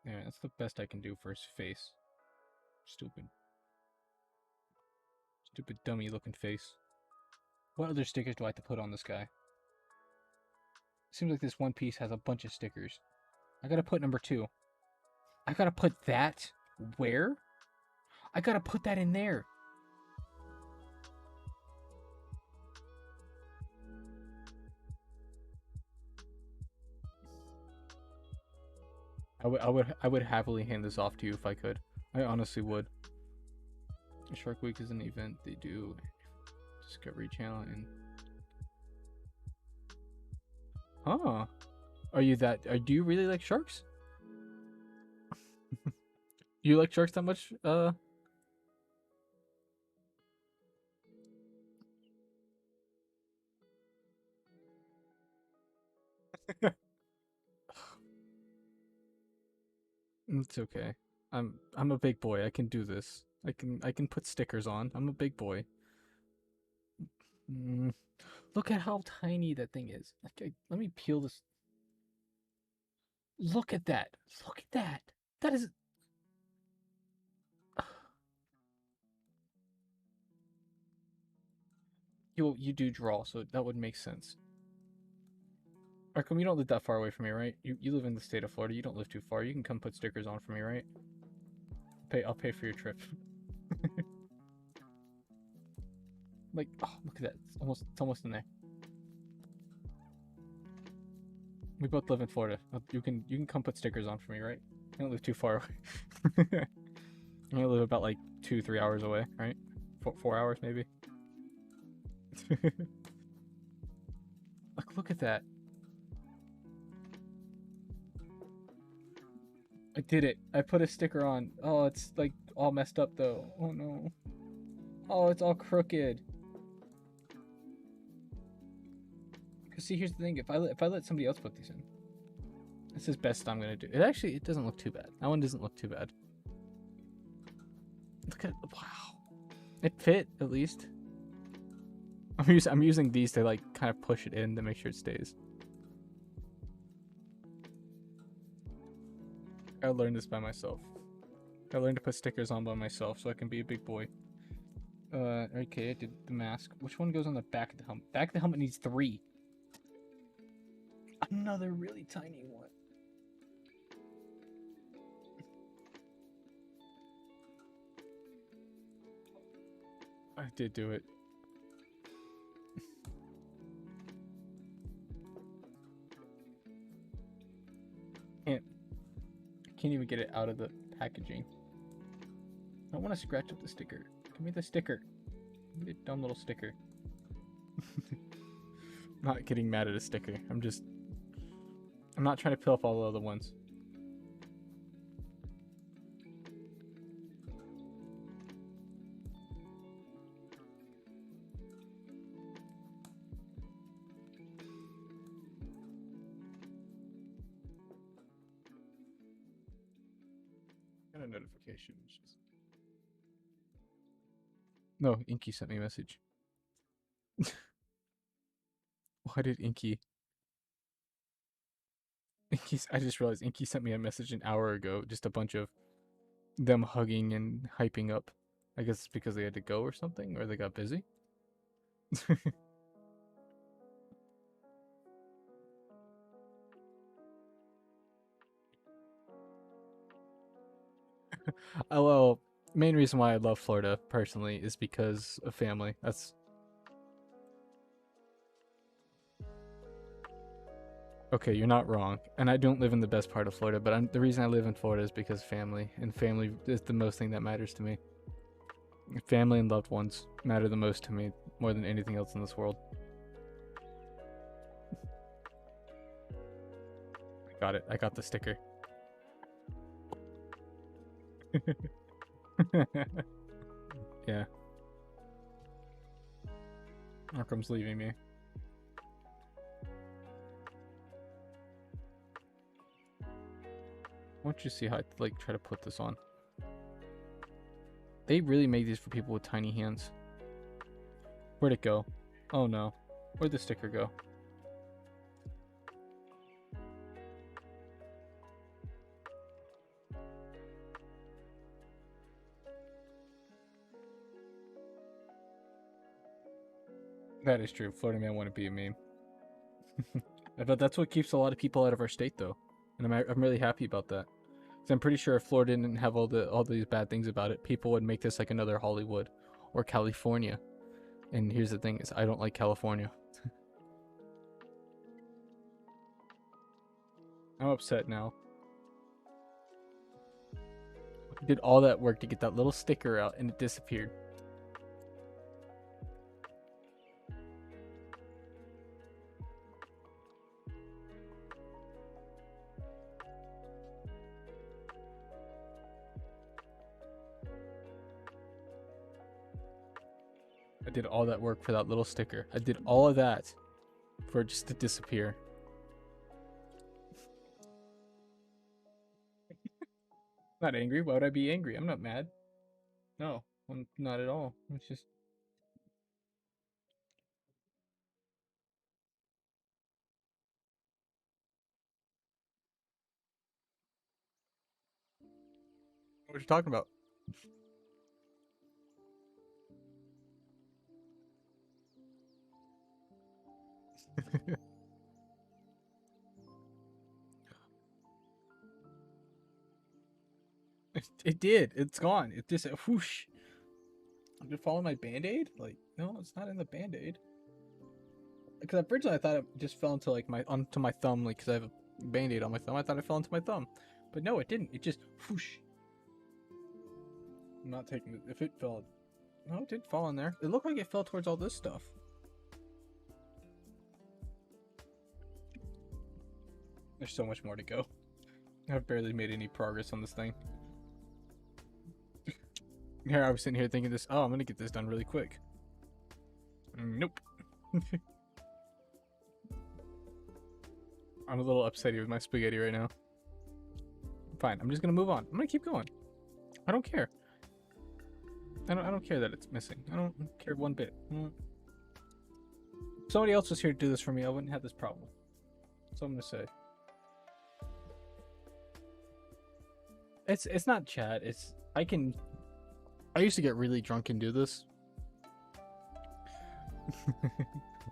Yeah, that's the best I can do for his face. Stupid. Stupid dummy looking face. What other stickers do I have to put on this guy? Seems like this one piece has a bunch of stickers. I gotta put number 2. I gotta put that where? I gotta put that in there. I would happily hand this off to you if I could. I honestly would. Shark Week is an event they do Discovery Channel and huh. Are you that do you really like sharks? You like sharks that much? It's okay. I'm a big boy. I can do this. I can put stickers on. I'm a big boy. Look at how tiny that thing is. Okay, let me peel this. Look at that. Look at that. That is. You do draw, so that would make sense. Arkham, you don't live that far away from me, right? You live in the state of Florida. You don't live too far. You can come put stickers on for me, right? I'll pay for your trip. Like, oh, look at that. It's almost in there. We both live in Florida. You can come put stickers on for me, right? You don't live too far away. You live about like 2-3 hours away, right? 4 hours maybe. Look at that. I did it. I put a sticker on. Oh, it's like all messed up though. Oh no. Oh, it's all crooked. Cause see, here's the thing. If I let somebody else put these in, this is best I'm gonna do. It doesn't look too bad. That one doesn't look too bad. Look at wow. It fit at least. I'm using these to like kind of push it in to make sure it stays. I learned this by myself. I learned to put stickers on by myself so I can be a big boy. Okay, I did the mask. Which one goes on the back of the helmet? Back of the helmet needs 3. Another really tiny one. I did do it. Can't even get it out of the packaging. I don't want to scratch up the sticker. Give me the sticker. Give me the dumb little sticker. I'm not getting mad at a sticker. I'm not trying to peel off all the other ones. Got a notification. No, Inky sent me a message. Why did Inky? I just realized Inky sent me a message an hour ago. Just a bunch of them hugging and hyping up. I guess it's because they had to go or something, or they got busy. Oh, well, main reason why I love Florida personally is because of family. That's okay. You're not wrong, and I don't live in the best part of Florida, but the reason I live in Florida is because family, and family is the most thing that matters to me. Family and loved ones matter the most to me, more than anything else in this world. I got it. I got the sticker. Yeah. Arkham's leaving me. Why don't you see how I like try to put this on? They really made these for people with tiny hands. Where'd it go? Oh no. Where'd the sticker go? That is true. Florida man wouldn't be a meme. But that's what keeps a lot of people out of our state, though, and I'm really happy about that. Cause I'm pretty sure if Florida didn't have all these bad things about it, people would make this like another Hollywood or California. And here's the thing: is I don't like California. I'm upset now. I did all that work to get that little sticker out, and it disappeared. I did all that work for that little sticker. I did all of that for it just to disappear. Not angry. Why would I be angry? I'm not mad. No, I'm not at all. It's just... What are you talking about? It did. It's gone. It just whoosh. Did it fall in my band-aid? Like, no, it's not in the band-aid. Because originally I thought it just fell into like onto my thumb, like because I have a band-aid on my thumb. I thought it fell into my thumb, but no, it didn't. It just whoosh. I'm not taking it. If it fell, no, it did fall in there. It looked like it fell towards all this stuff. There's so much more to go. I've barely made any progress on this thing. Here I was sitting here thinking this, oh, I'm gonna get this done really quick. Nope. I'm a little upsetty with my spaghetti right now. Fine, I'm just gonna move on. I'm gonna keep going. I don't care. I don't care that it's missing. I don't care one bit. If somebody else was here to do this for me, I wouldn't have this problem. That's all I'm gonna say. It's not chat. It's I used to get really drunk and do this.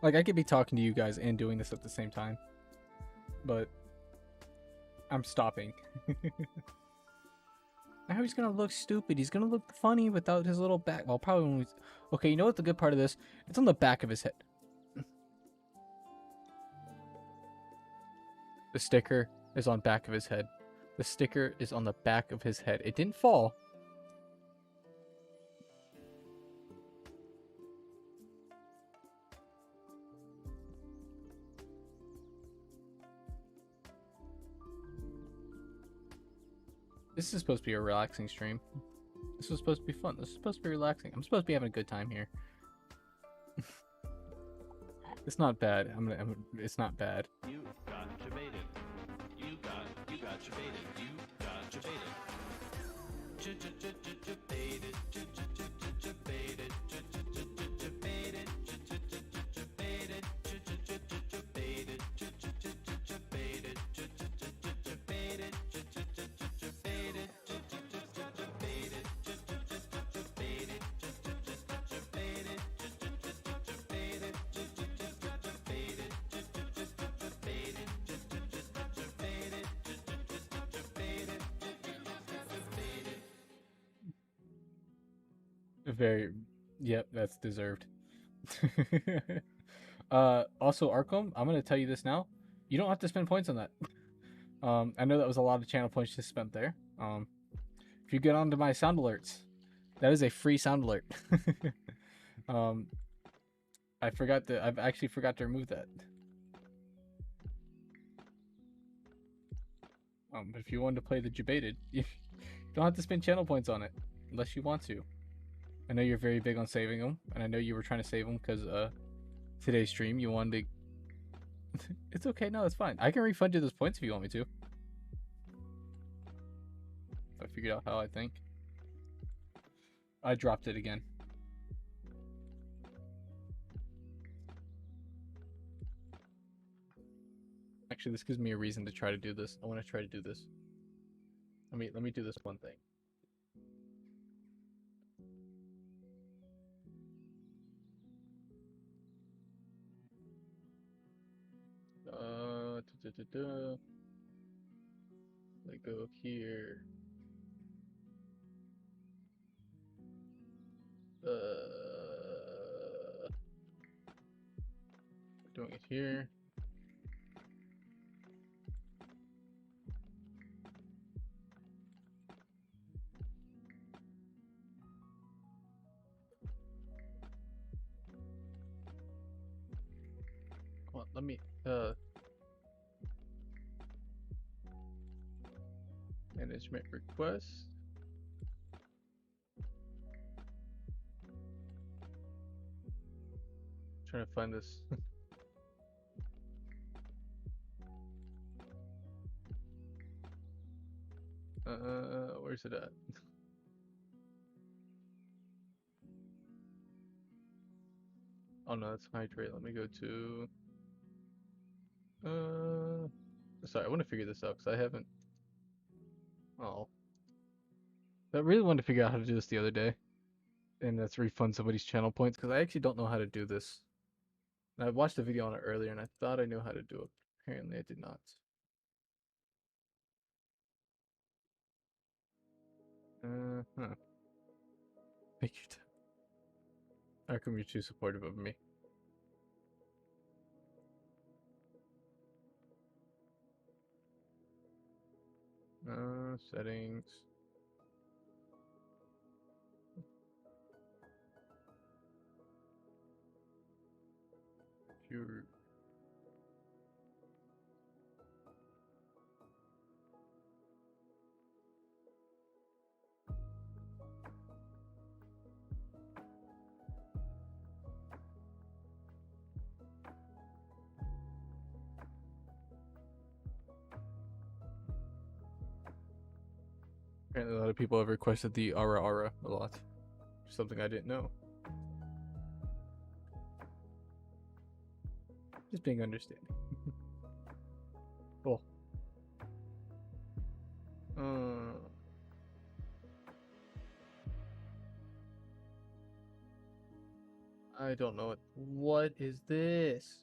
Like I could be talking to you guys and doing this at the same time. But I'm stopping. Now he's gonna look stupid. He's gonna look funny without his little back. Well, probably when we... Okay, you know what the good part of this? It's on the back of his head. The sticker is on back of his head. The sticker is on the back of his head. It didn't fall. This is supposed to be a relaxing stream. This was supposed to be fun. This is supposed to be relaxing. I'm supposed to be having a good time here. It's not bad. It's not bad. You got debated. You got debated. You got debated. Debated. Debated. Very, yep, that's deserved. Also, Arkham, I'm gonna tell you this now. You don't have to spend points on that. I know that was a lot of channel points just spent there. If you get onto my sound alerts, That is a free sound alert. um, I've actually forgot to remove that. But if you wanted to play the debated, you don't have to spend channel points on it unless you want to. I know you're very big on saving them, and I know you were trying to save them because today's stream you wanted to. It's okay, no, it's fine. I can refund you those points if you want me to. If I figured out how, I think. I dropped it again. Actually, this gives me a reason to try to do this. I want to try to do this. Let me do this one thing. Let go here. Doing it here. Well, let me management request. Trying to find this. Where's it at? Oh no, that's hydrate. Let me go to. Sorry, I want to figure this out because I haven't. Oh, I really wanted to figure out how to do this the other day, and that's refund somebody's channel points because I actually don't know how to do this. And I watched a video on it earlier, and I thought I knew how to do it. Apparently, I did not. Huh. Thank you. How come you're too supportive of me? Settings. Pure. Apparently, a lot of people have requested the Ara Ara a lot. Something I didn't know. Just being understanding. Cool. I don't know what is this?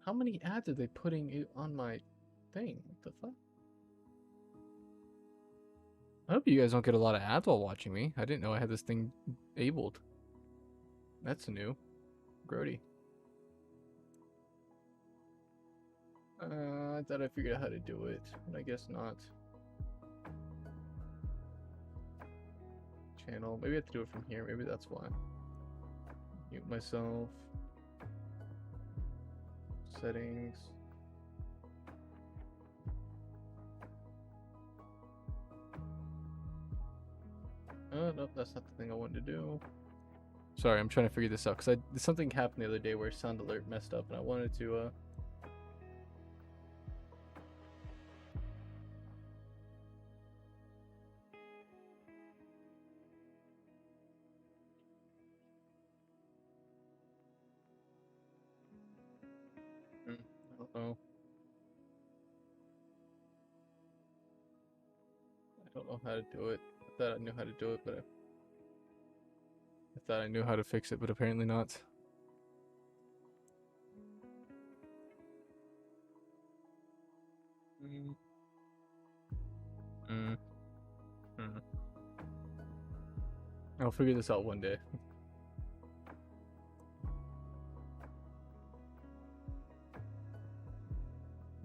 How many ads are they putting on my thing? What the fuck? I hope you guys don't get a lot of ads while watching me. I didn't know I had this thing enabled. That's new. Grody. I thought I figured out how to do it, but I guess not. Channel. Maybe I have to do it from here. Maybe that's why. Mute myself. Settings. Oh, nope, that's not the thing I wanted to do. Sorry, I'm trying to figure this out because something happened the other day where sound alert messed up and I wanted to I don't know. I don't know how to do it. I thought I knew how to do it, but I thought I knew how to fix it, but apparently not. I'll figure this out one day.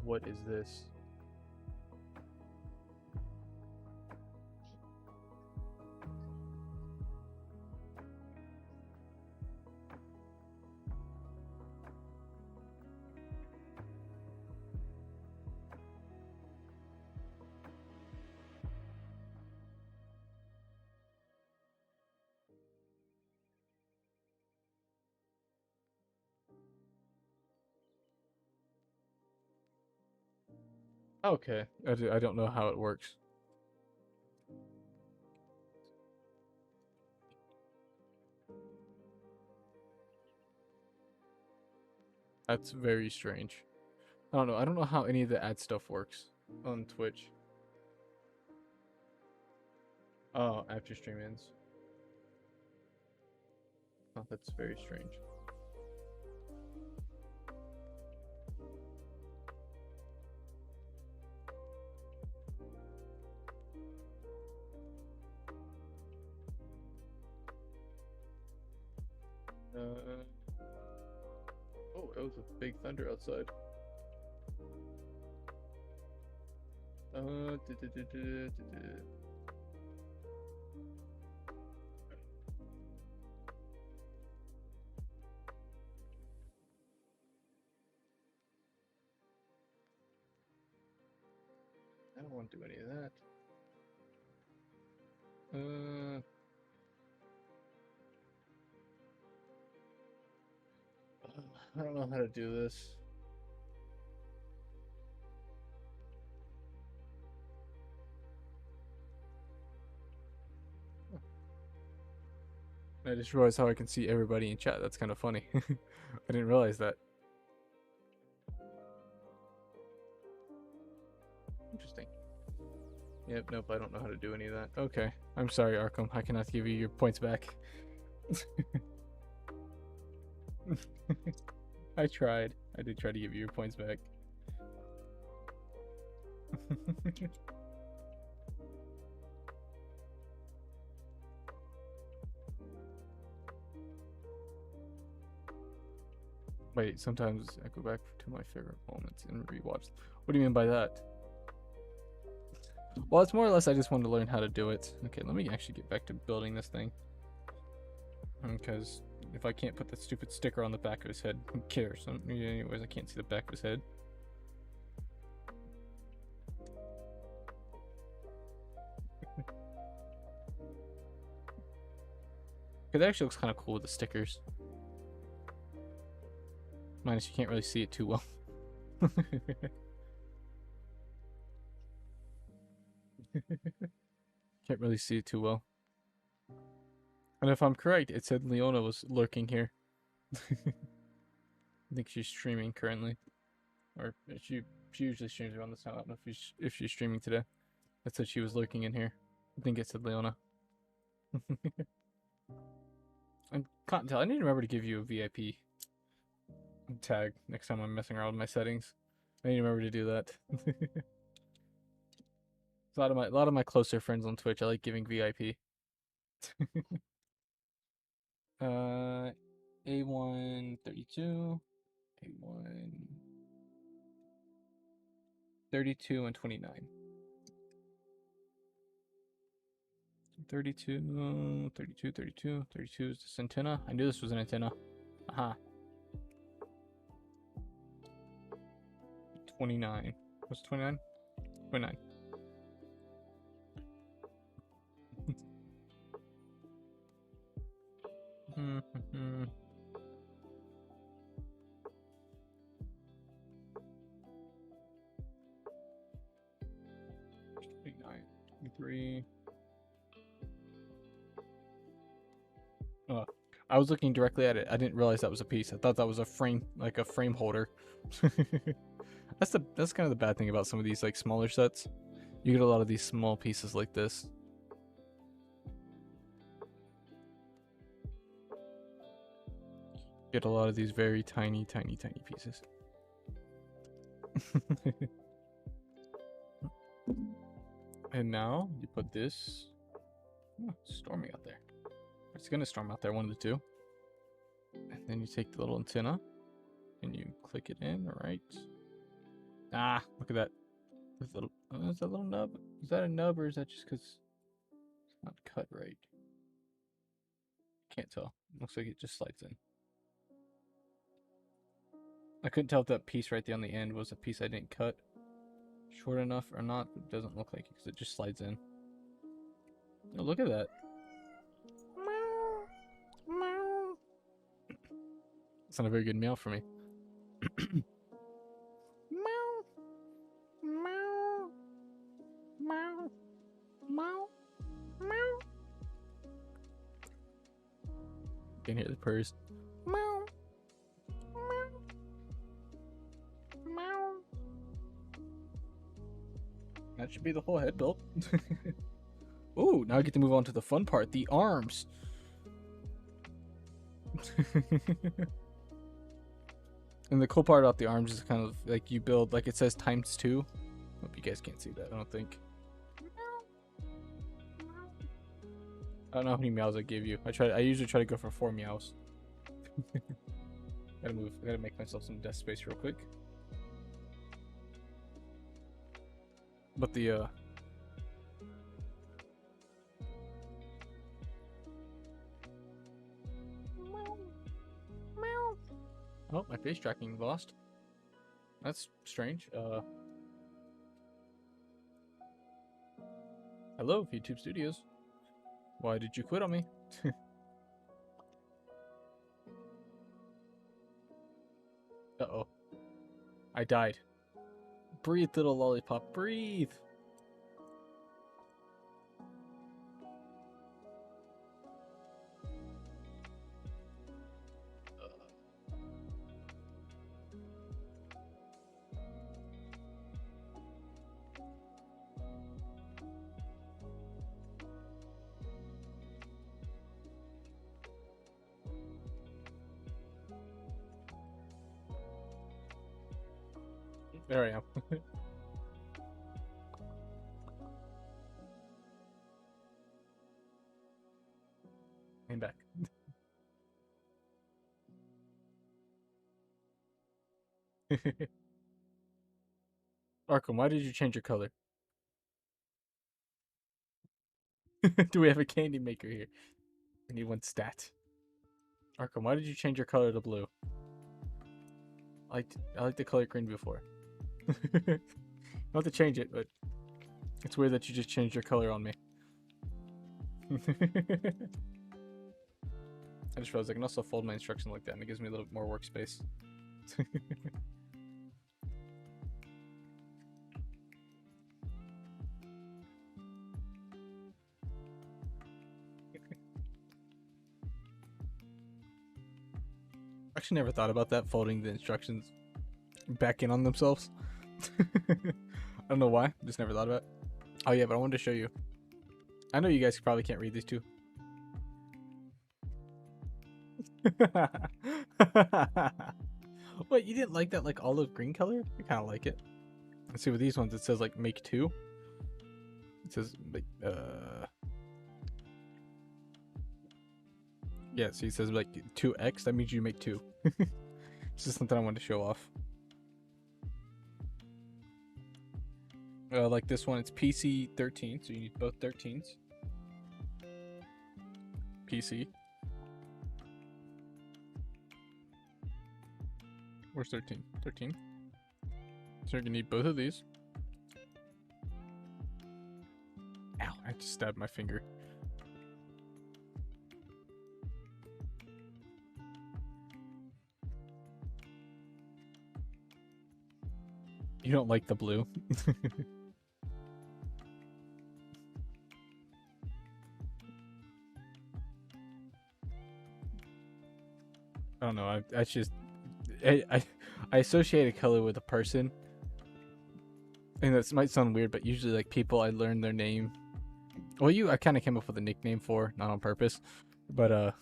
What is this? Okay, I don't know how it works. That's very strange. I don't know. I don't know how any of the ad stuff works on Twitch. Oh, after stream ends. Oh, that's very strange. Oh, it was a big thunder outside. Uh, duh, duh, duh, duh, duh, duh. I don't want to do any of that. I don't know how to do this. I just realized how I can see everybody in chat. That's kind of funny. I didn't realize that. Interesting. Yep, nope, I don't know how to do any of that. Okay, I'm sorry, Arkham. I cannot give you your points back. I tried. I did try to give you your points back. Wait, sometimes I go back to my favorite moments and rewatch. What do you mean by that? Well, it's more or less I just wanted to learn how to do it. Okay, let me actually get back to building this thing. Because if I can't put that stupid sticker on the back of his head, who cares? Anyways, I can't see the back of his head. It actually looks kind of cool with the stickers. Minus you can't really see it too well. Can't really see it too well. And if I'm correct, it said Leona was lurking here. I think she's streaming currently. Or she usually streams around this time. I don't know if she's streaming today. It said she was lurking in here. I think it said Leona. And Cottontail, I need to remember to give you a VIP tag next time I'm messing around with my settings. I need to remember to do that. A lot of my closer friends on Twitch I like giving VIP. A1 32, A1 32 and 29. 32, 32, 32, 32 is this antenna? I knew this was an antenna. Aha. 29. What's 29? 29. Mm-hmm. 23. Oh, I was looking directly at it. I didn't realize that was a piece. I thought that was a frame, like a frame holder. That's kind of the bad thing about some of these like smaller sets. You get a lot of these small pieces like this. Get a lot of these very tiny, tiny, tiny pieces. And now you put this. Oh, it's storming out there. It's gonna storm out there, one of the two. And then you take the little antenna and you click it in, right? Ah, look at that. This little, is that little nub? Is that a nub or is that just because it's not cut right? Can't tell. Looks like it just slides in. I couldn't tell if that piece right there on the end was a piece I didn't cut short enough or not. It doesn't look like it because it just slides in. Oh, look at that. It's not a very good meow for me. You can hear the purrs. That should be the whole head built. Ooh, now I get to move on to the fun part, the arms. And the cool part about the arms is kind of like you build, like it says ×2. Hope you guys can't see that, I don't think. I don't know how many meows I gave you. I usually try to go for 4 meows. Gotta move. I gotta make myself some desk space real quick. But the oh, my face tracking lost. That's strange. Hello, YouTube Studios. Why did you quit on me? Uh-oh. I died. Breathe, little lollipop, breathe! There I am. I'm back. Arkham, why did you change your color? Do we have a candy maker here? I need 1 stat. Arkham, why did you change your color to blue? I liked the color green before. Not to change it, but it's weird that you just changed your color on me. I just realized I can also fold my instruction like that, and it gives me a little bit more workspace. Actually never thought about that, folding the instructions back in on themselves. I don't know why, just never thought about it. Oh yeah, but I wanted to show you. I know you guys probably can't read these two. What, you didn't like that like olive green color? I kind of like it. Let's see, with these ones it says like make 2. It says like yeah, so it says like 2x, that means you make 2. It's just something I wanted to show off. Like this one, it's PC13, so you need both 13s. PC. Where's 13? 13. So you're gonna need both of these. Ow, I just stabbed my finger. You don't like the blue? I don't know. I just I associate a color with a person, and that might sound weird, but usually like people I learn their name. Well, I kind of came up with a nickname for, not on purpose, but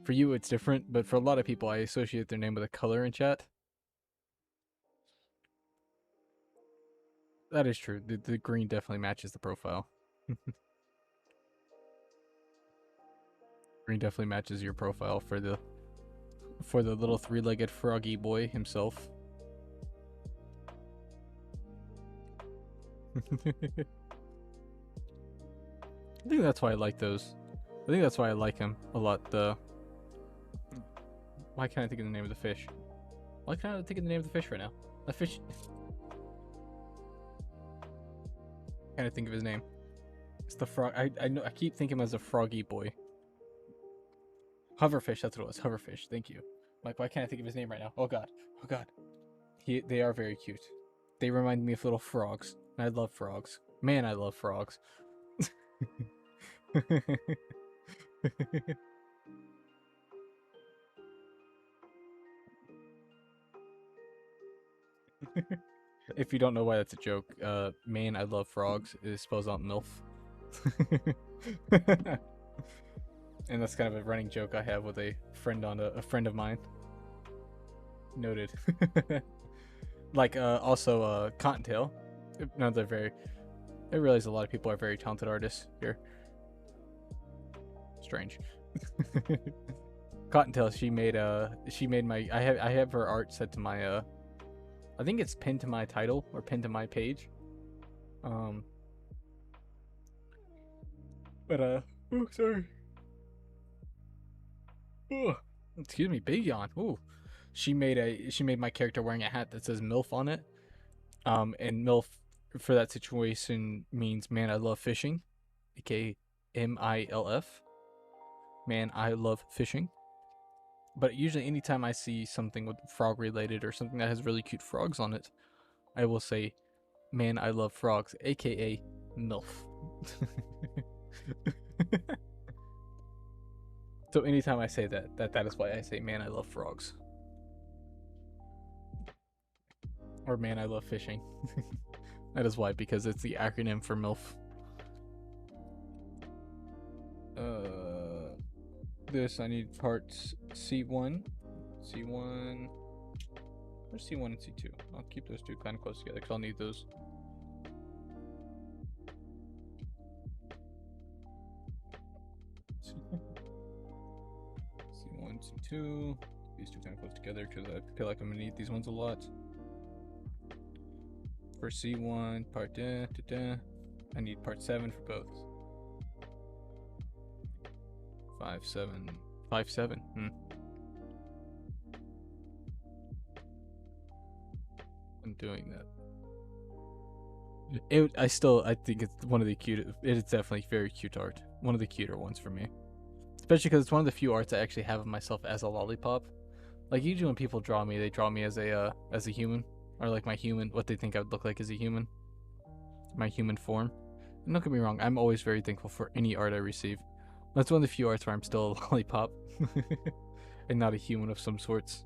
for you it's different. But for a lot of people, I associate their name with a color in chat. That is true. The green definitely matches the profile. Green definitely matches your profile for the little 3-legged froggy boy himself. I think that's why I like those. I think that's why I like him a lot. Why can't I think of the name of the fish? Why can't I think of the name of the fish right now? The fish. Can't I think of his name? It's the frog. I know. I keep thinking him as a froggy boy. Hoverfish. That's what it was. Hoverfish. Thank you. Like, why can't I think of his name right now? Oh god. Oh god. They are very cute. They remind me of little frogs. And I love frogs. Man, I love frogs. If you don't know why that's a joke, man, I love frogs is spells out MILF. And that's kind of a running joke I have with a friend a friend of mine. Noted. Like also Cottontail. No, they're very. I realize a lot of people are very talented artists here. Strange. Cottontail, she made my I have her art set to my I think it's pinned to my title or pinned to my page. But oh, sorry. Oh, excuse me, big yawn. Ooh. She made my character wearing a hat that says MILF on it. And MILF for that situation means man I love fishing, aka MILF. Man I love fishing. But usually anytime I see something with frog related or something that has really cute frogs on it, I will say, man I love frogs, aka MILF. So anytime I say that is why I say man I love frogs. Or man I love fishing. That is why, because it's the acronym for MILF. This I need parts C1. Where's C1 and C2? I'll keep those two kind of close together because I'll need those. C1, C2. These two kind of close together because I feel like I'm gonna need these ones a lot. For C1, part I need part 7 for both. 5, 7. 5, 7. I'm doing that. I think it's one of the cutest. It's definitely very cute art. One of the cuter ones for me. Especially because it's one of the few arts I actually have of myself as a lollipop. Like usually when people draw me, they draw me as a human. Or like my human, what they think I would look like as a human. My human form. And don't get me wrong, I'm always very thankful for any art I receive. That's one of the few arts where I'm still a lollipop. And not a human of some sorts.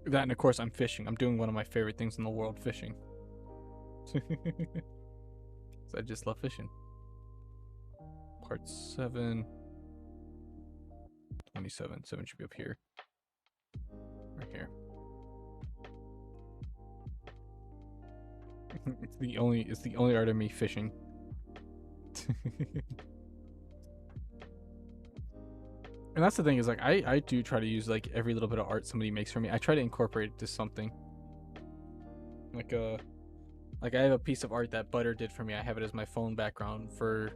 That and of course I'm fishing. I'm doing one of my favorite things in the world, fishing. So I just love fishing. Part 7. 27. 7 should be up here. Right here. It's the only art of me fishing. And that's the thing is like I do try to use like every little bit of art somebody makes for me. I try to incorporate it to something. Like I have a piece of art that Butter did for me. I have it as my phone background for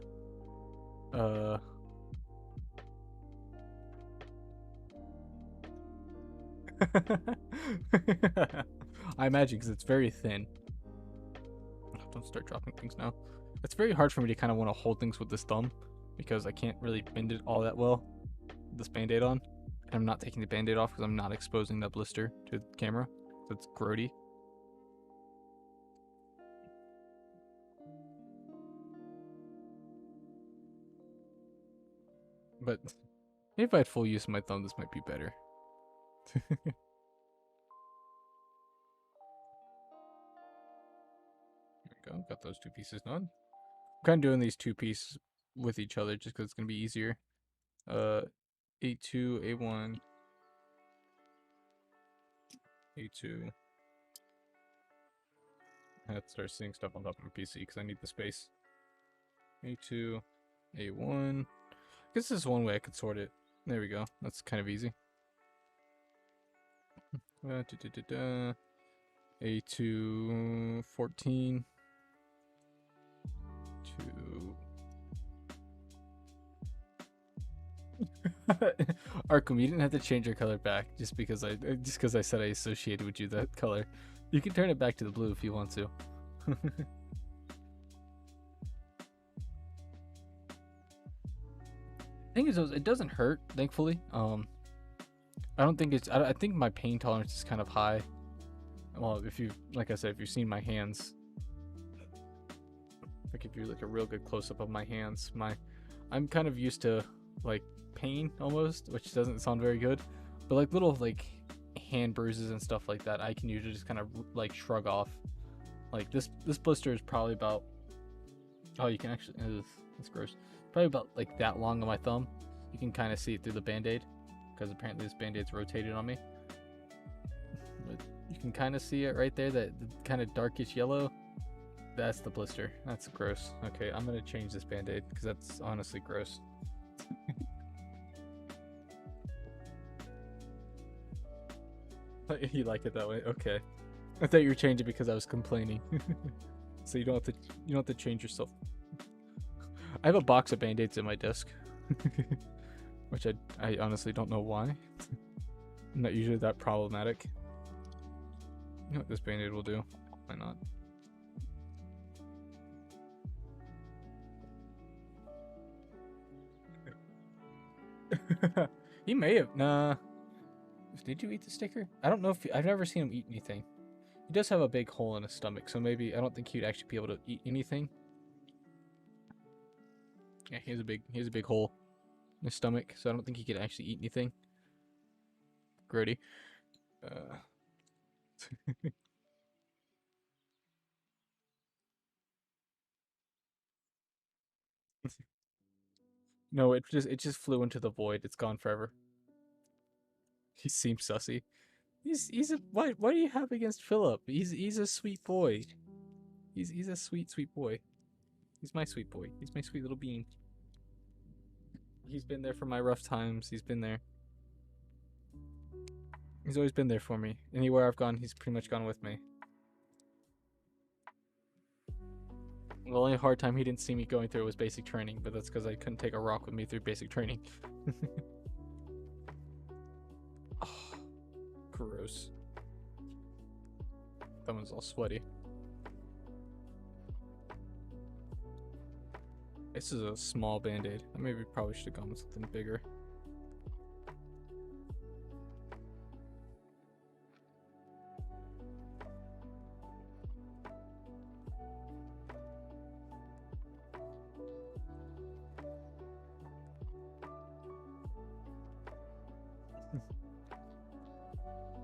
I imagine because it's very thin. Don't start dropping things now. It's very hard for me to kind of want to hold things with this thumb because I can't really bend it all that well with this band-aid on. And I'm not taking the band-aid off because I'm not exposing that blister to the camera. So it's grody. But if I had full use of my thumb, this might be better. There we go. Got those two pieces done. I'm kind of doing these two pieces with each other just because it's going to be easier. A2, A1, A2. I have to start seeing stuff on top of my PC because I need the space. A2, A1. I guess this is one way I could sort it. There we go. That's kind of easy. A2 14 to Arkham, you didn't have to change your color back just because I said I associated with you that color. You can turn it back to the blue if you want to. Thing is, it doesn't hurt, thankfully. I don't think it's. I think my pain tolerance is kind of high. Well, if you, like I said, if you've seen my hands, I give you like a real good close up of my hands. I'm kind of used to like pain almost, which doesn't sound very good, but like little like hand bruises and stuff like that, I can usually just kind of like shrug off. Like this blister is probably about. Oh, you can actually. That's gross. Probably about like that long on my thumb. You can kind of see it through the band-aid because apparently this band-aid's rotated on me. But you can kind of see it right there, that kind of darkish yellow. That's the blister. That's gross. Okay, I'm gonna change this band-aid because that's honestly gross. You like it that way? Okay. I thought you were changing because I was complaining. So you don't have to change yourself. I have a box of band-aids in my desk. Which I honestly don't know why. I'm not usually that problematic. You know what this band-aid will do? Why not? He may have. Nah. Did you eat the sticker? I don't know if I've never seen him eat anything. He does have a big hole in his stomach, so maybe I don't think he'd actually be able to eat anything. Yeah, he has a big hole in his stomach, so I don't think he could actually eat anything. Grody. No, it just flew into the void. It's gone forever. He seems sussy. He's a what do you have against Philip? He's a sweet boy. He's a sweet boy. He's my sweet boy. He's my sweet little bean. He's been there for my rough times. He's been there. He's always been there for me. Anywhere I've gone, he's pretty much gone with me. The only hard time he didn't see me going through was basic training, but that's because I couldn't take a rock with me through basic training. Oh, gross. That one's all sweaty. This is a small band-aid. I maybe probably should have gone with something bigger.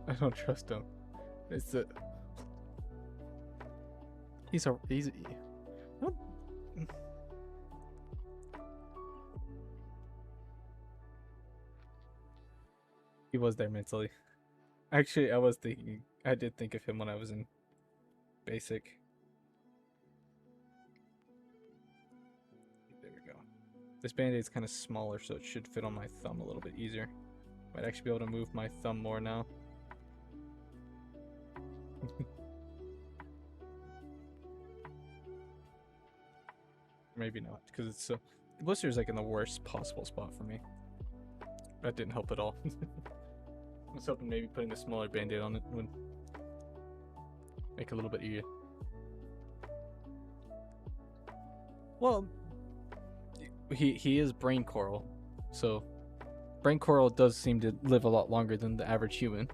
I don't trust him. It's a. He's. What? He was there mentally. Actually, I did think of him when I was in basic. There we go. This band-aid's kind of smaller, so it should fit on my thumb a little bit easier. Might actually be able to move my thumb more now. Maybe not, because it's the blister is like in the worst possible spot for me. That didn't help at all. I was hoping maybe putting a smaller band-aid on it would make it a little bit easier. Well, he is brain coral, so brain coral does seem to live a lot longer than the average human.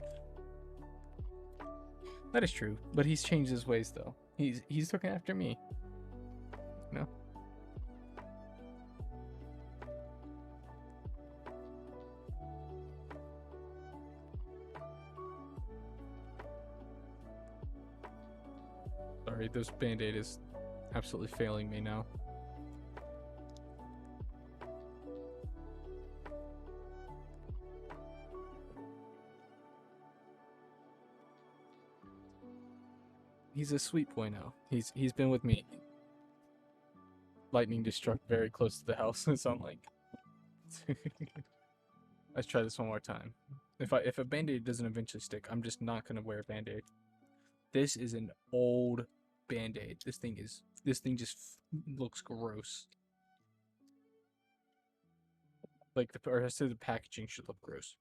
That is true, but he's changed his ways though. He's looking after me. You know? Sorry, this band-aid is absolutely failing me now. He's a sweet boy now. He's been with me. Lightning just struck very close to the house, so I'm like... Let's try this one more time. If a band-aid doesn't eventually stick, I'm just not gonna wear a band-aid. This is an old band-aid. This thing just looks gross. Like or I said the packaging should look gross.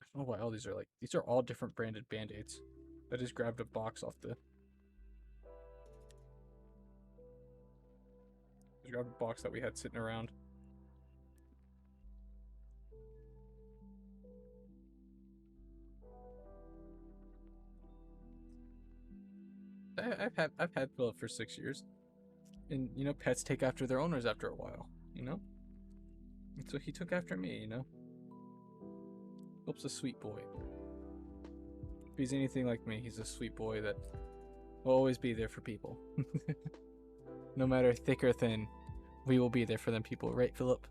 I don't know why all these are all different branded band-aids. I just grabbed a box off the just grabbed a box that we had sitting around. I've had Philip for 6 years. And you know, pets take after their owners after a while, you know? And so he took after me, you know? Philip's a sweet boy. If he's anything like me, he's a sweet boy that will always be there for people. No matter thick or thin, we will be there for them people, right, Philip?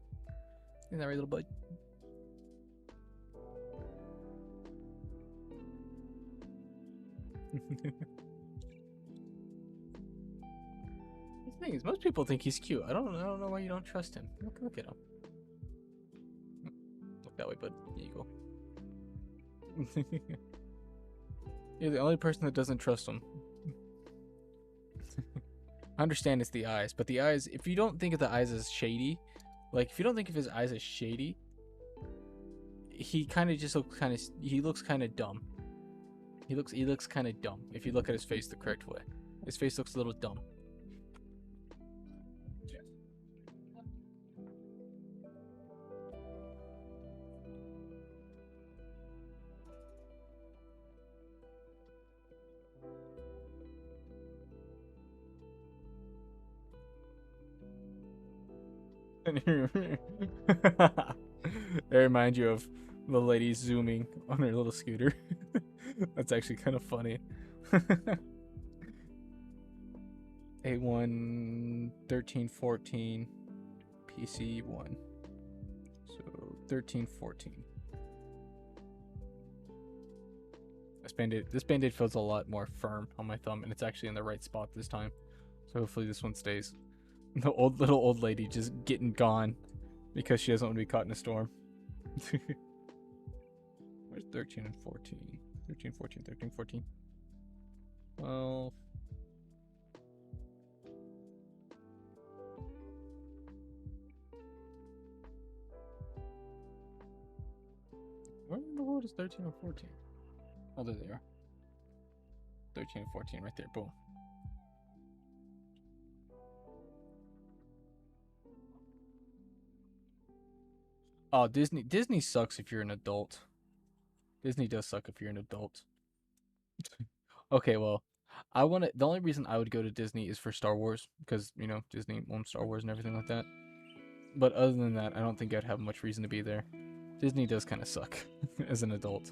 Isn't that right, little bud? The thing is, most people think he's cute. I don't know why you don't trust him. Look at him. Look that way, bud. There you go. You're the only person that doesn't trust him. I understand it's the eyes, but the eyes, if you don't think of the eyes as shady, like if you don't think of his eyes as shady, he kind of just looks he looks kind of dumb. He looks kind of dumb if you look at his face the correct way. His face looks a little dumb. They remind you of the lady zooming on her little scooter. That's actually kind of funny. A1 1314 PC1. So 1314. This band-aid feels a lot more firm on my thumb, and it's actually in the right spot this time. So hopefully this one stays. The little old lady just getting gone because she doesn't want to be caught in a storm. Where's 13 and 14? 13, 14, 13, 14. Well, where in the world is 13 and 14? Oh, there they are. 13 and 14 right there. Boom. Oh, Disney sucks if you're an adult. Disney does suck if you're an adult. Okay, well, the only reason I would go to Disney is for Star Wars, because, you know, Disney owns Star Wars and everything like that. But other than that, I don't think I'd have much reason to be there. Disney does kind of suck as an adult.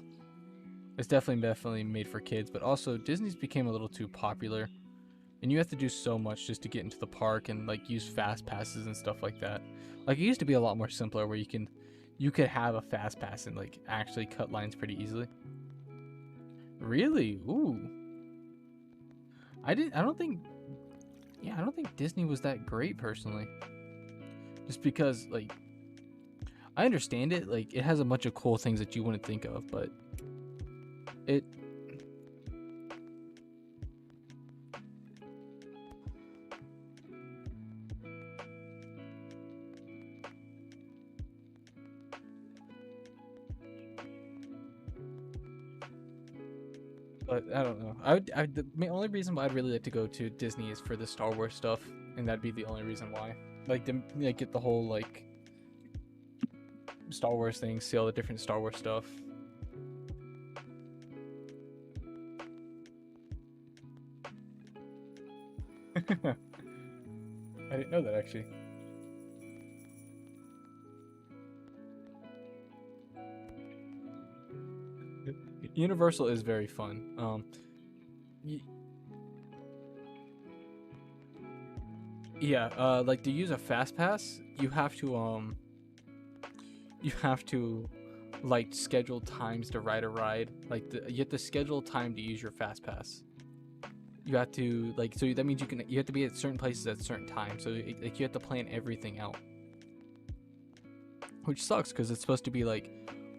It's definitely made for kids, but also Disney's became a little too popular. And you have to do so much just to get into the park and like use fast passes and stuff like that. Like it used to be a lot more simpler where you could have a fast pass and like actually cut lines pretty easily. Really? Ooh. I don't think Disney was that great personally. Just because like I understand it, like it has a bunch of cool things that you wouldn't think of, but it but I don't know. The only reason why I'd really like to go to Disney is for the Star Wars stuff, and that'd be the only reason why. Like get the whole like Star Wars thing, see all the different Star Wars stuff. I didn't know that actually. Universal is very fun. Yeah, like to use a fast pass, you have to like schedule times to ride a ride. Like you have to schedule time to use your fast pass. You have to like, so that means you have to be at certain places at certain times. So like you have to plan everything out, which sucks because it's supposed to be like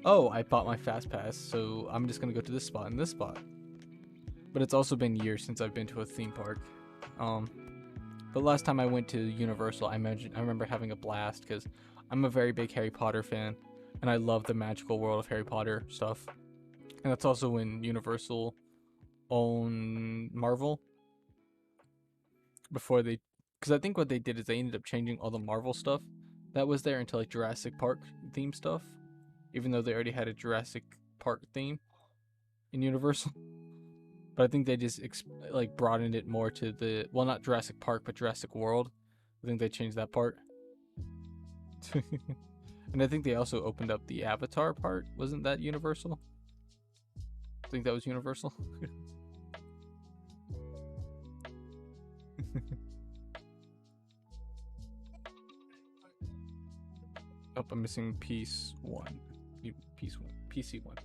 oh, I bought my fast pass, so I'm just gonna go to this spot and this spot. But it's also been years since I've been to a theme park. The last time I went to Universal, I remember having a blast because I'm a very big Harry Potter fan, and I love the magical world of Harry Potter stuff. And that's also when Universal owned Marvel before they, because I think what they did is they ended up changing all the Marvel stuff that was there into like Jurassic Park theme stuff, even though they already had a Jurassic Park theme in Universal. But I think they just like broadened it more to the, well, not Jurassic Park, but Jurassic World. I think they changed that part. And I think they also opened up the Avatar part. Wasn't that Universal? I think that was Universal. Oh, I'm missing piece 1. Piece 1. PC 1.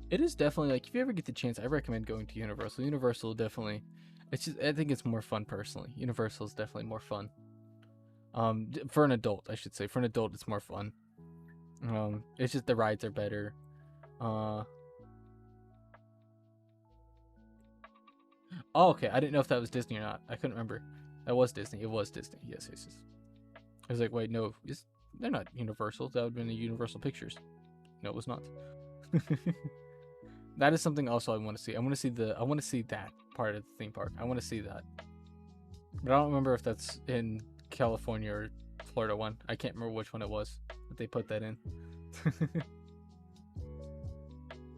It is definitely, like, if you ever get the chance, I recommend going to Universal. Universal definitely, it's just, I think it's more fun personally. Universal is definitely more fun. For an adult, I should say. For an adult, it's more fun. It's just the rides are better. Oh, okay. I didn't know if that was Disney or not. I couldn't remember. That was Disney. It was Disney. Yes, yes, yes. I was like, wait, no, they're not Universal. That would have been the Universal Pictures. No, it was not. That is something also I want to see. I want to see that part of the theme park. I want to see that. But I don't remember if that's in California or Florida one. I can't remember which one it was, but they put that in.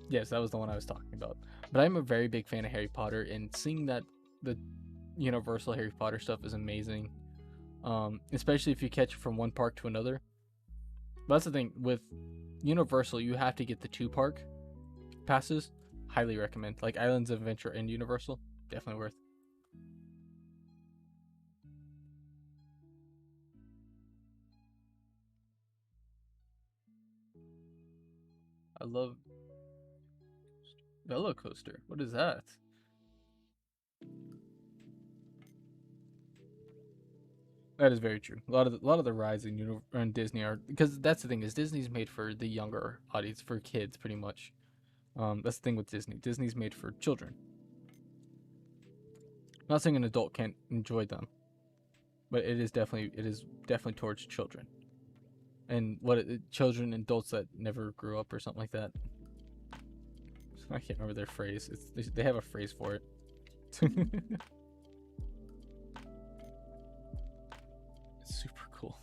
Yes, that was the one I was talking about. But I'm a very big fan of Harry Potter, and seeing that the Universal Harry Potter stuff is amazing. Especially if you catch it from one park to another. But that's the thing with Universal, you have to get the 2-park passes. Highly recommend. Like Islands of Adventure and Universal, definitely worth. I love Velo Coaster. What is that? That is very true. A lot of the rides in Disney are, because that's the thing, is Disney's made for the younger audience, for kids pretty much. That's the thing with Disney. Disney's made for children. I'm not saying an adult can't enjoy them, but it is definitely towards children. And children and adults that never grew up or something like that. I can't remember their phrase. They have a phrase for it. It's super cool.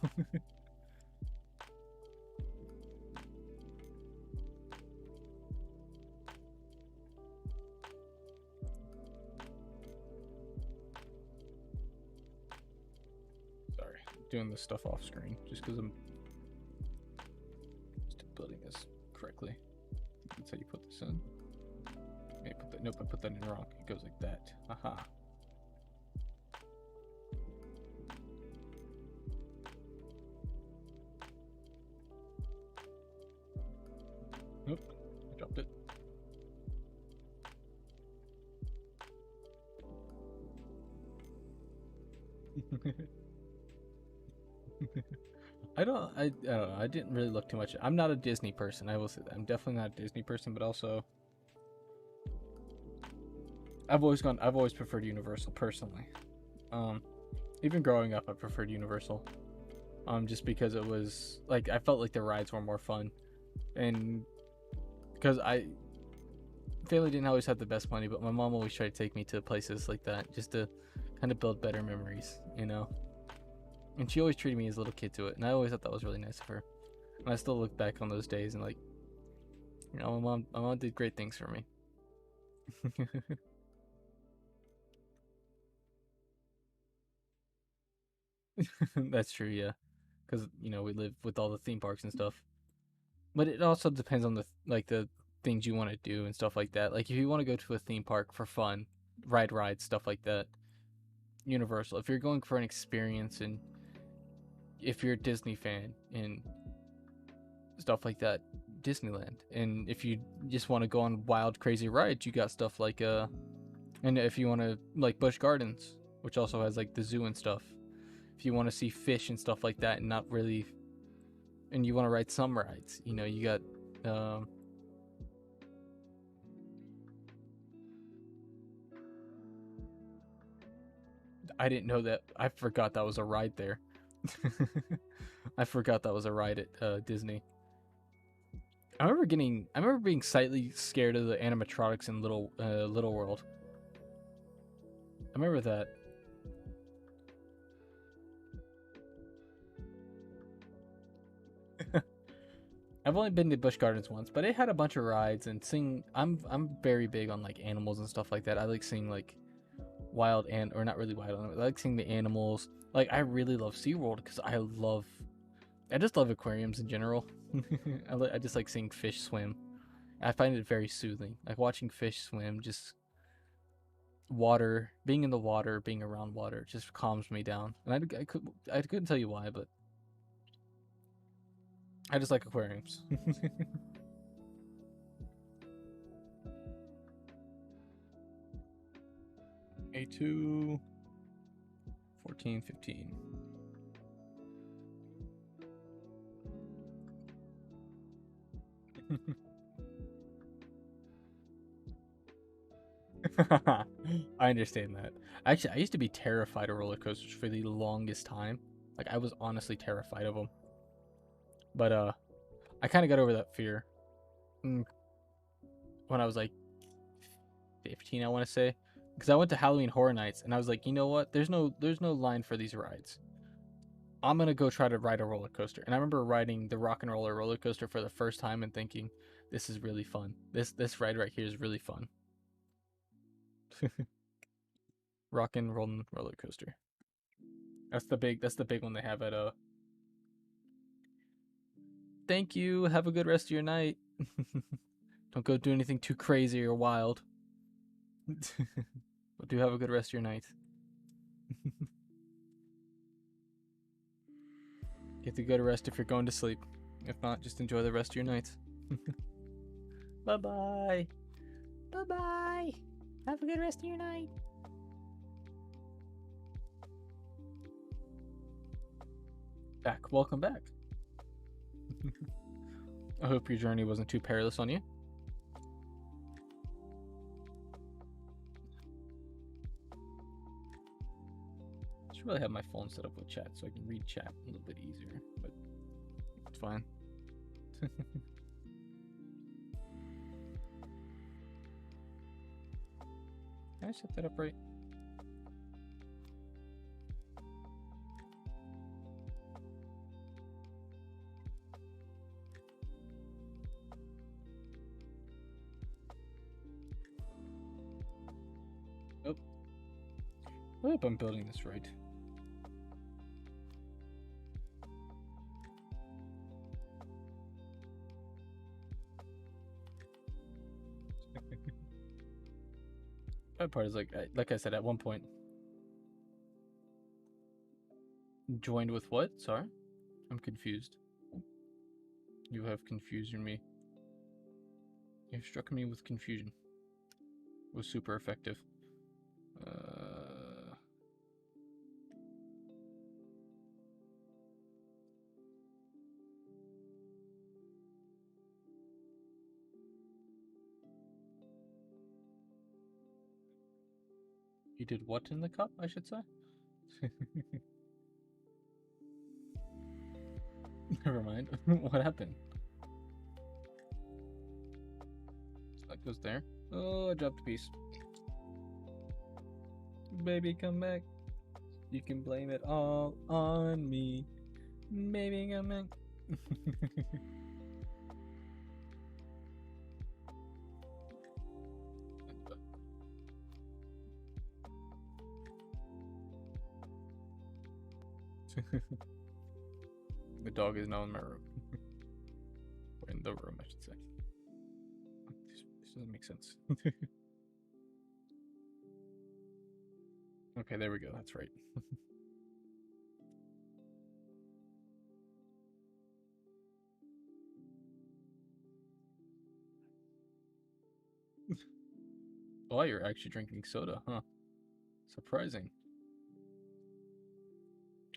Sorry, doing this stuff off screen just because I'm just building this correctly. That's how you put this in. Nope, I put that in wrong. It goes like that. Haha. Nope, I dropped it. I don't know. I didn't really look too much. I'm not a Disney person. I will say that. I'm definitely not a Disney person, but also I've always preferred Universal personally. Even growing up I preferred Universal. Just because it was like, I felt like the rides were more fun. And because family didn't always have the best money, but my mom always tried to take me to places like that just to kind of build better memories, you know. And she always treated me as a little kid to it, and I always thought that was really nice of her. And I still look back on those days and like, you know, my mom did great things for me. That's true, yeah, because you know we live with all the theme parks and stuff. But it also depends on the things you want to do and stuff like that. Like if you want to go to a theme park for fun, rides, stuff like that, Universal. If you're going for an experience, and if you're a Disney fan and stuff like that, Disneyland. And if you just want to go on wild, crazy rides, you got stuff like and if you want to like Busch Gardens, which also has like the zoo and stuff, if you want to see fish and stuff like that, and not really, and you want to ride some rides, you know, you got I didn't know that. I forgot that was a ride there. I forgot that was a ride at Disney. I remember being slightly scared of the animatronics in Little World. I remember that. I've only been to Busch Gardens once, but it had a bunch of rides and seeing. I'm very big on like animals and stuff like that. I like seeing like wild and or not really wild. I like seeing the animals. Like I really love SeaWorld because I just love aquariums in general. I just like seeing fish swim. I find it very soothing. Like watching fish swim, just water, being in the water, being around water, just calms me down. And I couldn't tell you why, but I just like aquariums. A2, 14, 15. I understand that. Actually, I used to be terrified of roller coasters for the longest time. Like I was honestly terrified of them. But I kind of got over that fear when I was like 15, I want to say, because I went to Halloween Horror Nights and I was like, you know what? There's no line for these rides. I'm gonna go try to ride a roller coaster. And I remember riding the Rock and roller coaster for the first time and thinking, this is really fun. This ride right here is really fun. Rock and roller coaster. That's the big one they have at Thank you. Have a good rest of your night. Don't go do anything too crazy or wild. But do have a good rest of your night. Get the good rest if you're going to sleep. If not, just enjoy the rest of your night. Bye-bye. Bye-bye. Have a good rest of your night. Back. Welcome back. I hope your journey wasn't too perilous on you. I should really have my phone set up with chat so I can read chat a little bit easier, but it's fine. Can I set that up right? Oh. I hope I'm building this right. That part is like I said at one point. Joined with what? Sorry? I'm confused. You have confused me. You've struck me with confusion. It was super effective. You did what in the cup, I should say? Never mind. What happened? So that goes there. Oh, I dropped a piece. Baby, come back. You can blame it all on me. Baby, come back. The dog is now in my room. Or in the room, I should say. This doesn't make sense. Okay, there we go. That's right. Oh, you're actually drinking soda, huh? Surprising.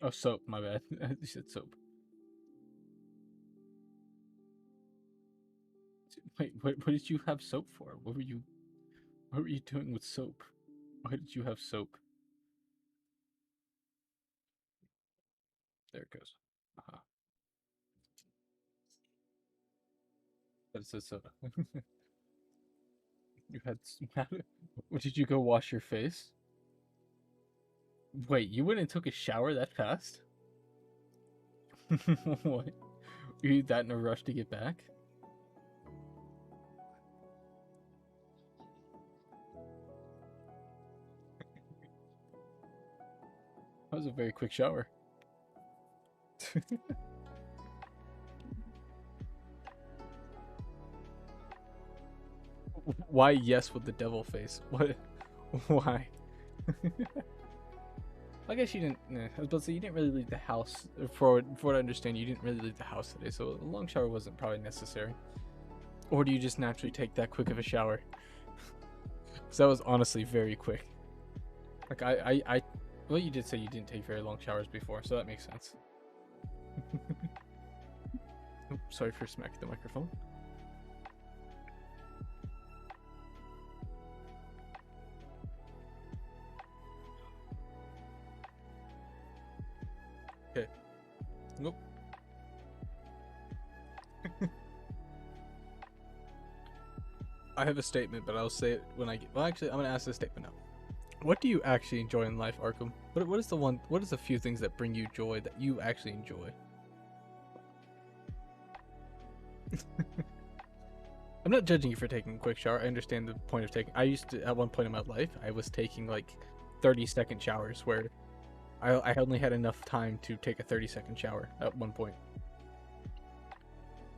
Oh, soap. My bad. You said soap. Wait, what did you have soap for? What were you doing with soap? Why did you have soap? There it goes. Uh-huh. That says soda. You had. What did you go wash your face? Wait, you went and took a shower that fast? What? Were you that in a rush to get back? That was a very quick shower. Why yes with the devil face? What? Why? I guess you didn't. I was about to say you didn't really leave the house. For what I understand, you didn't really leave the house today, so a long shower wasn't probably necessary. Or do you just naturally take that quick of a shower? Because that was honestly very quick. Like well, you did say you didn't take very long showers before, so that makes sense. Oh, sorry for smacking the microphone. Okay. Nope. I have a statement, but I'll say it when I get. Well, actually, I'm gonna ask this statement now. What do you actually enjoy in life, Arkham? What is the one? What is the few things that bring you joy that you actually enjoy? I'm not judging you for taking a quick shower. I understand the point of taking. I used to at one point in my life. I was taking like 30-second showers where I only had enough time to take a 30-second shower at one point.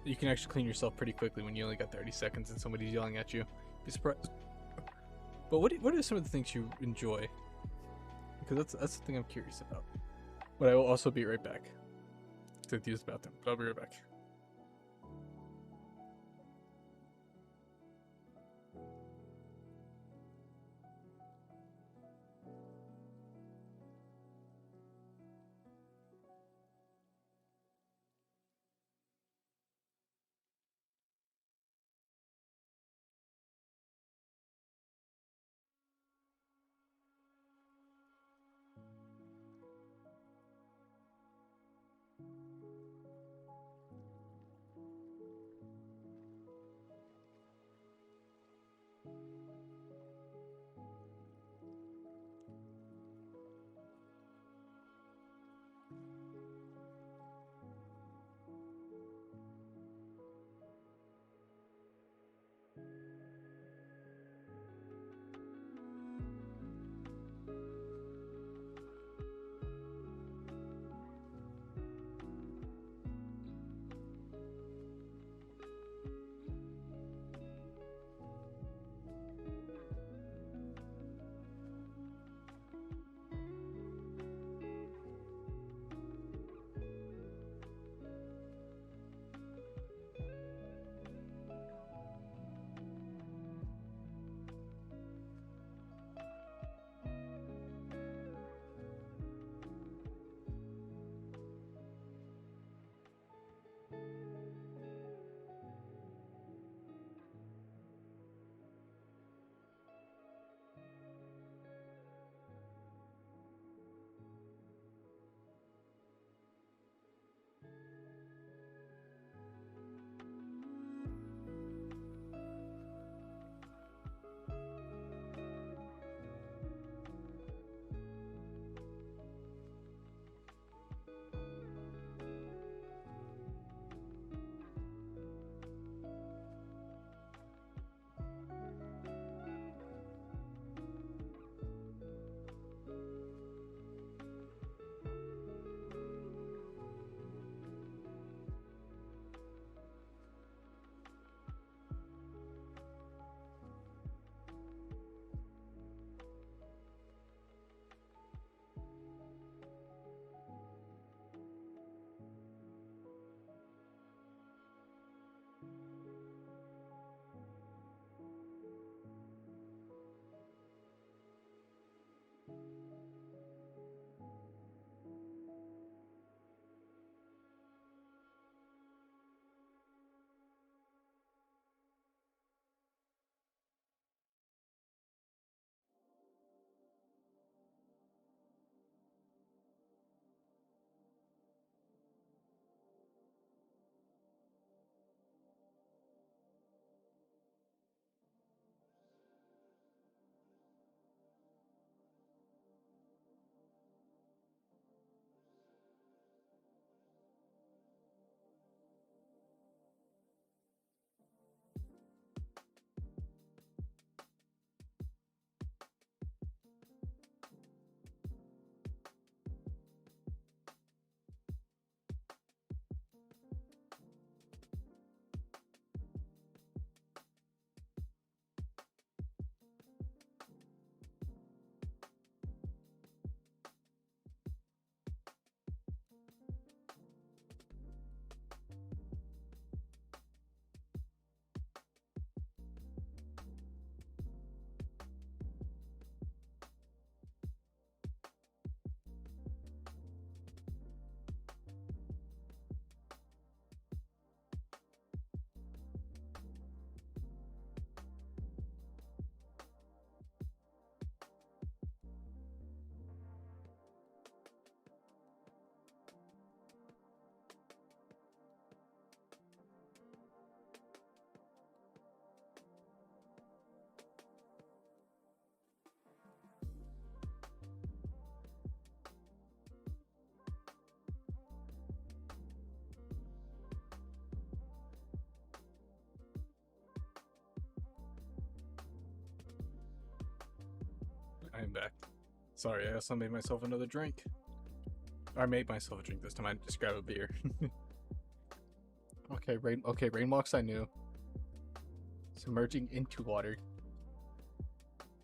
You can actually clean yourself pretty quickly when you only got 30 seconds and somebody's yelling at you. Be surprised. But what are some of the things you enjoy? Because that's the thing I'm curious about. But I will also be right back to use the bathroom. But I'll be right back. I'm back. Sorry, I also made myself another drink. I made myself a drink this time. I just grabbed a beer. Okay, rain walks I knew. Submerging into water.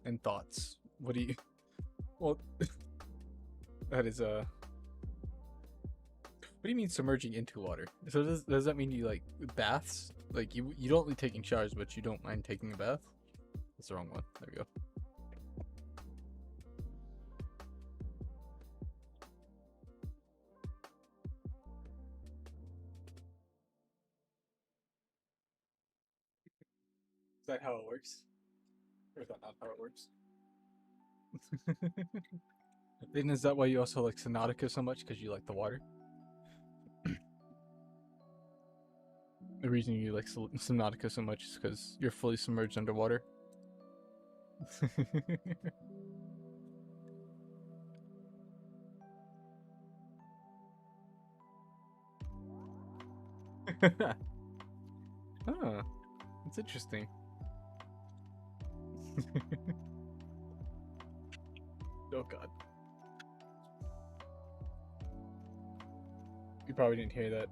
And thoughts. What do you... Well, that is, what do you mean submerging into water? So does that mean you like baths? Like you don't like taking showers, but you don't mind taking a bath? That's the wrong one. There we go. Is that how it works? Or is that not how it works? Then is that why you also like Subnautica so much? Because you like the water? The reason you like Subnautica so much is because you're fully submerged underwater? Huh. That's interesting. Oh god. You probably didn't hear that.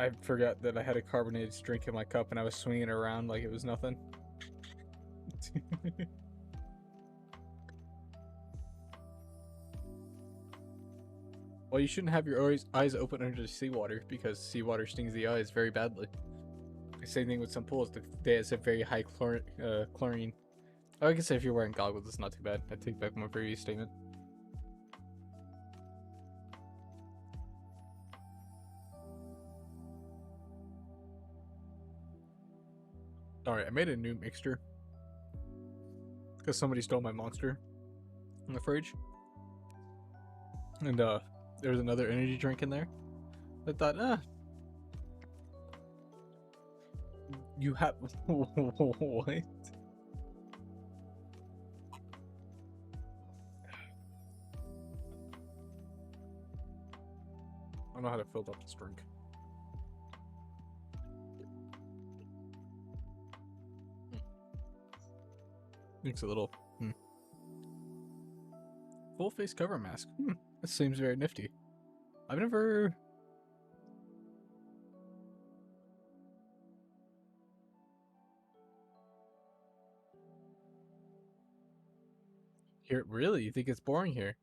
I forgot that I had a carbonated drink in my cup and I was swinging it around like it was nothing. Well, you shouldn't have your eyes open under the seawater because seawater stings the eyes very badly. Same thing with some pools. They have very high chlorine. Oh, I guess if you're wearing goggles, it's not too bad. I take back my previous statement. Alright, I made a new mixture. Because somebody stole my monster in the fridge. And there was another energy drink in there. I thought, you have... What? I don't know how to fill up this drink. Looks a little... Full face cover mask. That seems very nifty. I've never... Here, really? You think it's boring here?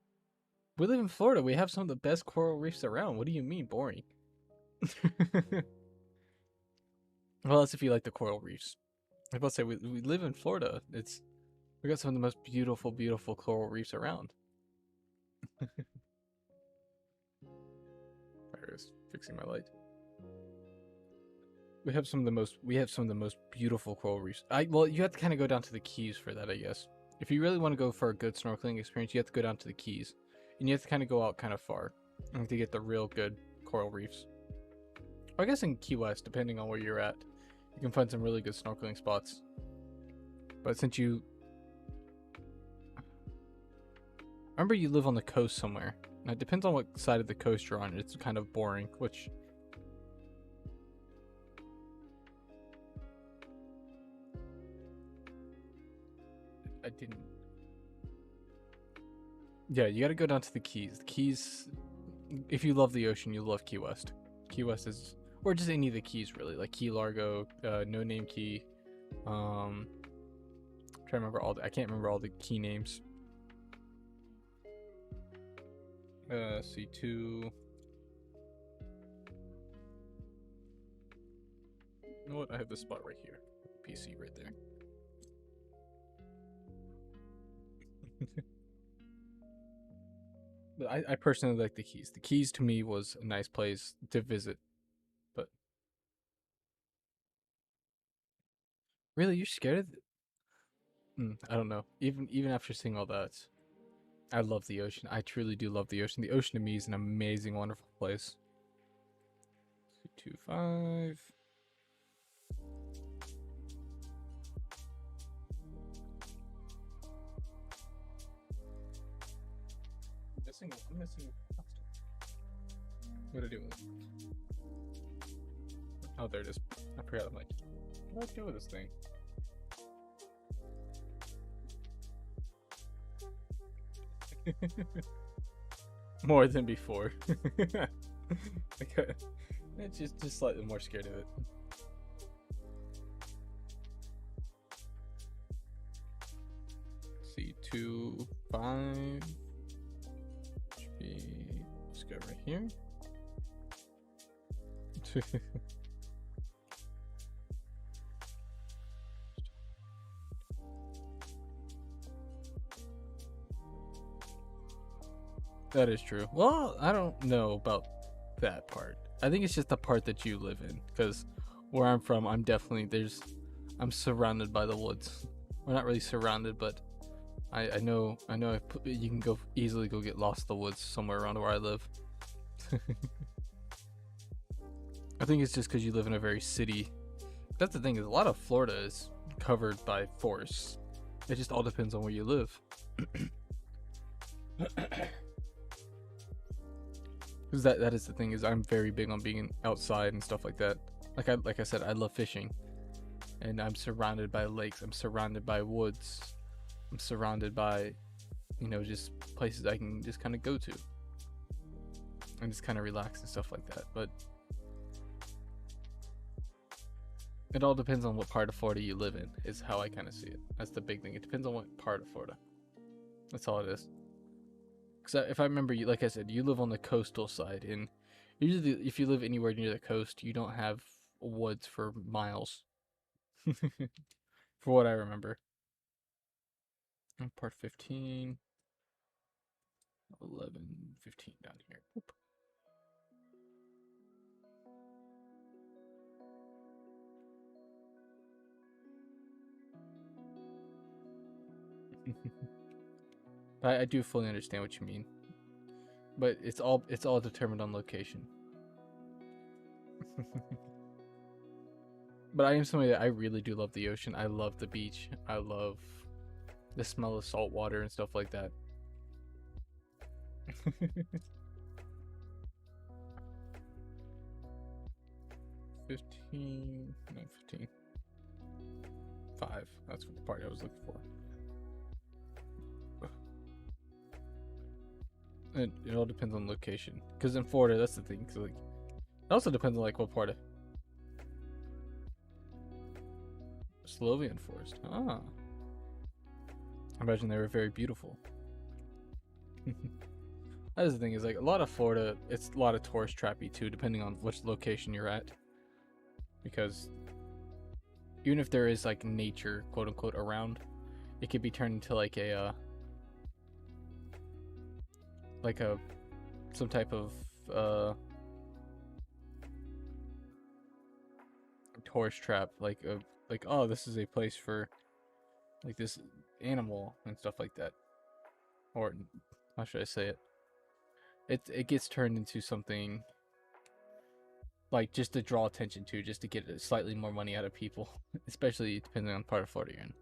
We live in Florida. We have some of the best coral reefs around. What do you mean boring? Well, that's if you like the coral reefs. I was about to say, we live in Florida. We got some of the most beautiful, beautiful coral reefs around. There it is, fixing my light. We have some of the most beautiful coral reefs. Well, you have to kind of go down to the Keys for that, I guess. If you really want to go for a good snorkeling experience, you have to go down to the Keys. And you have to kind of go out kind of far to get the real good coral reefs. Or I guess in Key West, depending on where you're at, you can find some really good snorkeling spots. But since you... Remember you live on the coast somewhere. Now, it depends on what side of the coast you're on. It's kind of boring, which... I didn't... Yeah, you gotta go down to the Keys. The Keys... If you love the ocean, you'll love Key West. Key West is... Or just any of the Keys, really. Like Key Largo, No Name Key. I'm trying to remember all the... I can't remember all the key names. C2. You know what? I have this spot right here. PC right there. But I personally like the Keys. The Keys to me was a nice place to visit. But really, you're scared of it? I don't know. Even after seeing all that, I love the ocean. I truly do love the ocean. The ocean to me is an amazing, wonderful place. 225. I'm missing what do I do with it? Oh, there it is. I forgot. I'm like, what do I do with this thing? More than before. Okay. It's just slightly more scared of it. C25 should be, let's go right here. That is true. Well, I don't know about that part. I think it's just the part that you live in, because where I'm from, I'm surrounded by the woods. We're not really surrounded, but I know you can easily get lost in the woods somewhere around where I live. I think it's just because you live in a very city. That's the thing, is a lot of Florida is covered by forests. It just all depends on where you live. Because that is the thing, is I'm very big on being outside and stuff like that. Like I said, I love fishing, and I'm surrounded by lakes. I'm surrounded by woods. I'm surrounded by, just places I can just kind of go to and just kind of relax and stuff like that. But it all depends on what part of Florida you live in, is how I kind of see it. That's the big thing. It depends on what part of Florida. That's all it is. Because if I remember, like I said, you live on the coastal side, and usually if you live anywhere near the coast, you don't have woods for miles. For what I remember. Part 15, 11, 15 down here. Whoop. I do fully understand what you mean, but it's all determined on location. But I am somebody that I really do love the ocean. I love the beach. I love the smell of salt water and stuff like that. 15, no, 15. 5. That's what the part I was looking for. It all depends on location. Because in Florida, that's the thing. Cause, like, it also depends on, like, what part of Slovenian forest. Ah. I imagine they were very beautiful. That is the thing, is like a lot of Florida, it's a lot of tourist trappy too, depending on which location you're at. Because even if there is like nature, quote unquote, around, it could be turned into like some type of tourist trap, like oh, this is a place for like this animal and stuff like that. Or how should I say it? It gets turned into something like just to draw attention to, just to get slightly more money out of people, especially depending on part of Florida you're in.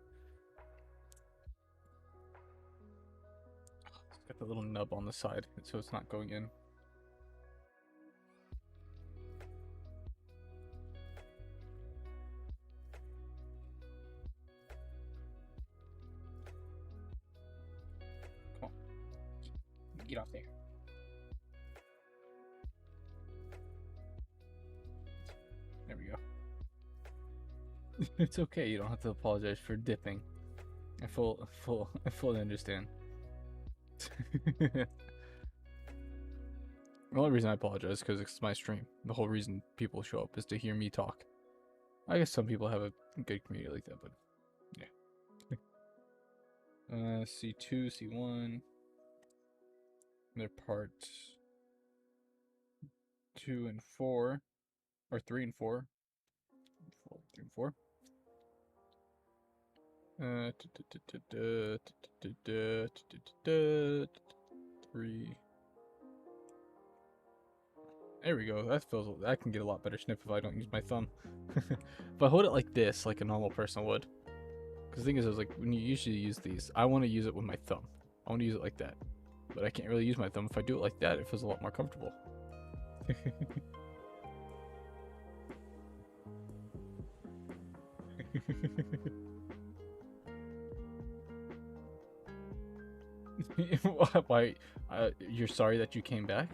It's got the little nub on the side, so it's not going in. Come on, get off there. There we go. It's okay, you don't have to apologize for dipping. I fully understand. The only reason I apologize is because it's my stream. The whole reason people show up is to hear me talk. I guess some people have a good community like that, but yeah. C2, C1. They're part 2 and 4, or 3 and 4. 3 and 4. Three. There we go. That can get a lot better snip if I don't use my thumb. If I hold it like this, like a normal person would. Because the thing is, like when you usually use these, I want to use it with my thumb. I want to use it like that, but I can't really use my thumb. If I do it like that, it feels a lot more comfortable. Why? You're sorry that you came back?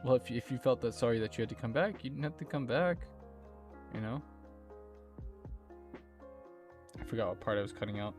Well, if you felt that sorry that you had to come back, you didn't have to come back. You know? I forgot what part I was cutting out.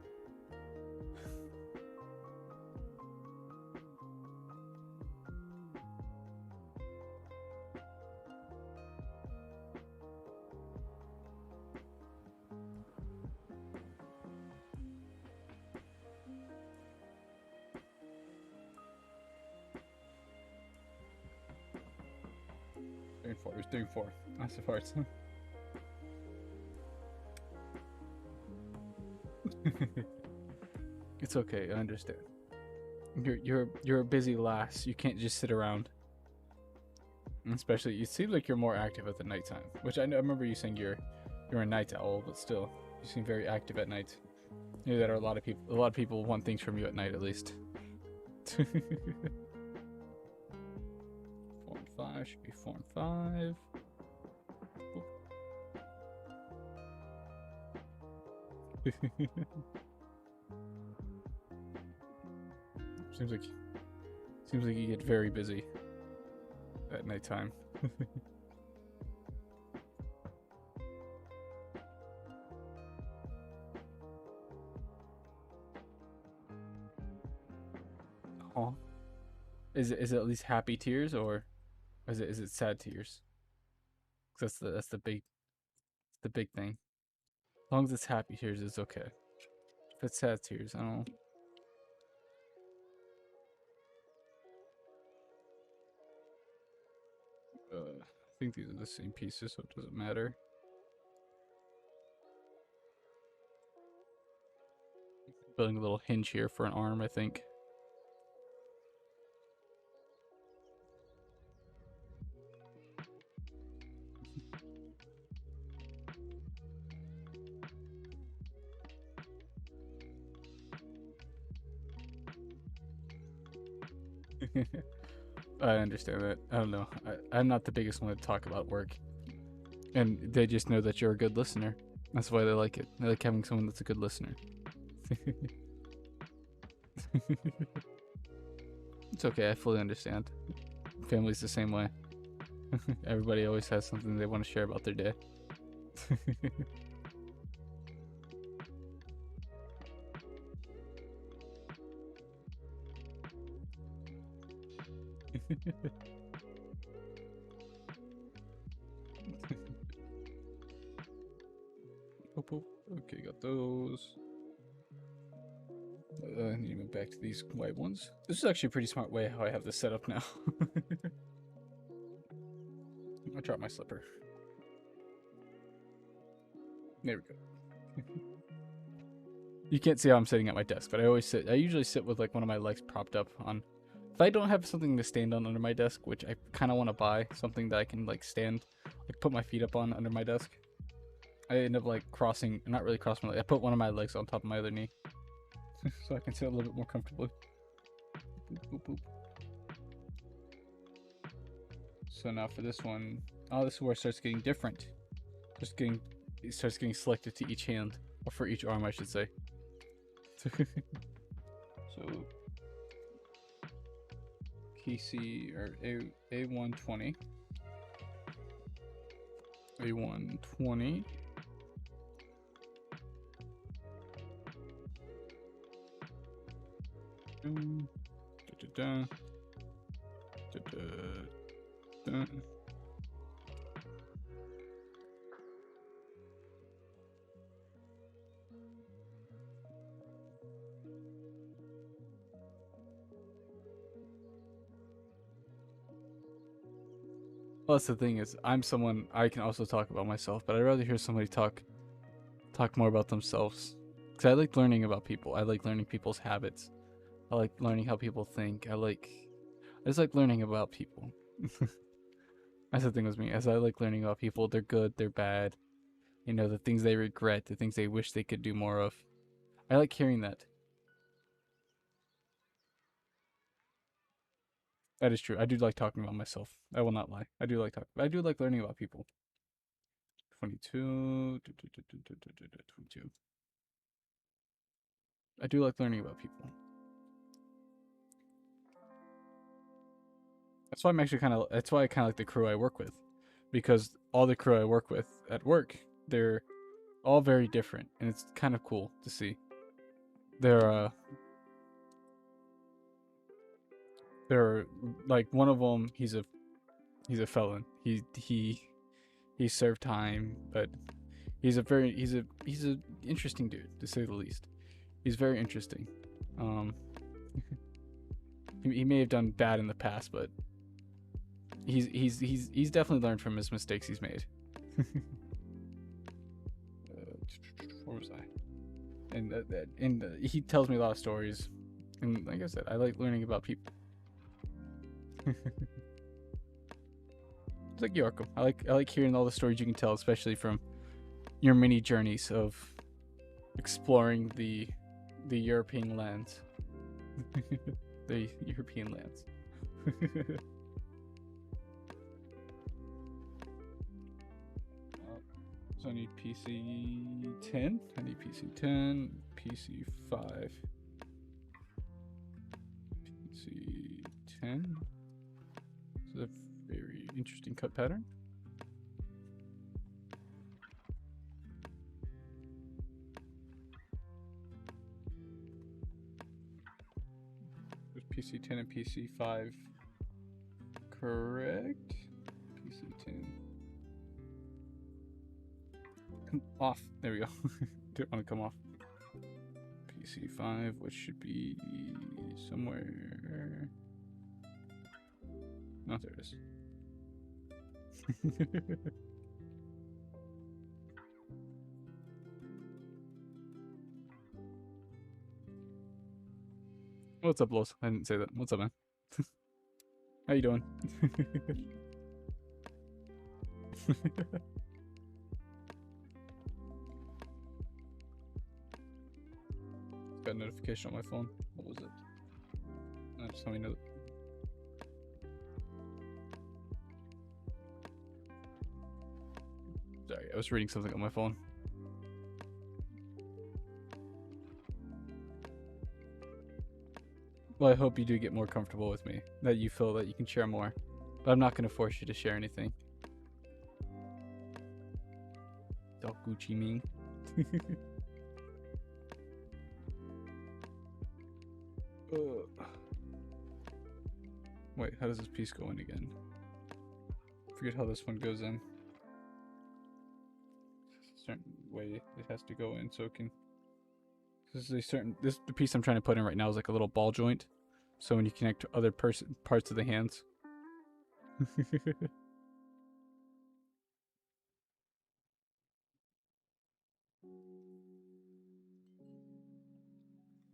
It was 3-4. That's the parts. It's okay, I understand. You're a busy lass. You can't just sit around. And especially, you seem like you're more active at the nighttime. Which I remember you saying you're a night owl, but still, you seem very active at night. You know that are a lot of people want things from you at night at least. 4 and 5 should be 4 and 5. Seems like you get very busy at nighttime. Oh, is it at least happy tears, or is it sad tears? 'Cause that's the big thing. As long as it's happy tears, it's okay. If it's sad tears, I don't know. I think these are the same pieces, so it doesn't matter. Building a little hinge here for an arm, I think. I understand that. I don't know. I'm not the biggest one to talk about work. And they just know that you're a good listener. That's why they like it. They like having someone that's a good listener. It's okay, I fully understand. Family's the same way. Everybody always has something they want to share about their day. Okay, got those. I need to move back to these white ones. This is actually a pretty smart way how I have this set up now. I'll drop my slipper. There we go. You can't see how I'm sitting at my desk, but I usually sit with like one of my legs propped up on. If I don't have something to stand on under my desk, which I kind of want to buy, something that I can like stand, like put my feet up on under my desk, I end up like not really crossing my leg. I put one of my legs on top of my other knee. So I can sit a little bit more comfortably. Boop, boop, boop. So now for this one, oh, this is where it starts getting different. It starts getting selected to each hand, or for each arm, I should say. So KC or A120, A120. Well, that's the thing is, I'm someone I can also talk about myself, but I'd rather hear somebody talk more about themselves. Because I like learning about people. I like learning people's habits. I like learning how people think. I just like learning about people. That's the thing with me, as I like learning about people. They're good, they're bad. You know, the things they regret, the things they wish they could do more of. I like hearing that. That is true. I do like talking about myself. I will not lie. I do like learning about people. 22. 22. I do like learning about people. That's why I'm actually that's why I kind of like the crew I work with, because all the crew I work with at work, they're all very different, and it's kind of cool to see. They're like one of them. He's a felon. He served time, but he's a interesting dude, to say the least. He's very interesting. He may have done bad in the past, but he's definitely learned from his mistakes he's made. Where was I? And he tells me a lot of stories, and like I said, I like learning about people. It's like Yorko. I like hearing all the stories you can tell, especially from your mini journeys of exploring the European lands. The European lands. So I need PC-10. I need PC-10, PC-5, PC-10. This is a very interesting cut pattern. PC-10 and PC-5 correct? PC-10. Come off. There we go. Didn't want to come off. PC-5, which should be somewhere. Oh, there it is. What's up, Los? I didn't say that. What's up, man? How you doing? Got a notification on my phone. What was it? Just let me know. Sorry, I was reading something on my phone. Well, I hope you do get more comfortable with me. That you feel that you can share more. But I'm not going to force you to share anything. Dog Gucci Ming. Wait, how does this piece go in again? Forget how this one goes in. A certain way it has to go in so it can. This is the piece I'm trying to put in right now is like a little ball joint. So when you connect to other parts of the hands. I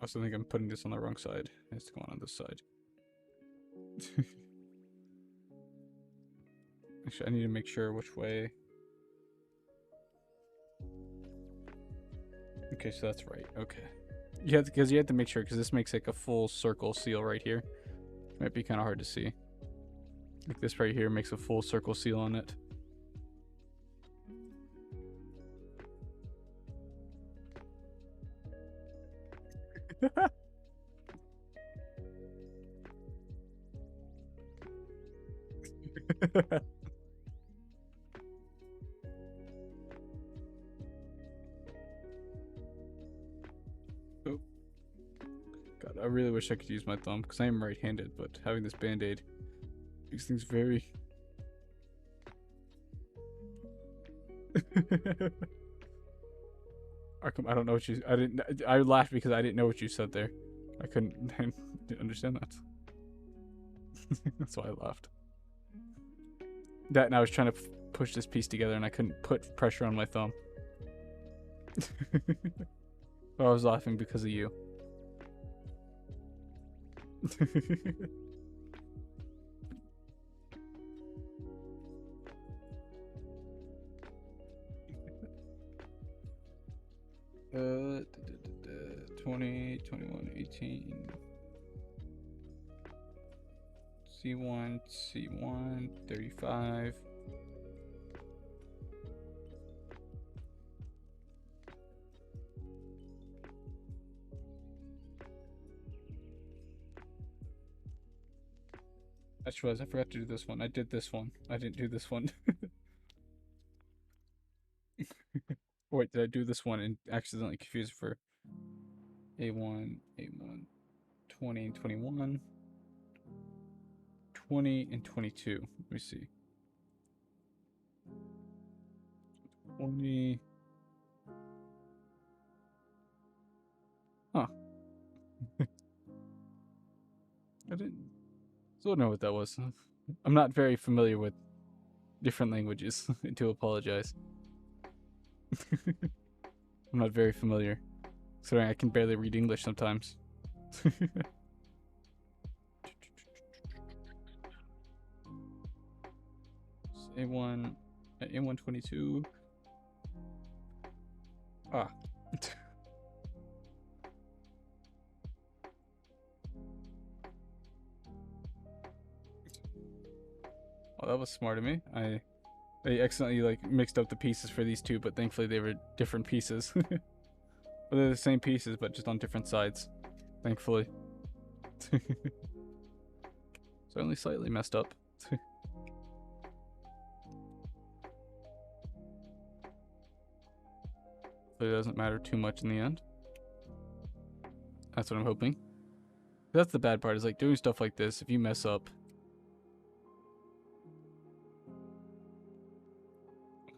also think I'm putting this on the wrong side. It has to go on this side. Actually, I need to make sure which way. Okay, so that's right. Okay. Because you have to make sure, because this makes like a full circle seal right here. Might be kind of hard to see. Like this right here makes a full circle seal on it. Oh. God, I really wish I could use my thumb because I am right-handed, but having this band-aid makes things very... Arkham, I don't know what you... I laughed because I didn't know what you said there. I didn't understand that. That's why I laughed. That, and I was trying to push this piece together and I couldn't put pressure on my thumb. I was laughing because of you. Uh, 20, 21, 18. C1, C1, 35. I just realized I forgot to do this one. I did this one. I didn't do this one. Wait, did I do this one and accidentally confuse it for A1, 20 and 21, 20 and 22. Let me see. 20. Huh. I didn't still know what that was. I'm not very familiar with different languages. I do apologize. I'm not very familiar. Considering I can barely read English sometimes. A1 at A122. Ah. Well, that was smart of me. I accidentally like mixed up the pieces for these two, but thankfully they were different pieces. Well, they're the same pieces, but just on different sides. Thankfully. So only slightly messed up. But it doesn't matter too much in the end. That's what I'm hoping. That's the bad part, is like doing stuff like this, if you mess up.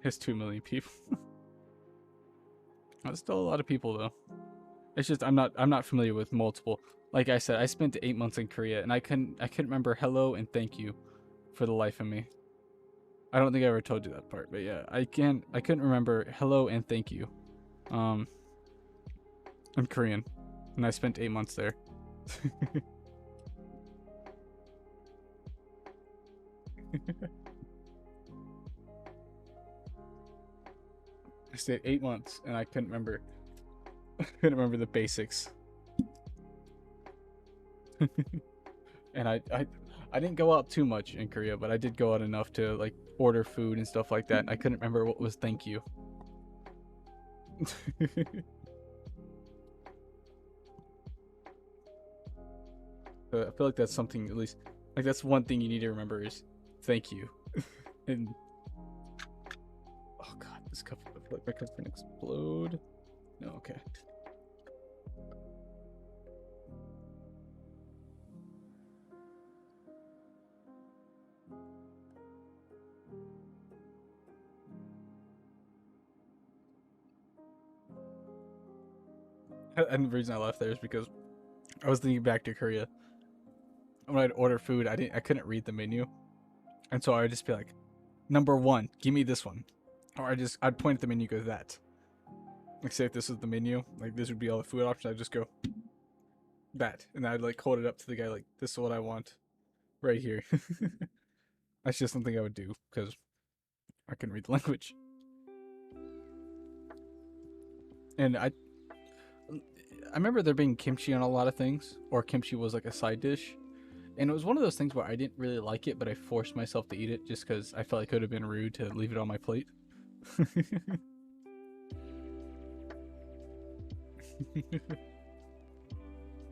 It's 2 million people. That's still a lot of people though. It's just I'm not familiar with multiple. Like I said, I spent 8 months in Korea and I couldn't remember hello and thank you for the life of me. I don't think I ever told you that part, but yeah, I couldn't remember hello and thank you. In Korean. And I spent 8 months there. I stayed 8 months and I couldn't remember the basics. And I didn't go out too much in Korea, but I did go out enough to like order food and stuff like that, and I couldn't remember what was thank you. I feel like that's something, at least like that's one thing you need to remember is thank you. And oh god, this cup, I feel like my cup's gonna explode. No, okay. And the reason I left there is because I was thinking back to Korea. When I'd order food, I couldn't read the menu, and so I would just be like, "Number 1, give me this one," or I'd point at the menu, and go that. Like say if this was the menu, like this would be all the food options. I'd just go that, and I'd like hold it up to the guy like, "This is what I want, right here." That's just something I would do because I couldn't read the language, and I remember there being kimchi on a lot of things, or kimchi was like a side dish. And it was one of those things where I didn't really like it, but I forced myself to eat it just because I felt like it would have been rude to leave it on my plate.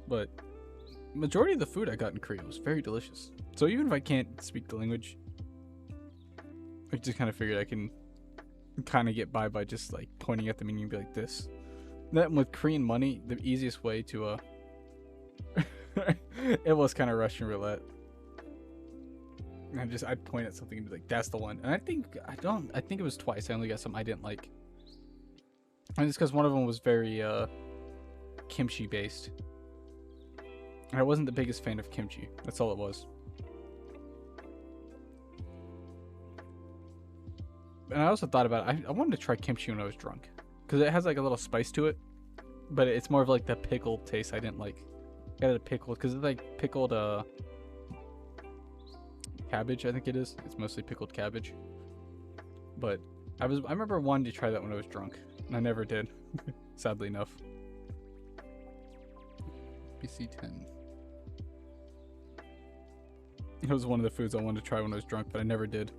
But majority of the food I got in Korea was very delicious. So even if I can't speak the language, I just kind of figured I can kind of get by just like pointing at the menu and be like this. That with Korean money, the easiest way to it was kind of Russian roulette. And I'd point at something and be like, "That's the one." And I think it was twice. I only got something I didn't like, and it's because one of them was very kimchi based, and I wasn't the biggest fan of kimchi. That's all it was. And I also thought about it. I wanted to try kimchi when I was drunk because it has like a little spice to it, but it's more of like the pickled taste I didn't like. Got it pickled because it's like pickled cabbage, I think it is. It's mostly pickled cabbage. But I remember wanting to try that when I was drunk, and I never did. Sadly enough. BC10. It was one of the foods I wanted to try when I was drunk, but I never did.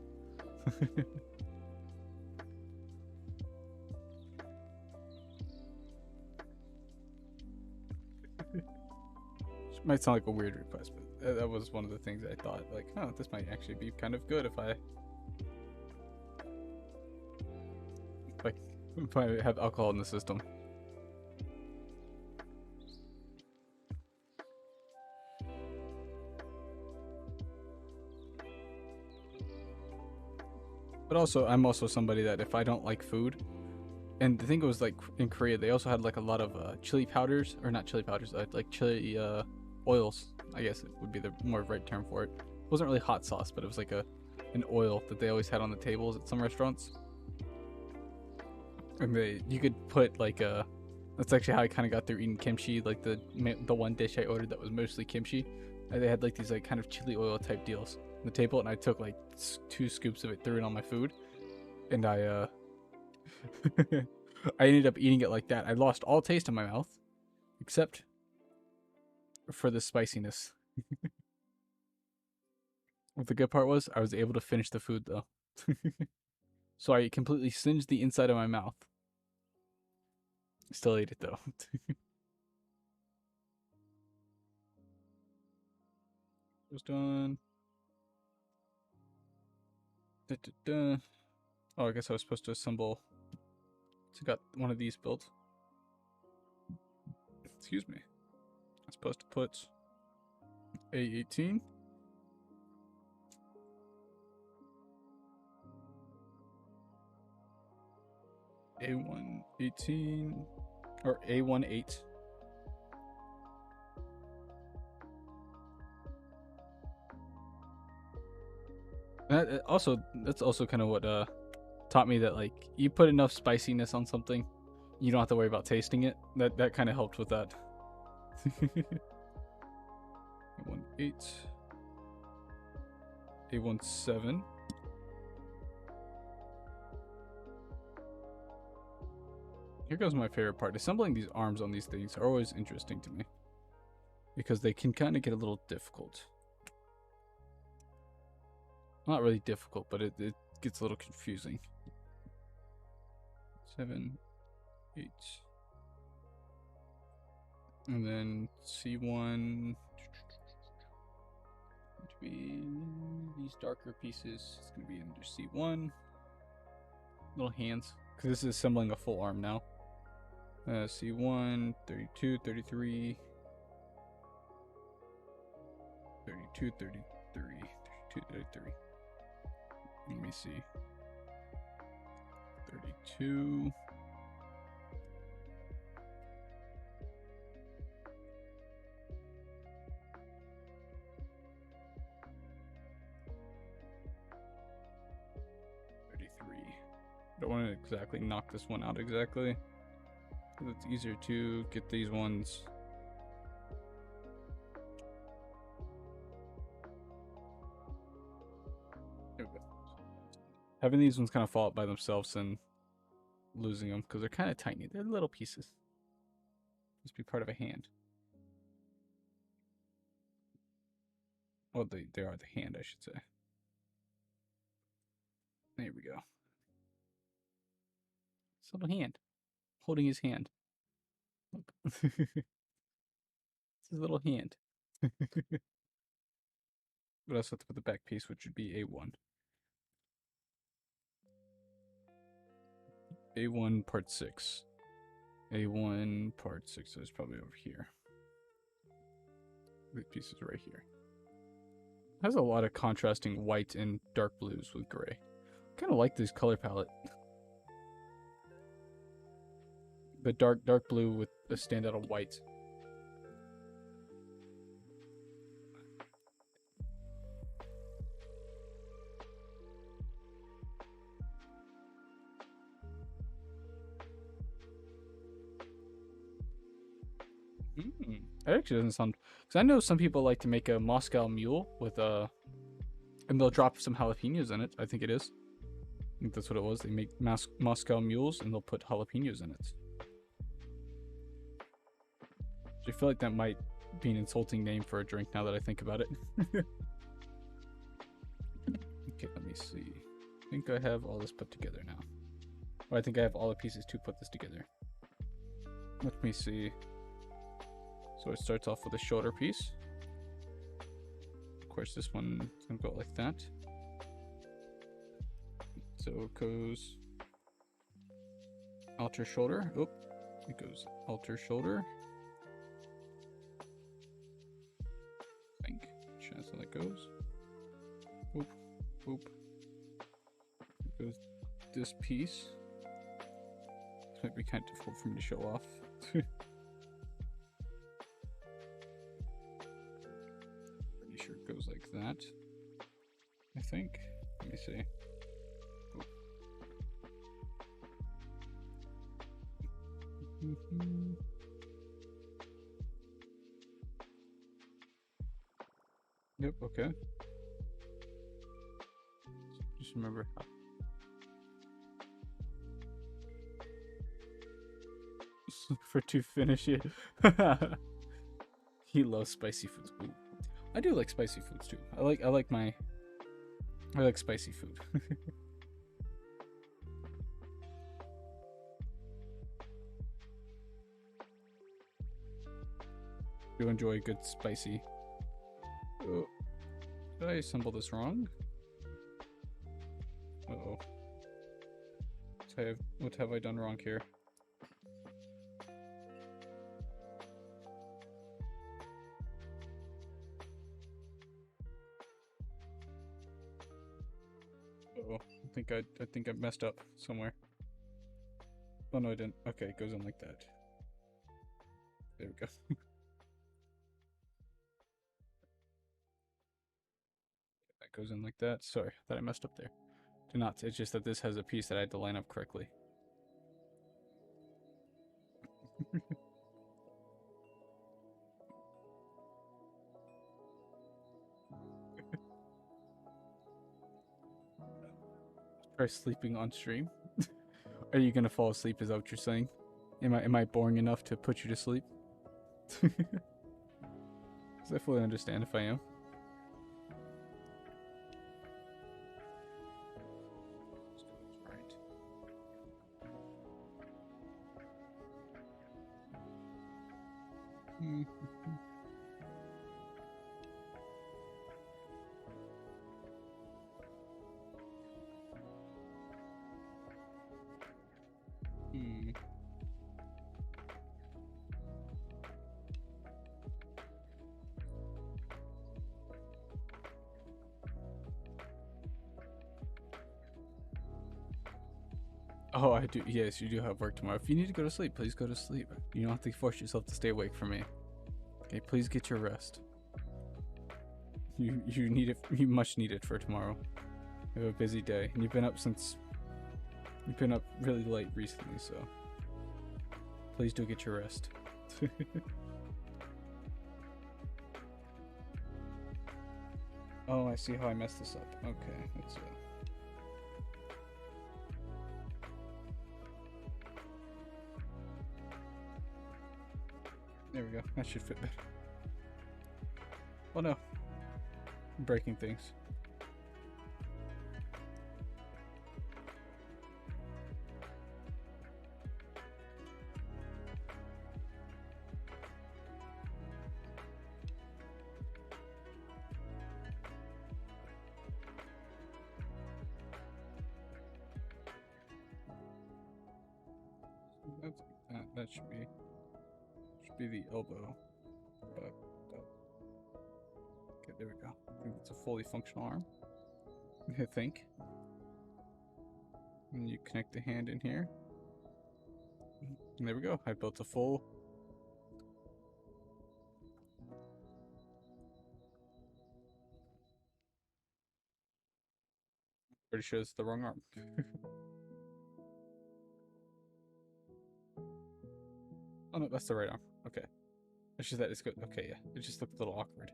Might sound like a weird request, but that was one of the things I thought, like, oh, this might actually be kind of good if I have alcohol in the system. But also, I'm also somebody that if I don't like food, and the thing was like in Korea, they also had like a lot of chili powders, or not chili powders, like chili oils. I guess it would be the more right term for it. It wasn't really hot sauce, but it was like an oil that they always had on the tables at some restaurants. And you could put like that's actually how I kind of got through eating kimchi. Like the one dish I ordered that was mostly kimchi, and they had like these like kind of chili oil type deals on the table, and I took like 2 scoops of it, threw it on my food, and I I ended up eating it like that. I lost all taste in my mouth, except for the spiciness. What the good part was, I was able to finish the food though. So I completely singed the inside of my mouth. Still ate it though. Was done. Da, da, da. Oh, I guess I was supposed to assemble. So got one of these built. Excuse me. I'm supposed to put A18. A118 or A18. That's also kind of what taught me that like you put enough spiciness on something, you don't have to worry about tasting it. That kind of helped with that. A18, A17. Here goes my favorite part. Assembling these arms on these things are always interesting to me because they can kind of get a little difficult. Not really difficult, but it gets a little confusing. 7, 8. And then C1. To be these darker pieces. It's going to be under C1. Little hands. Because this is assembling a full arm now. C1, 32, 33. 32, 33. 32, 33. Let me see. 32. I don't want to exactly knock this one out exactly. It's easier to get these ones. There we go. Having these ones kind of fall out by themselves and losing them because they're kind of tiny. They're little pieces. Must be part of a hand. Well, they are the hand, I should say. There we go. It's a little hand. Holding his hand. Look. It's his little hand. But I also have to put the back piece, which would be A1. A1 part 6. A1 part 6 is probably over here. The piece is right here. It has a lot of contrasting white and dark blues with gray. I kind of like this color palette. The dark blue with a standout of white. That actually doesn't sound... Because I know some people like to make a Moscow Mule with a... And they'll drop some jalapenos in it, I think it is. I think that's what it was. They make Moscow Mules and they'll put jalapenos in it. I feel like that might be an insulting name for a drink now that I think about it. Okay, let me see. I think I have all this put together now. Or I think I have all the pieces to put this together. Let me see. So it starts off with a shoulder piece. course, this one is gonna go like that. So it goes alter shoulder. Oh, it goes alter shoulder. I think that's how that goes. Boop, boop. It goes this piece. This might be kind of difficult for me to show off. Pretty sure it goes like that. I think. Let me see. Yep, okay. Just remember how. For to finish it. He loves spicy foods. Ooh. I do like spicy foods too. I like spicy food. Do enjoy good spicy. Oh, did I assemble this wrong? Uh-oh. What have I done wrong here? Uh-oh. I think I messed up somewhere. Oh no, I didn't. Okay, it goes in like that. There we go. That goes in like that. Sorry, I thought I messed up there. Do not. It's just that this has a piece that I had to line up correctly. Try sleeping on stream. Are you gonna fall asleep? Is that what you're saying? Am I boring enough to put you to sleep? Because I fully understand if I am. Right. Oh, I do. Yes, you do have work tomorrow. If you need to go to sleep, please go to sleep. You don't have to force yourself to stay awake for me. Okay, please get your rest. You need it. You much need it for tomorrow. You have a busy day, and you've been up really late recently, so please do get your rest. Oh, I see how I messed this up. Okay, that's it. There we go. That should fit better. Oh no. I'm breaking things. That should be the elbow. But okay, there we go. I think it's a fully functional arm. I think. And you connect the hand in here. And there we go. I built a full. Pretty sure it's the wrong arm. Oh no, that's the right arm. Okay. It's just that it's good. Okay, yeah. It just looked a little awkward.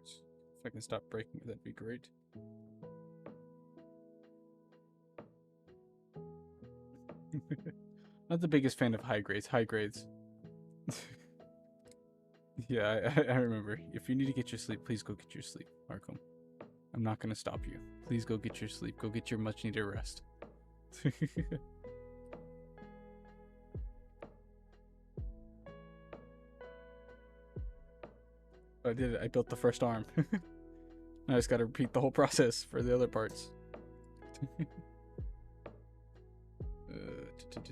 If I can stop breaking it, that'd be great. Not the biggest fan of high grades. High grades. Yeah, I remember. If you need to get your sleep, please go get your sleep, Markham. I'm not gonna stop you. Please go get your sleep. Go get your much needed rest. I did it. I built the first arm. I just gotta repeat the whole process for the other parts.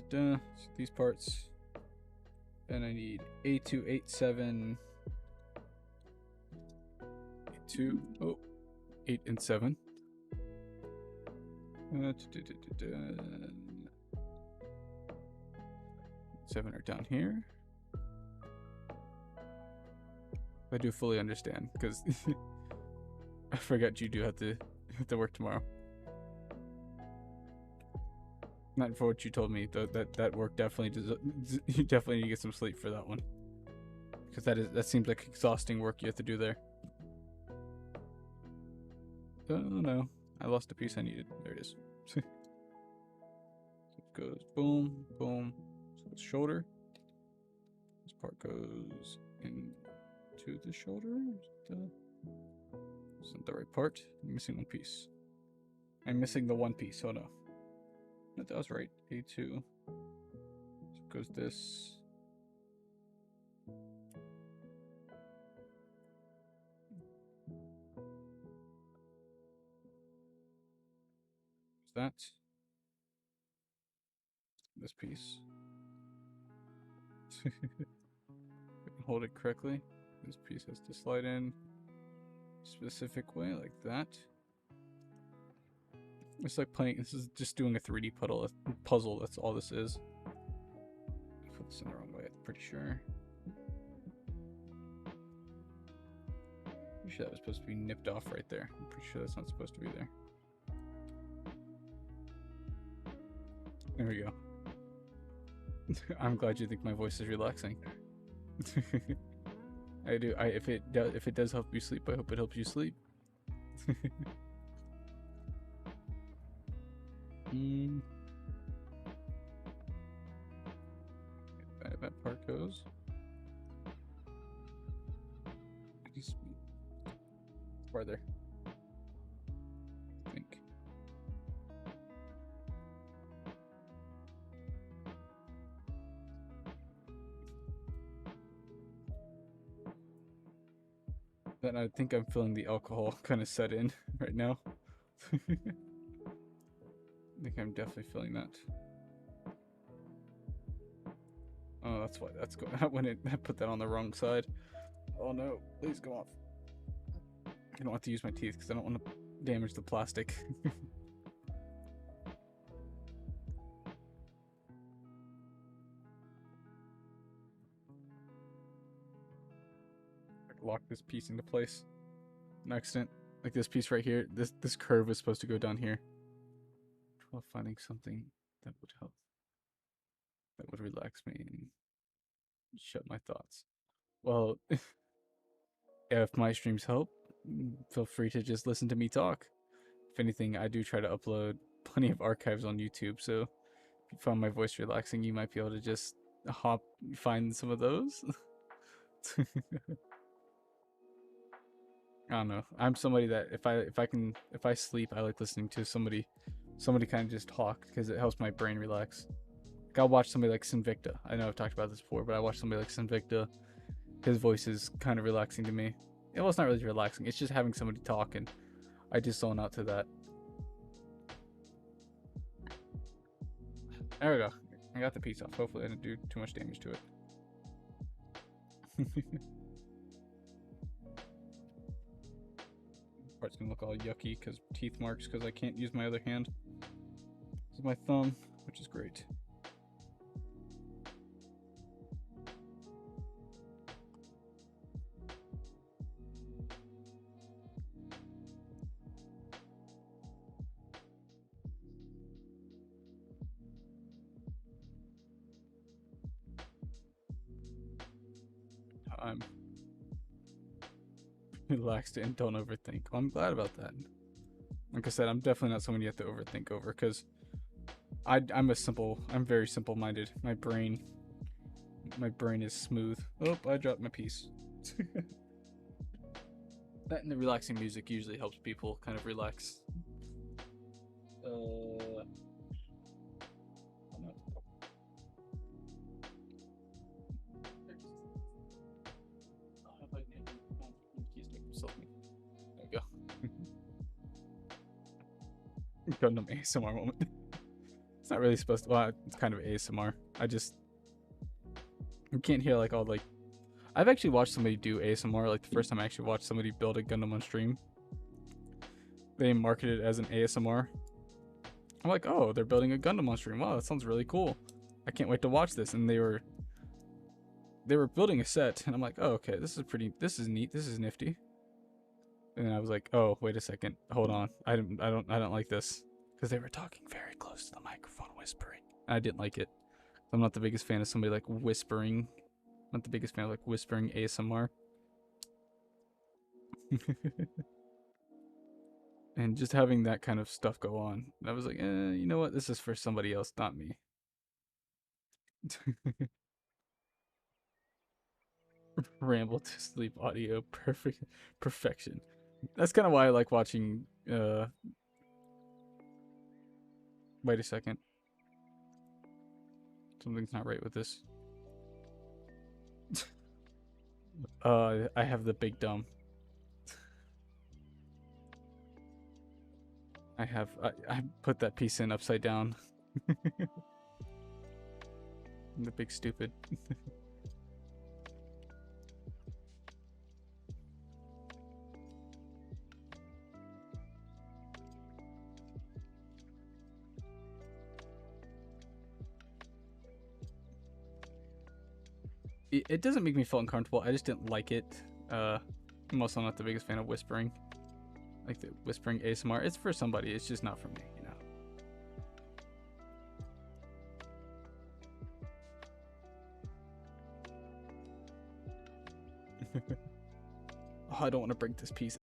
So these parts. Then I need A287. A2. Oh. 8 and 7. 7 are down here. I do fully understand because I forgot you do have to work tomorrow. Not for what you told me. That work definitely does. You definitely need to get some sleep for that one, because that seems like exhausting work you have to do there. Oh no, I lost a piece I needed. There it is. So it goes boom, boom. So it's shoulder. This part goes into the shoulder. It's not the right part. I'm missing one piece. I'm missing the one piece. Oh no. That was right. A2. So it goes this. That. This piece. Hold it correctly. This piece has to slide in a specific way, like that. It's like playing. This is just doing a 3D puzzle. That's all this is. I put this in the wrong way. I'm pretty sure. Pretty sure that was supposed to be nipped off right there. I'm pretty sure that's not supposed to be there. There we go. I'm glad you think my voice is relaxing. I do. If it does help you sleep, I hope it helps you sleep. That part goes. Farther. I think. Then I think I'm feeling the alcohol kind of set in right now. I think I'm definitely feeling that. Oh, that's why that's going. I put that on the wrong side. Oh no! Please go off. I don't want to use my teeth because I don't want to damage the plastic. Lock this piece into place. An accident. Like this piece right here. This curve is supposed to go down here. While finding something that would help. That would relax me and shut my thoughts. Well, if my streams help, feel free to just listen to me talk. If anything, I do try to upload plenty of archives on YouTube, so if you found my voice relaxing, you might be able to just find some of those. I don't know. I'm somebody that if I sleep, I like listening to somebody kind of just talk because it helps my brain relax. Like I'll watch somebody like Sinvicta. I know I've talked about this before, but I watch somebody like Sinvicta. His voice is kind of relaxing to me. Well, it's not really relaxing. It's just having somebody talk, and I just zone out to that. There we go. I got the piece off. Hopefully I didn't do too much damage to it. Part's gonna look all yucky because teeth marks because I can't use my other hand. This is my thumb, which is great. I'm relaxed and don't overthink. Well, I'm glad about that. Like I said, I'm definitely not someone you have to overthink over because I'm very simple-minded. My brain is smooth. Oh, I dropped my piece. That and the relaxing music usually helps people kind of relax. Gundam ASMR moment. It's not really supposed to. Well, it's kind of ASMR. You can't hear like all like. I've actually watched somebody do ASMR. Like the first time I actually watched somebody build a Gundam on stream, they marketed it as an ASMR. I'm like, oh, they're building a Gundam on stream. Wow, that sounds really cool. I can't wait to watch this. And they were building a set, and I'm like, oh, okay, this is neat, this is nifty. And then I was like, oh, wait a second, hold on, I don't like this, because they were talking very close to the microphone, whispering. And I didn't like it. I'm not the biggest fan of somebody like whispering. I'm not the biggest fan of like whispering ASMR. And just having that kind of stuff go on, I was like, you know what? This is for somebody else, not me. Ramble to sleep audio, perfection. That's kind of why I like watching. Wait a second. Something's not right with this. I have the big dumb. I put that piece in upside down. The big stupid. It doesn't make me feel uncomfortable. I just didn't like it. I'm also not the biggest fan of whispering. Like the whispering ASMR. It's for somebody. It's just not for me, you know. Oh, I don't want to break this piece.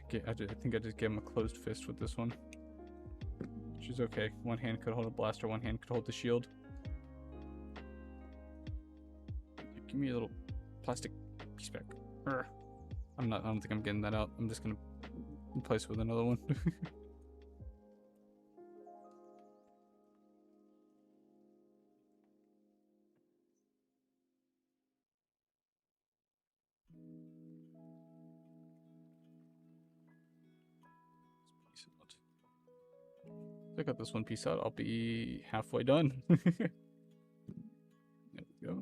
Okay, I think I just gave him a closed fist with this one. Which is okay. One hand could hold a blaster, one hand could hold the shield. Give me a little plastic piece back. I don't think I'm getting that out. I'm just gonna replace it with another one. Piece out. So I got this one piece out. I'll be halfway done. There we go.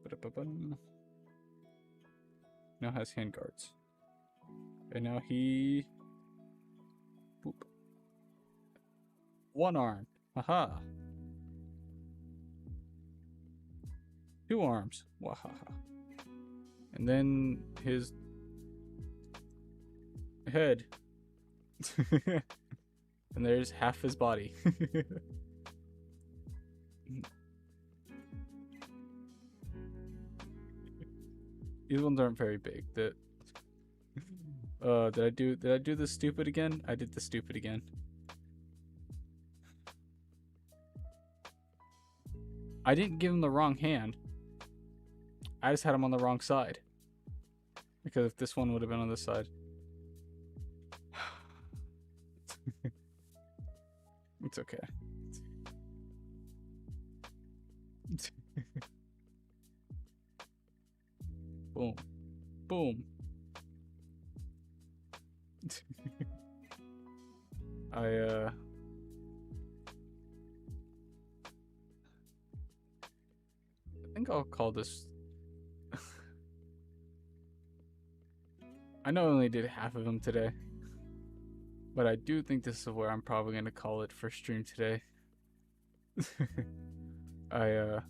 Ba-da-ba-ba. Now has hand guards. And now he... Boop. One arm. Haha. Two arms. Wahaha. And then his head. And there's half his body. These ones aren't very big. Did I do the stupid again? I did the stupid again. I didn't give him the wrong hand. I just had him on the wrong side. Because if this one would have been on this side. It's okay. Boom. Boom. I think I'll call this. I know I only did half of them today, but I do think this is where I'm probably going to call it for stream today. Yeah.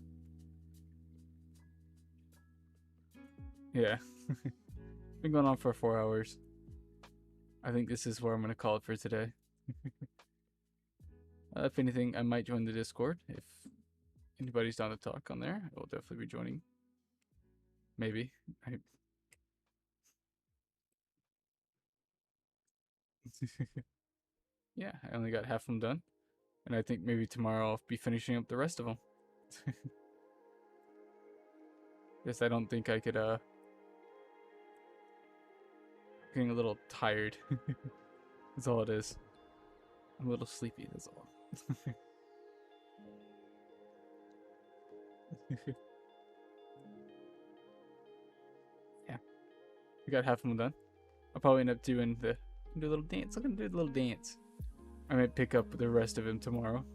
Been going on for 4 hours. I think this is where I'm going to call it for today. If anything, I might join the Discord. If anybody's down to talk on there, I will definitely be joining. Maybe. Yeah, I only got half of them done. And I think maybe tomorrow I'll be finishing up the rest of them. Guess I don't think I could, getting a little tired. That's all it is. I'm a little sleepy, that's all. Yeah. We got half of them done. I'll probably end up doing do a little dance. I'm gonna do a little dance. I might pick up the rest of him tomorrow.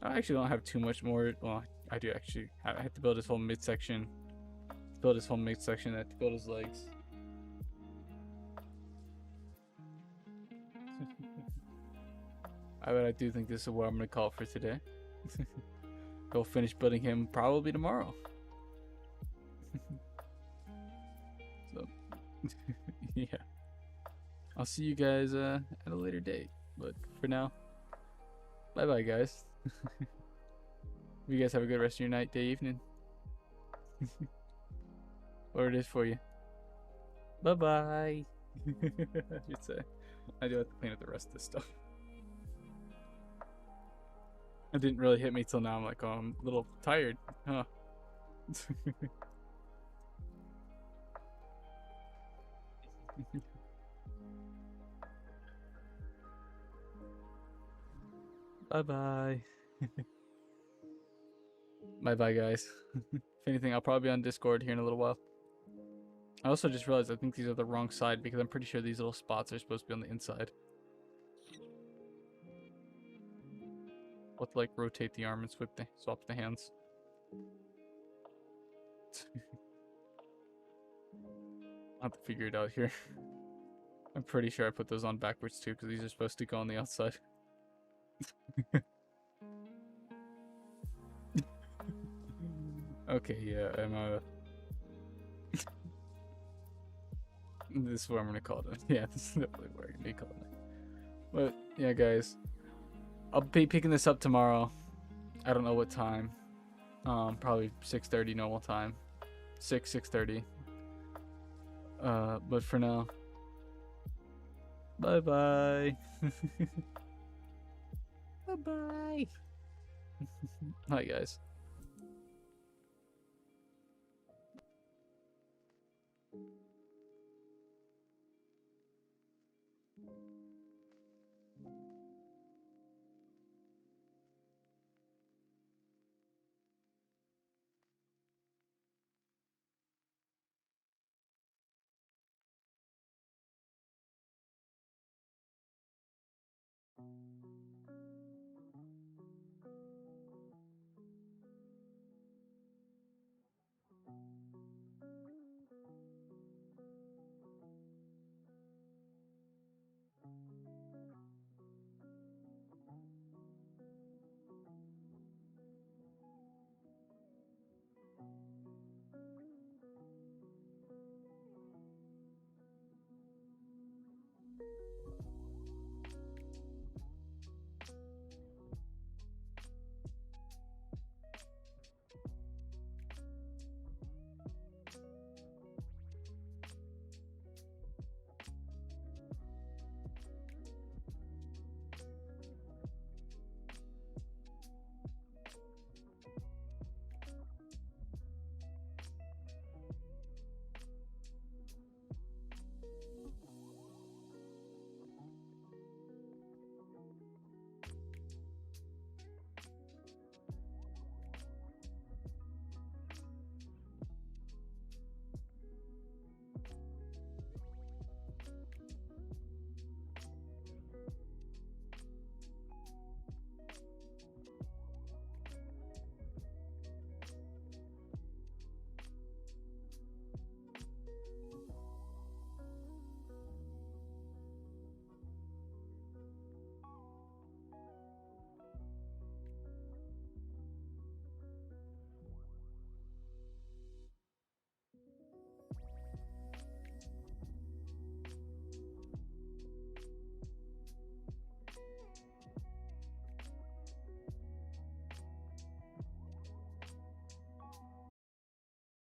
I actually don't have too much more. Well, I do actually. I have to build his whole midsection. I have to build his legs. But I do think this is what I'm gonna call it for today. Go finish building him probably tomorrow. So, yeah. I'll see you guys at a later date. But for now, bye bye, guys. You guys have a good rest of your night, day, evening. Whatever it is for you. Bye bye. I should say. I do have to clean up the rest of this stuff. It didn't really hit me till now. I'm like, oh, I'm a little tired. Huh. Bye bye. Bye bye, guys. If anything, I'll probably be on Discord here in a little while. I also just realized I think these are the wrong side because I'm pretty sure these little spots are supposed to be on the inside. I'll have to like rotate the arm and swap the hands. I'll have to figure it out here. I'm pretty sure I put those on backwards too because these are supposed to go on the outside. Okay, yeah, I'm this is what I'm gonna call it. Yeah, this is definitely where I'm gonna be calling it. But yeah, guys, I'll be picking this up tomorrow. I don't know what time. Probably 6:30 normal time. 6:30. But for now, bye bye. Bye bye. Hi guys.